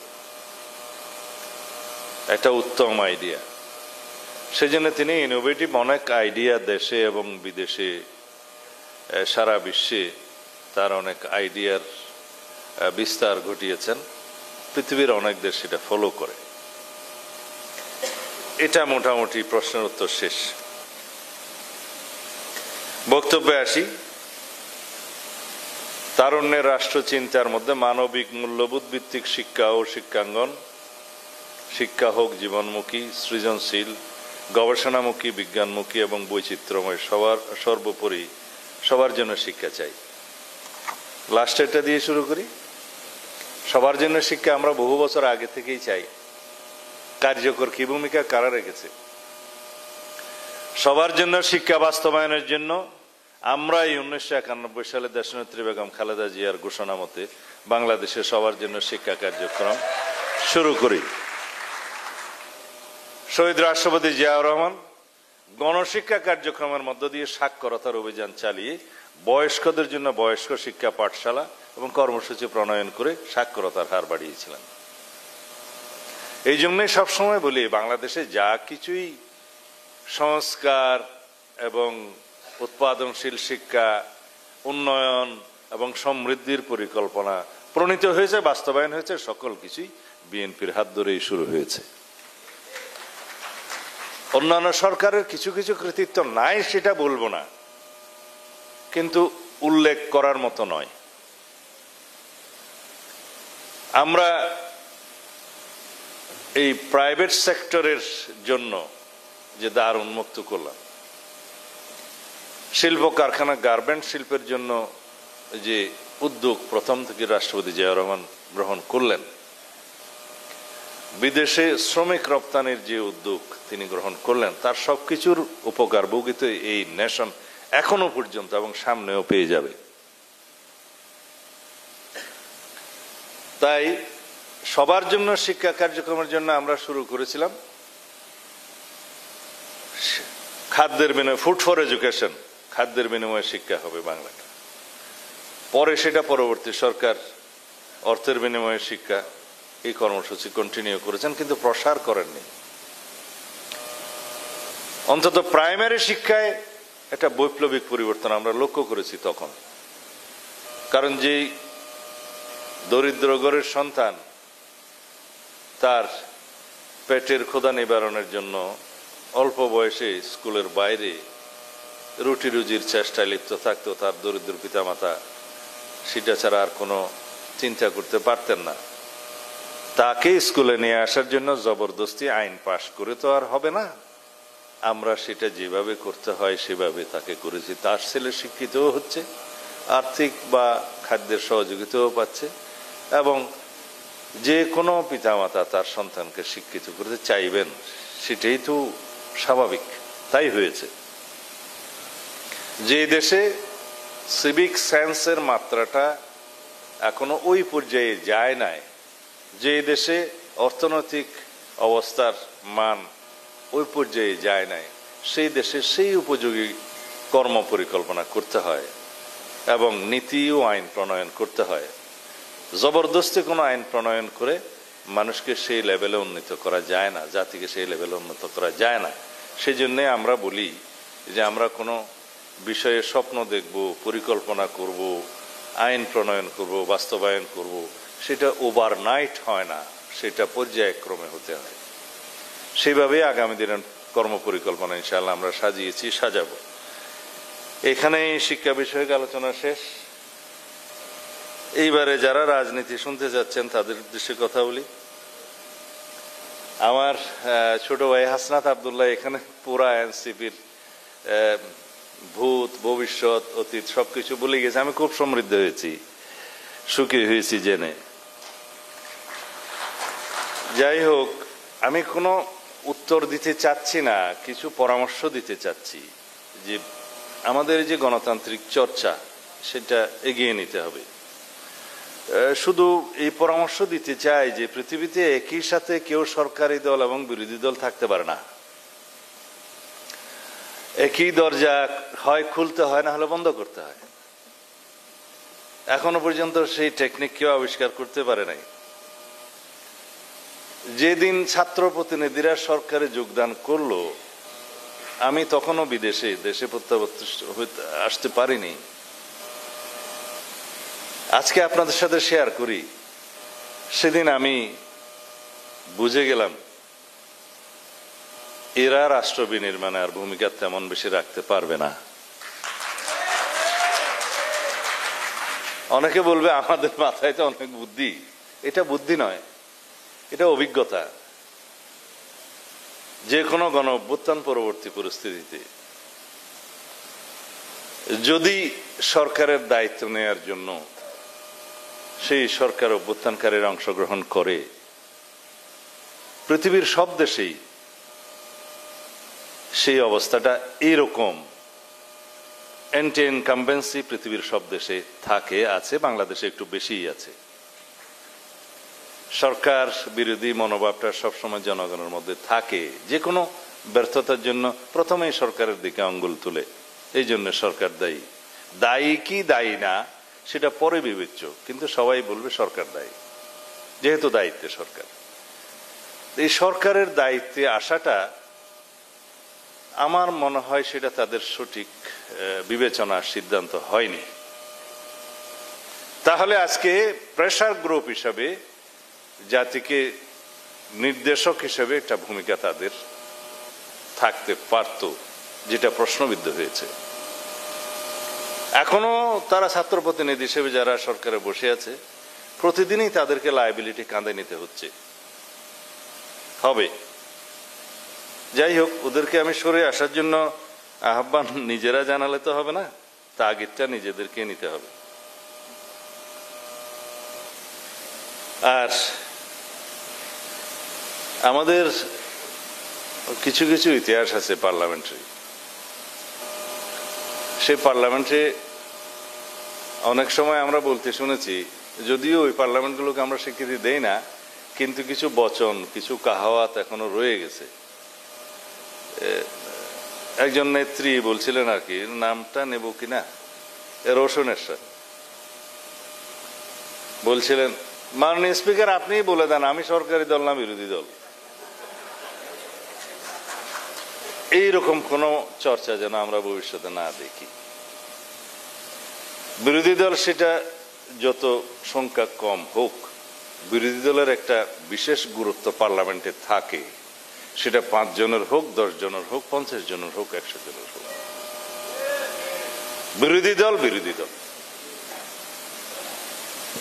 একটা উত্তম আইডিয়া। সেজন্য তিনি ইনোভেটিভ অনেক আইডিয়া দেশে এবং বিদেশে, সারা বিশ্বে তার অনেক আইডিয়ার বিস্তার ঘটিয়েছেন। পৃথিবীর অনেক দেশ সেটা ফলো করে। এটা মোটামুটি প্রশ্নের উত্তর শেষ। বক্তব্যে আসি। তারুণ্যের রাষ্ট্র চিন্তার মধ্যে মানবিক মূল্যবোধ ভিত্তিক শিক্ষা ও শিক্ষাঙ্গন, শিক্ষা হোক জীবনমুখী, সৃজনশীল, গবেষণামুখী, বিজ্ঞানমুখী এবং বৈচিত্র্যময়, সর্বোপরি সবার জন্য শিক্ষা চাই। লাস্ট এটা দিয়ে শুরু করি। সবার জন্য শিক্ষা আমরা বহু বছর আগে থেকেই চাই। কার্যকর কি ভূমিকা কারা রেখেছে? সবার জন্য শিক্ষা বাস্তবায়নের জন্য আমরা 1991 সালে দেশনেত্রী বেগম খালেদা জিয়ার ঘোষণা মতে বাংলাদেশে সবার জন্য শিক্ষা কার্যক্রম শুরু করি। শহীদ রাষ্ট্রপতি জিয়াউর রহমান গণশিক্ষা কার্যক্রমের মধ্য দিয়ে সাক্ষরতার অভিযান চালিয়ে বয়স্কদের জন্য বয়স্ক শিক্ষা পাঠশালা এবং কর্মসূচি প্রণয়ন করে সাক্ষরতার হার বাড়িয়েছিলেন। এই জন্যই সবসময় বলি, বাংলাদেশে যা কিছুই সংস্কার এবং উৎপাদনশীল শিক্ষা, উন্নয়ন এবং সমৃদ্ধির পরিকল্পনা প্রণীত হয়েছে, বাস্তবায়ন হয়েছে, সকল কিছুই বিএনপির হাত ধরেই শুরু হয়েছে। অন্যান্য সরকারের কিছু কিছু কৃতিত্ব নাই সেটা বলবো না, কিন্তু উল্লেখ করার মতো নয়। আমরা এই প্রাইভেট সেক্টরের জন্য যে দ্বার উন্মুক্ত করলাম, শিল্প কারখানা, গার্মেন্টস শিল্পের জন্য যে উদ্যোগ প্রথম থেকে রাষ্ট্রপতি জিয়াউর রহমান গ্রহণ করলেন, বিদেশে শ্রমিক রপ্তানির যে উদ্যোগ তিনি গ্রহণ করলেন, তার সবকিছুর উপকার ভোগিত এই নেশন এখনো পর্যন্ত এবং সামনেও পেয়ে যাবে। তাই সবার জন্য শিক্ষা কার্যক্রমের জন্য আমরা শুরু করেছিলাম খাদ্যের বিনিময়ে, ফুড ফর এডুকেশন, খাদ্যের বিনিময়ে শিক্ষা হবে বাংলাটা। পরে সেটা পরবর্তী সরকার অর্থের বিনিময়ে শিক্ষা, এই কর্মসূচি কন্টিনিউ করেছেন, কিন্তু প্রসার করেননি। অন্তত প্রাইমারি শিক্ষায় একটা বৈপ্লবিক পরিবর্তন আমরা লক্ষ্য করেছি তখন। কারণ যে দরিদ্র ঘরের সন্তান তার পেটের ক্ষুধা নিবারণের জন্য অল্প বয়সে স্কুলের বাইরে রুটি রুজির চেষ্টায় লিপ্ত থাকতো, তার দরিদ্র পিতামাতা সেটা ছাড়া আর কোনো চিন্তা করতে পারতেন না। তাকে স্কুলে নিয়ে আসার জন্য জবরদস্তি আইন পাশ করে তো আর হবে না। আমরা সেটা যেভাবে করতে হয় সেভাবে তাকে করেছি। তার ছেলে শিক্ষিতও হচ্ছে, আর্থিক বা খাদ্যের সহযোগিতাও পাচ্ছে, এবং যে কোনো পিতামাতা তার সন্তানকে শিক্ষিত করতে চাইবেন, সেটাই তো স্বাভাবিক, তাই হয়েছে। যে দেশে সিভিক সেন্সের মাত্রাটা এখনো ওই পর্যায়ে যায় নাই, যে দেশে অর্থনৈতিক অবস্থার মান ওই পর্যায়ে যায় নাই, সেই দেশে সেই উপযোগী কর্ম পরিকল্পনা করতে হয় এবং নীতি ও আইন প্রণয়ন করতে হয়। জবরদস্তি কোনো আইন প্রণয়ন করে মানুষকে সেই লেভেলে উন্নীত করা যায় না, জাতিকে সেই লেভেলে উন্নত করা যায় না। সেই জন্যে আমরা বলি যে আমরা কোনো বিষয়ে স্বপ্ন দেখব, পরিকল্পনা করব, আইন প্রণয়ন করব, বাস্তবায়ন করব, সেটা ওভারনাইট হয় না, সেটা পর্যায়ক্রমে হতে হয়। সেইভাবে আগামী দিনের কর্মপরিকল্পনা ইনশাআল্লাহ আমরা সাজিয়েছি, সাজাবো। এখানে শিক্ষা বিষয়ক আলোচনা শেষ। এইবারে যারা রাজনীতি শুনতে যাচ্ছেন তাদের উদ্দেশ্যে কথা বলি। আমার ছোট ভাই হাসনাত আব্দুল্লাহ এখানে পুরা এনসিপির ভূত, ভবিষ্যৎ, অতীত সবকিছু বলে গেছে। আমি খুব সমৃদ্ধ হয়েছি, সুখী হয়েছি জেনে। যাই হোক, আমি কোনো উত্তর দিতে চাচ্ছি না, কিছু পরামর্শ দিতে চাচ্ছি যে আমাদের যে গণতান্ত্রিক চর্চা সেটা এগিয়ে নিতে হবে। শুধু এই পরামর্শ দিতে চাই যে পৃথিবীতে একই সাথে কেউ সরকারি দল এবং বিরোধী দল থাকতে পারে না। একই দরজা হয় খুলতে হয়, না হলে বন্ধ করতে হয়। এখনো পর্যন্ত সেই টেকনিক কেউ আবিষ্কার করতে পারে নাই। যেদিন ছাত্র প্রতিনিধিরা সরকারে যোগদান করলো, আমি তখনও দেশে প্রত্যাবর্তিত আসতে পারিনি। আজকে আপনাদের সাথে শেয়ার করি, সেদিন আমি বুঝে গেলাম এরা রাষ্ট্র বিনির্মাণে আর ভূমিকা তেমন বেশি রাখতে পারবে না। অনেকে বলবে আমাদের মাথায় তো অনেক বুদ্ধি। এটা বুদ্ধি নয়, এটা অভিজ্ঞতা। যে কোনো গণ অভ্যুত্থান পরবর্তী পরিস্থিতিতে যদি সরকারের দায়িত্ব নেয়ার জন্য সেই সরকার অভ্যুত্থানকারীরা অংশগ্রহণ করে, পৃথিবীর সব দেশেই সেই অবস্থাটা এইরকম। অ্যান্টি ইনকামবেন্সি পৃথিবীর সব দেশে থাকে, আছে, বাংলাদেশে একটু বেশিই আছে। সরকার বিরোধী মনোভাবটা সবসময় জনগণের মধ্যে থাকে। যে কোনো ব্যর্থতার জন্য প্রথমেই সরকারের দিকে আঙ্গুল তুলে, এই জন্য সরকার দায়ী। দায়ী কি দায়ী না সেটা পরে বিবেচ্য, কিন্তু সবাই বলবে সরকার দায়ী, যেহেতু দায়িত্বে সরকার। এই সরকারের দায়িত্বে আসাটা আমার মনে হয় সেটা তাদের সঠিক বিবেচনা, সিদ্ধান্ত হয়নি। তাহলে আজকে প্রেসার গ্রুপ হিসাবে, জাতিকে নির্দেশক হিসেবে একটা ভূমিকা তাদের থাকতে পারত, যেটা প্রশ্নবিদ্ধ হয়েছে। এখনো তারা ছাত্র প্রতিনিধি হিসেবে যারা সরকারে বসে আছে, প্রতিদিনই তাদেরকে লায়াবিলিটি কাঁধে নিতে হচ্ছে, হবে। যাই হোক, ওদেরকে আমি সরে আসার জন্য আহ্বান নিজেরা জানালে তো হবে না, তাগিদটা নিজেদেরকে নিতে হবে। আর আমাদের কিছু কিছু ইতিহাস আছে পার্লামেন্টারি। সেই পার্লামেন্টে অনেক সময় আমরা বলতে শুনেছি, যদিও ওই পার্লামেন্টগুলোকে আমরা স্বীকৃতি দেই না, কিন্তু কিছু বচন, কিছু কাহাওয়াত এখনো রয়ে গেছে। একজন নেত্রী বলছিলেন, আর কি নামটা নেব কিনা, রোশন এরশাদ বলছিলেন, মাননীয় স্পিকার আপনিই বলে দেন আমি সরকারি দল না বিরোধী দল। এইরকম কোন চর্চা যেন আমরা ভবিষ্যতে না দেখি। বিরোধী দল সেটা যত সংখ্যা কম হোক, বিরোধী দলের একটা বিশেষ গুরুত্ব পার্লামেন্টে থাকে। সেটা 5 জনের হোক, 10 জনের হোক, 50 জনের হোক, 100 জনের হোক, বিরোধী দল বিরোধী দল।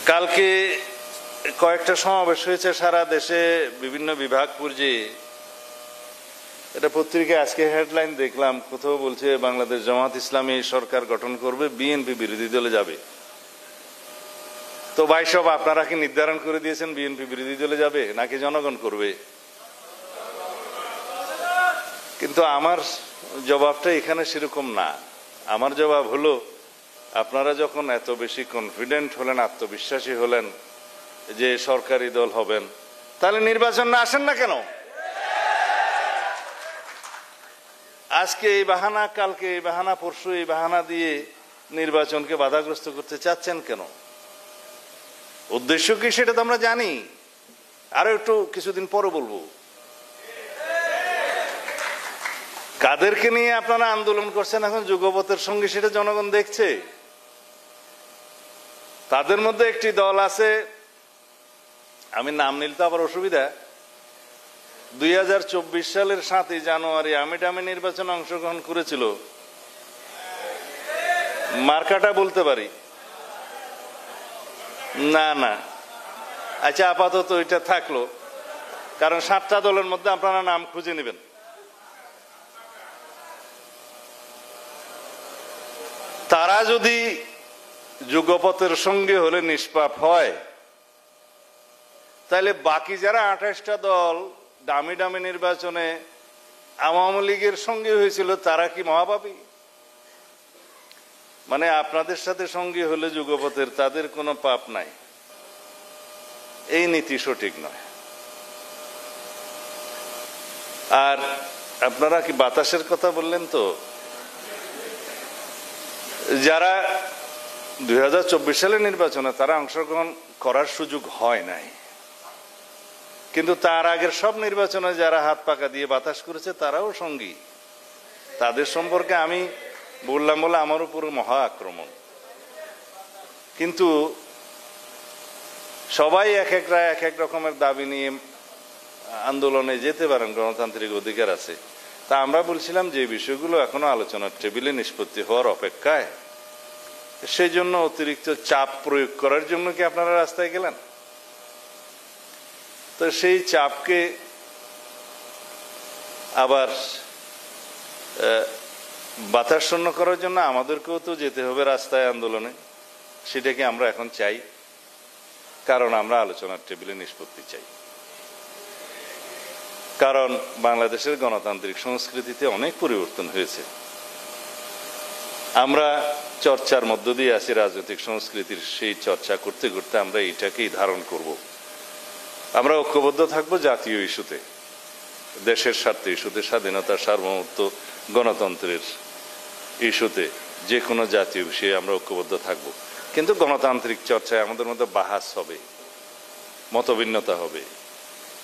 কালকে কয়েকটা সমাবেশ হয়েছে সারা দেশে, বিভিন্ন বিভাগ পর্যায়ে। এটা পত্রিকায় আজকে হেডলাইন দেখলাম, কোথাও বলছে বাংলাদেশ জামাত ইসলামী সরকার গঠন করবে, বিএনপি বিরোধী দলে যাবে। তো ভাই সব আপনারা কি নির্ধারণ করে দিয়েছেন বিএনপি বিরোধী দলে যাবে নাকি জনগণ করবে? কিন্তু আমার জবাবটা এখানে সেরকম না। আমার জবাব হলো, আপনারা যখন এত বেশি কনফিডেন্ট হলেন, আত্মবিশ্বাসী হলেন যে সরকারি দল হবেন, তাহলে নির্বাচন না আসেন না কেন? আজকে এই বাহানা, কালকে এই বাহানা, পরশু এই বাহানা দিয়ে নির্বাচনকে বাধাগ্রস্ত করতে চাচ্ছেন কেন? উদ্দেশ্য কি সেটা তো আমরা জানি, আরো একটু কিছুদিন পরে বলবো। কাদেরকে নিয়ে আপনারা আন্দোলন করছেন এখন যুগপথের সঙ্গে, সেটা জনগণ দেখছে। তাদের মধ্যে একটি দল আছে আমি নাম নিলে তো আবার অসুবিধা। 2024 সালের 7 জানুয়ারি আমি নির্বাচনে অংশগ্রহণ করেছিল, মার্কাটা বলতে পারি না? না, আচ্ছা আপাতত এটা থাকলো, কারণ 7টা দলের মধ্যে আপনারা নাম খুঁজে নেবেন। তারা যদি যুগপথের সঙ্গে হলে নিষ্পাপ হয়, তাহলে বাকি যারা 28টা দল দামি দামি নির্বাচনে আওয়ামী লীগের সঙ্গে হয়েছিল তারা কি মহাপাপী? মানে আপনাদের সাথে সঙ্গী হলে যুগপথের তাদের কোনো পাপ নাই, এই নীতি সঠিক নয়। আর আপনারা কি বাতাসের কথা বললেন, তো যারা 2024 সালের নির্বাচনে তারা অংশগ্রহণ করার সুযোগ হয় নাই, কিন্তু তার আগের সব নির্বাচনে যারা হাত পাকা দিয়ে বাতাস করেছে তারাও সঙ্গী। তাদের সম্পর্কে আমি বললাম বলে আমার উপর মহা আক্রমণ। কিন্তু সবাই এক এক রকমের দাবি নিয়ে আন্দোলনে যেতে পারেন, গণতান্ত্রিক অধিকার আছে। তা আমরা বলছিলাম যে বিষয়গুলো এখনো আলোচনার টেবিলে নিষ্পত্তি হওয়ার অপেক্ষায়, সেই জন্য অতিরিক্ত চাপ প্রয়োগ করার জন্য কি আপনারা রাস্তায় গেলেন? তো সেই চাপকে আবার বাতাস শূন্য করার জন্য আমাদেরকেও তো যেতে হবে রাস্তায় আন্দোলনে। সেটাকে আমরা এখন চাই, কারণ আমরা আলোচনার টেবিলে নিষ্পত্তি চাই। কারণ বাংলাদেশের গণতান্ত্রিক সংস্কৃতিতে অনেক পরিবর্তন হয়েছে। আমরা চর্চার মধ্য দিয়ে আছি রাজনৈতিক সংস্কৃতির, সেই চর্চা করতে করতে আমরা এটাকেই ধারণ করব। আমরা ঐক্যবদ্ধ থাকবো জাতীয় ইস্যুতে, দেশের স্বার্থে ইস্যুতে, স্বাধীনতা, সার্বভৌমত্ব, গণতন্ত্রের ইস্যুতে, যে কোনো জাতীয় বিষয়ে আমরা ঐক্যবদ্ধ থাকব। কিন্তু গণতান্ত্রিক চর্চায় আমাদের মধ্যে বাহাস হবে, মতভিন্নতা হবে,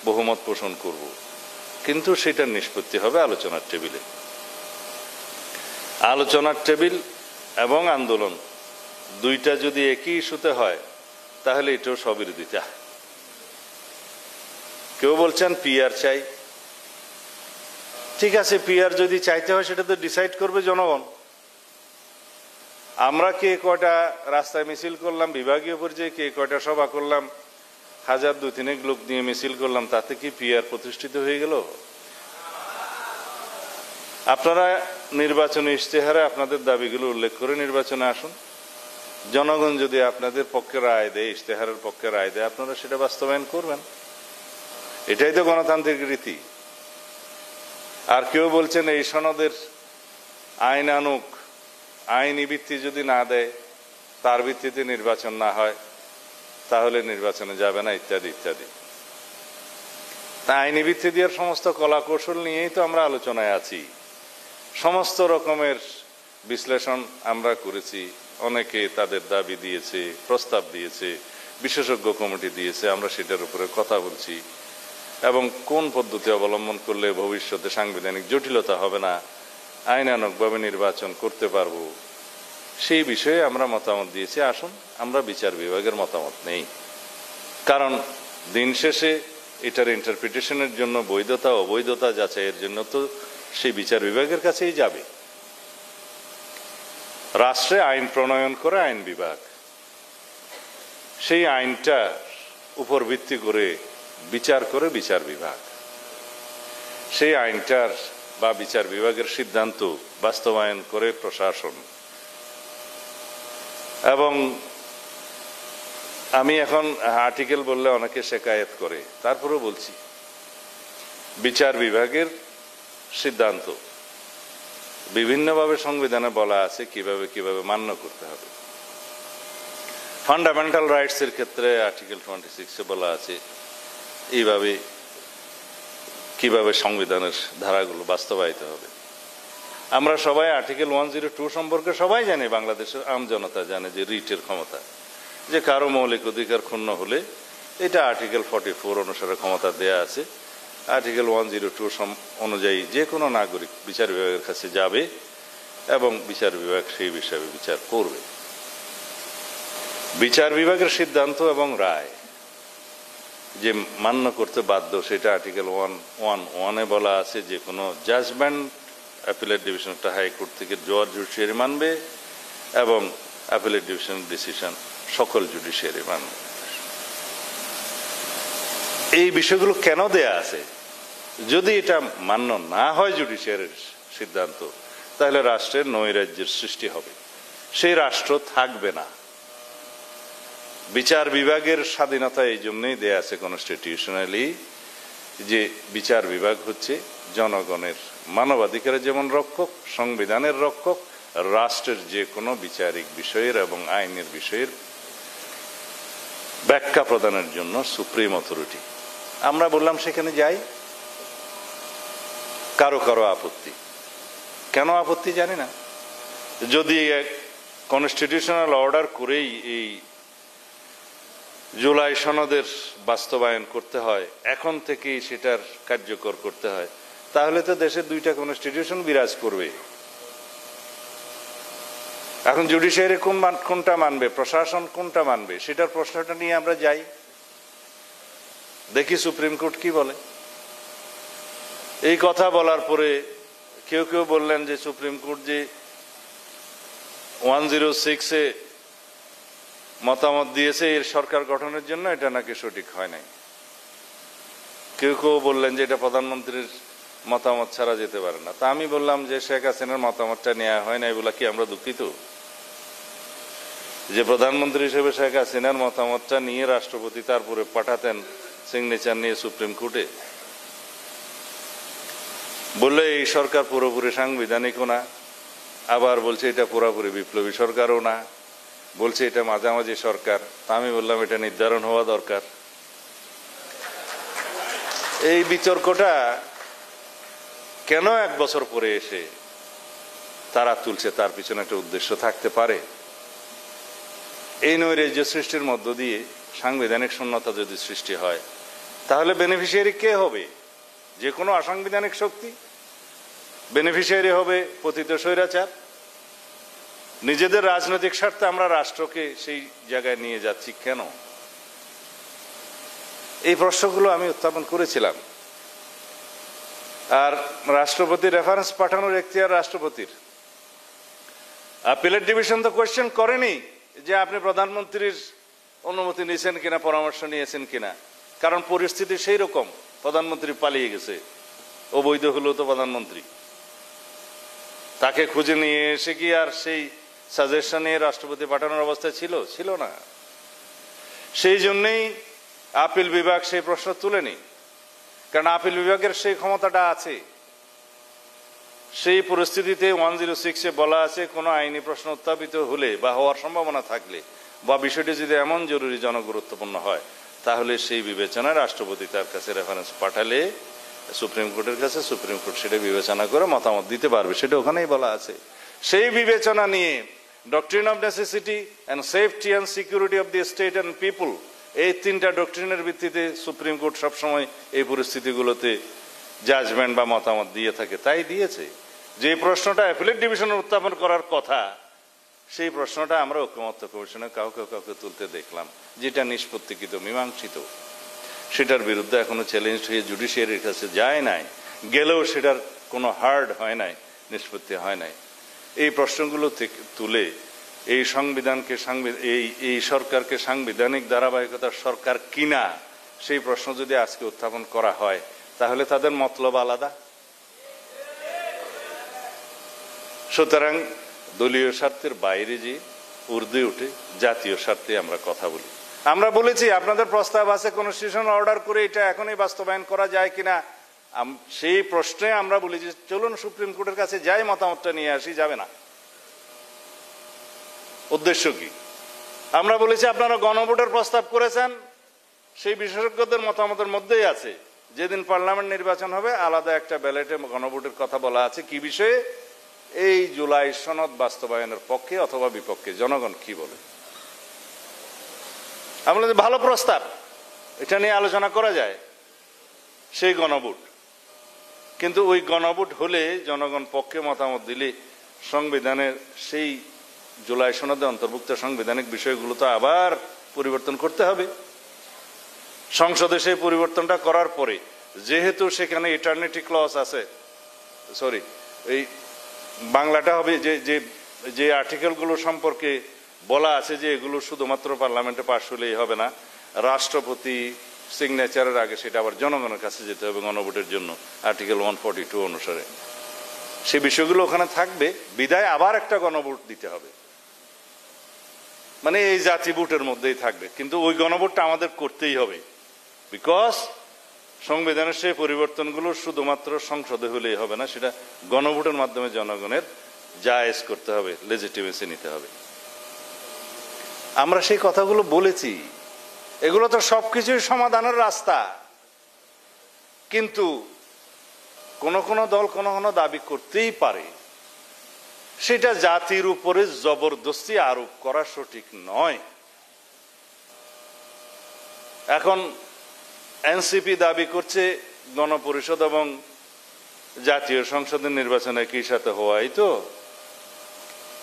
বহুমত পোষণ করব, কিন্তু সেটার নিষ্পত্তি হবে আলোচনার টেবিলে। আলোচনার টেবিল এবং আন্দোলন দুইটা যদি একই ইস্যুতে হয়, তাহলে এটাও স্ববিরোধিতা। কেউ বলছেন পিআর চাই, ঠিক আছে, পিআর যদি চাইতে হয় সেটা তো ডিসাইড করবে জনগণ। আমরা কে কয়টা রাস্তায় মিছিল করলাম, বিভাগীয় পর্যায়ে কে কয়টা সভা করলাম, 1000-2-3 লোক নিয়ে মিছিল করলাম, তাতে কি পিআর প্রতিষ্ঠিত হয়ে গেল? আপনারা নির্বাচনী ইশতেহারে আপনাদের দাবিগুলো উল্লেখ করে নির্বাচনে আসুন। জনগণ যদি আপনাদের পক্ষে রায় দেয়, ইশতেহারের পক্ষে রায় দেয়, আপনারা সেটা বাস্তবায়ন করবেন। এটাই তো গণতান্ত্রিক রীতি। আর কেউ বলছেন এই সনদের আইন আনুক, আইনি ভিত্তি যদি না দেয়, তার ভিত্তিতে নির্বাচন না হয়, তাহলে নির্বাচনে যাবে না, ইত্যাদি ইত্যাদি। তা আইনি ভিত্তি দেওয়ার সমস্ত কলা কৌশল নিয়েই তো আমরা আলোচনায় আছি। সমস্ত রকমের বিশ্লেষণ আমরা করেছি, অনেকে তাদের দাবি দিয়েছে, প্রস্তাব দিয়েছে, বিশেষজ্ঞ কমিটি দিয়েছে, আমরা সেটার উপরে কথা বলছি। এবং কোন পদ্ধতি অবলম্বন করলে ভবিষ্যতে সাংবিধানিক জটিলতা হবে না, আইনানুগভাবে নির্বাচন করতে পারবো, সেই বিষয়ে আমরা মতামত দিয়েছি। আসুন, আমরা বিচার বিভাগের মতামত নেই, কারণ দিন শেষে এটার ইন্টারপ্রিটেশনের জন্য, বৈধতা অবৈধতা যাচাইয়ের জন্য তো সেই বিচার বিভাগের কাছেই যাবে। রাষ্ট্রে আইন প্রণয়ন করে আইন বিভাগ, সেই আইনটার উপর ভিত্তি করে বিচার করে বিচার বিভাগ, সেই আইনটার বা বিচার বিভাগের সিদ্ধান্ত বাস্তবায়ন করে প্রশাসন। এবং আমি এখন আর্টিকেল বললে অনেকে শেকায়েত করে, তারপরেও বলছি, বিচার বিভাগের সিদ্ধান্ত বিভিন্নভাবে সংবিধানে বলা আছে কিভাবে কিভাবে মান্য করতে হবে। ফান্ডামেন্টাল রাইটস এর ক্ষেত্রে আর্টিকেল 26 বলা আছে এইভাবে কিভাবে সংবিধানের ধারাগুলো বাস্তবায়িত হবে। আমরা সবাই আর্টিকেল 102 সম্পর্কে সবাই জানি, বাংলাদেশের আম জনতা জানে যে রিটের ক্ষমতা, যে কারো মৌলিক অধিকার ক্ষুণ্ণ হলে এটা আর্টিকেল 44 অনুসারে ক্ষমতা দেয়া আছে। আর্টিকেল 102 অনুযায়ী যে কোনো নাগরিক বিচার বিভাগের কাছে যাবে এবং বিচার বিভাগ সেই বিষয়ে বিচার করবে। বিচার বিভাগের সিদ্ধান্ত এবং রায় যে মান্য করতে বাধ্য, সেটা আর্টিকেল 1(1)(1)-এ বলা আছে যে কোনো জাজমেন্ট অ্যাপিলেট ডিভিশন একটা হাইকোর্ট থেকে জুডিশিয়ারি মানবে এবং অ্যাপিলেট ডিভিশনের ডিসিশন সকল জুডিশিয়ারি মানবে। এই বিষয়গুলো কেন দেয়া আছে? যদি এটা মান্য না হয় জুডিশিয়ারির সিদ্ধান্ত, তাহলে রাষ্ট্রের নৈরাজ্যের সৃষ্টি হবে, সেই রাষ্ট্র থাকবে না। বিচার বিভাগের স্বাধীনতা এই জন্যই দেয়া আছে কনস্টিটিউশনালি, যে বিচার বিভাগ হচ্ছে জনগণের মানবাধিকারের যেমন রক্ষক, সংবিধানের রক্ষক, রাষ্ট্রের যে কোনো বিচারিক বিষয়ের এবং আইনের বিষয়ের ব্যাখ্যা প্রদানের জন্য সুপ্রিম অথরিটি। আমরা বললাম সেখানে যাই, কারো কারো আপত্তি। কেন আপত্তি জানি না। যদি কনস্টিটিউশনাল অর্ডার করেই এই জুলাই সনদের বাস্তবায়ন করতে হয়, এখন থেকেই সেটার কার্যকর করতে হয়, তাহলে তো দেশে দুইটা কনস্টিটিউশন বিরাজ করবে। এখন জুডিশিয়ারি কোনটা মানবে, প্রশাসন কোনটা মানবে, সেটার প্রশ্নটা নিয়ে আমরা যাই, দেখি সুপ্রিম কোর্ট কি বলে। এই কথা বলার পরে কেউ কেউ বললেন যে সুপ্রিম কোর্ট যে 106-এ মতামত দিয়েছে এর সরকার গঠনের জন্য, এটা নাকি সঠিক হয় নাই। কেউ কেউ বললেন যে এটা প্রধানমন্ত্রীর মতামত ছাড়া যেতে পারে না। তা আমি বললাম যে শেখ হাসিনার মতামতটা নেওয়া হয় না, এগুলা কি আমরা দুঃখিত যে প্রধানমন্ত্রী হিসেবে শেখ হাসিনার মতামতটা নিয়ে রাষ্ট্রপতি তারপরে পাঠাতেন সিগনেচার নিয়ে সুপ্রিম কোর্টে? বললে এই সরকার পুরোপুরি সাংবিধানিকও না, আবার বলছে এটা পুরোপুরি বিপ্লবী সরকারও না, বলছে এটা মাঝামাঝি সরকার। তা আমি বললাম এটা নির্ধারণ হওয়া দরকার। এই বিতর্কটা কেন 1 বছর পরে এসে তারা তুলছে, তার পিছনে একটা উদ্দেশ্য থাকতে পারে। এই নৈরাজ্য সৃষ্টির মধ্য দিয়ে সাংবিধানিক শূন্যতা যদি সৃষ্টি হয়, তাহলে বেনিফিশিয়ারি কে হবে? যে কোনো অসাংবিধানিক শক্তি বেনিফিশিয়ারি হবে পতিত স্বৈরাচার। নিজেদের রাজনৈতিক স্বার্থে আমরা রাষ্ট্রকে সেই জায়গায় নিয়ে যাচ্ছি কেন? এই প্রশ্নগুলো আমি উত্থাপন করেছিলাম। আর রাষ্ট্রপতির রেফারেন্স পাঠানোর এখতিয়ার রাষ্ট্রপতির। অ্যাপিলেট ডিভিশন তো কোয়েশ্চেন করেনি যে আপনি প্রধানমন্ত্রীর অনুমতি নিয়েছেন কিনা, পরামর্শ নিয়েছেন কিনা, কারণ পরিস্থিতি সেই রকম, প্রধানমন্ত্রী পালিয়ে গেছে, অবৈধ হলো তো প্রধানমন্ত্রী। তাকে খুঁজে নিয়ে এসে কি আর সেই সাজেশন নিয়ে রাষ্ট্রপতি পাঠানোর অবস্থা ছিল না। সেই জন্যই আপিল বিভাগ সেই প্রশ্ন তুলেনি, কারণ আপিল বিভাগের সেই ক্ষমতাটা আছে। সেই পরিস্থিতিতে 106-এ বলা আছে কোনো আইনি প্রশ্ন উত্থাপিত হলে বা হওয়ার সম্ভাবনা থাকলে বা বিষয়টি যদি এমন জরুরি জনগুরুত্বপূর্ণ হয়, তাহলে সেই বিবেচনায় রাষ্ট্রপতি তার কাছে রেফারেন্স পাঠালে সুপ্রিম কোর্টের কাছে, সুপ্রিম কোর্ট সেটা বিবেচনা করে মতামত দিতে পারবে, সেটা ওখানেই বলা আছে। সেই বিবেচনা নিয়ে doctrine of necessity and safety and security of the state and পিপুল, এই 3টা ডক্ট্রিনের ভিত্তিতে সুপ্রিম কোর্ট সবসময় এই পরিস্থিতিগুলোতে জাজমেন্ট বা মতামত দিয়ে থাকে, তাই দিয়েছে। যে প্রশ্নটা অ্যাপিলেট ডিভিশনের উত্থাপন করার কথা, সেই প্রশ্নটা আমরা ঐকমত্য কমিশনে কাউকে তুলতে দেখলাম, যেটা নিষ্পত্তিকৃত, মীমাংসিত। সেটার বিরুদ্ধে এখনো চ্যালেঞ্জ হয়ে জুডিশিয়ারির কাছে যায় নাই, গেলেও সেটার কোনো হার্ড হয় নাই, নিষ্পত্তি হয় নাই। এই প্রশ্নগুলো থেকে তুলে এই সংবিধানকে, এই সরকারকে সাংবিধানিক ধারাবাহিকতার সরকার কিনা, সেই প্রশ্ন যদি আজকে উত্থাপন করা হয়, তাহলে তাদের মতলব আলাদা। সুতরাং দলীয় স্বার্থের বাইরে যে ঊর্ধ্বে উঠে জাতীয় স্বার্থে আমরা কথা বলি। আমরা বলেছি আপনাদের প্রস্তাব আছে কনস্টিটিউশন অর্ডার করে এটা এখনই বাস্তবায়ন করা যায় কিনা, সেই প্রশ্নে আমরা বলি যে চলুন সুপ্রিম কোর্টের কাছে যাই, মতামতটা নিয়ে আসি। যাবে না। উদ্দেশ্য কি? আমরা বলেছি আপনারা গণভোটের প্রস্তাব করেছেন, সেই বিশেষজ্ঞদের মতামতের মধ্যেই আছে যেদিন পার্লামেন্ট নির্বাচন হবে আলাদা একটা ব্যালটে গণভোটের কথা বলা আছে। কি বিষয়ে? এই জুলাই সনদ বাস্তবায়নের পক্ষে অথবা বিপক্ষে জনগণ কি বলে। আমরা ভালো প্রস্তাব, এটা নিয়ে আলোচনা করা যায়, সেই গণভোট। কিন্তু ওই গণভোট হলে জনগণ পক্ষে মতামত দিলে সংবিধানের সেই জুলাই সনদে অন্তর্ভুক্ত সাংবিধানিক বিষয়গুলো তো আবার পরিবর্তন করতে হবে। সংসদে সেই পরিবর্তনটা করার পরে যেহেতু সেখানে ইটারনিটি ক্লজ আছে, সরি এই বাংলাটা হবে যে যে যে আর্টিকেলগুলো সম্পর্কে বলা আছে যে এগুলো শুধুমাত্র পার্লামেন্টে পাশ হলেই হবে না, রাষ্ট্রপতি সিগনেচারের আগে সেটা আবার জনগণের কাছে যেতে হবে গণভোটের জন্য আর্টিকেল 142 অনুসারে। সে বিষয়গুলো ওখানে থাকবে, বিদায় আবার একটা গণভোট দিতে হবে, মানে এই জাতি ভোটের মধ্যেই থাকবে, কিন্তু ওই গণভোটটা আমাদের করতেই হবে। বিকজ সংবিধানের সেই পরিবর্তনগুলো শুধুমাত্র সংসদে হলেই হবে না, সেটা গণভোটের মাধ্যমে জনগণের জায়েজ করতে হবে, লেজিটিমেসি নিতে হবে। আমরা সেই কথাগুলো বলেছি, এগুলো তো সবকিছুই সমাধানের রাস্তা, কিন্তু কোন কোন দল কোন কোন দাবি করতেই পারে, সেটা জাতির উপরে জবরদস্তি আরোপ করা সঠিক নয়। এখন এনসিপি দাবি করছে গণপরিষদ এবং জাতীয় সংসদের নির্বাচনে কি সাথে হওয়াই, তো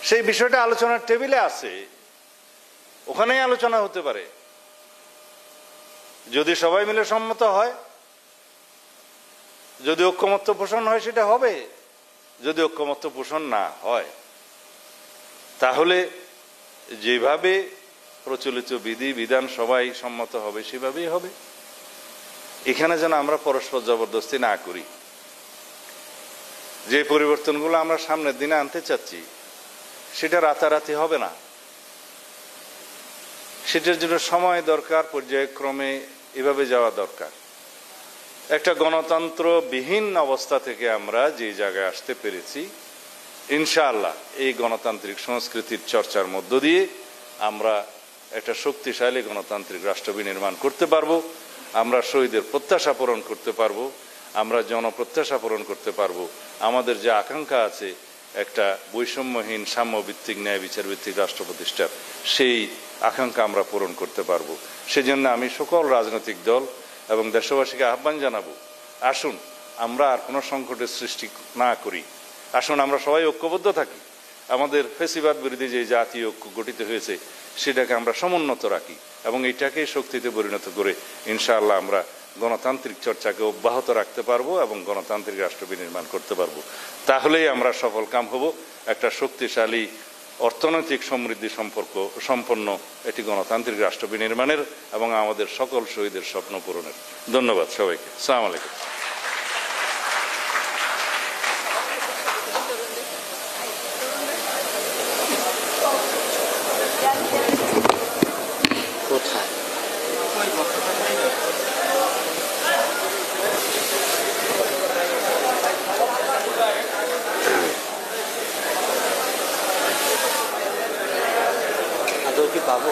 সেই বিষয়টা আলোচনার টেবিলে আছে, ওখানেই আলোচনা হতে পারে। যদি সবাই মিলে সম্মত হয়, যদি ঐক্যমত্য পোষণ হয় সেটা হবে, যদি ঐক্যমত্য পোষণ না হয় তাহলে যেভাবে প্রচলিত বিধি বিধান সবাই সম্মত হবে সেভাবেই হবে। এখানে যেন আমরা পরস্পর জবরদস্তি না করি। যে পরিবর্তনগুলো আমরা সামনের দিনে আনতে চাচ্ছি সেটা রাতারাতি হবে না, সেটার জন্য সময় দরকার, পর্যায়ক্রমে এভাবে যাওয়া দরকার। একটা গণতন্ত্রবিহীন অবস্থা থেকে আমরা যে জায়গায় আসতে পেরেছি, ইনশাআল্লাহ এই গণতান্ত্রিক সংস্কৃতির চর্চার মধ্য দিয়ে আমরা একটা শক্তিশালী গণতান্ত্রিক রাষ্ট্র বিনির্মাণ করতে পারবো, আমরা শহীদের প্রত্যাশা পূরণ করতে পারবো, আমরা জনপ্রত্যাশা পূরণ করতে পারবো, আমাদের যে আকাঙ্ক্ষা আছে একটা বৈষম্যহীন সাম্যভিত্তিক ন্যায় বিচার ভিত্তিক রাষ্ট্র প্রতিষ্ঠার, সেই আকাঙ্ক্ষা আমরা পূরণ করতে পারবো। সেজন্য আমি সকল রাজনৈতিক দল এবং দেশবাসীকে আহ্বান জানাবো, আসুন আমরা আর কোনো সংকটের সৃষ্টি না করি, আসুন আমরা সবাই ঐক্যবদ্ধ থাকি, আমাদের ফেসিবাদ বিরোধী যে জাতীয় ঐক্য গঠিত হয়েছে সেটাকে আমরা সমুন্নত রাখি এবং এটাকে শক্তিতে পরিণত করে ইনশাআল্লাহ আমরা গণতান্ত্রিক চর্চাকে অব্যাহত রাখতে পারবো এবং গণতান্ত্রিক রাষ্ট্র বিনির্মাণ করতে পারবো। তাহলেই আমরা সফল কাম হব একটা শক্তিশালী অর্থনৈতিক সমৃদ্ধি সম্পন্ন একটি গণতান্ত্রিক রাষ্ট্র বিনির্মাণের এবং আমাদের সকল শহীদের স্বপ্ন পূরণের। ধন্যবাদ সবাইকে। আসসালামু আলাইকুম। কি পাবো?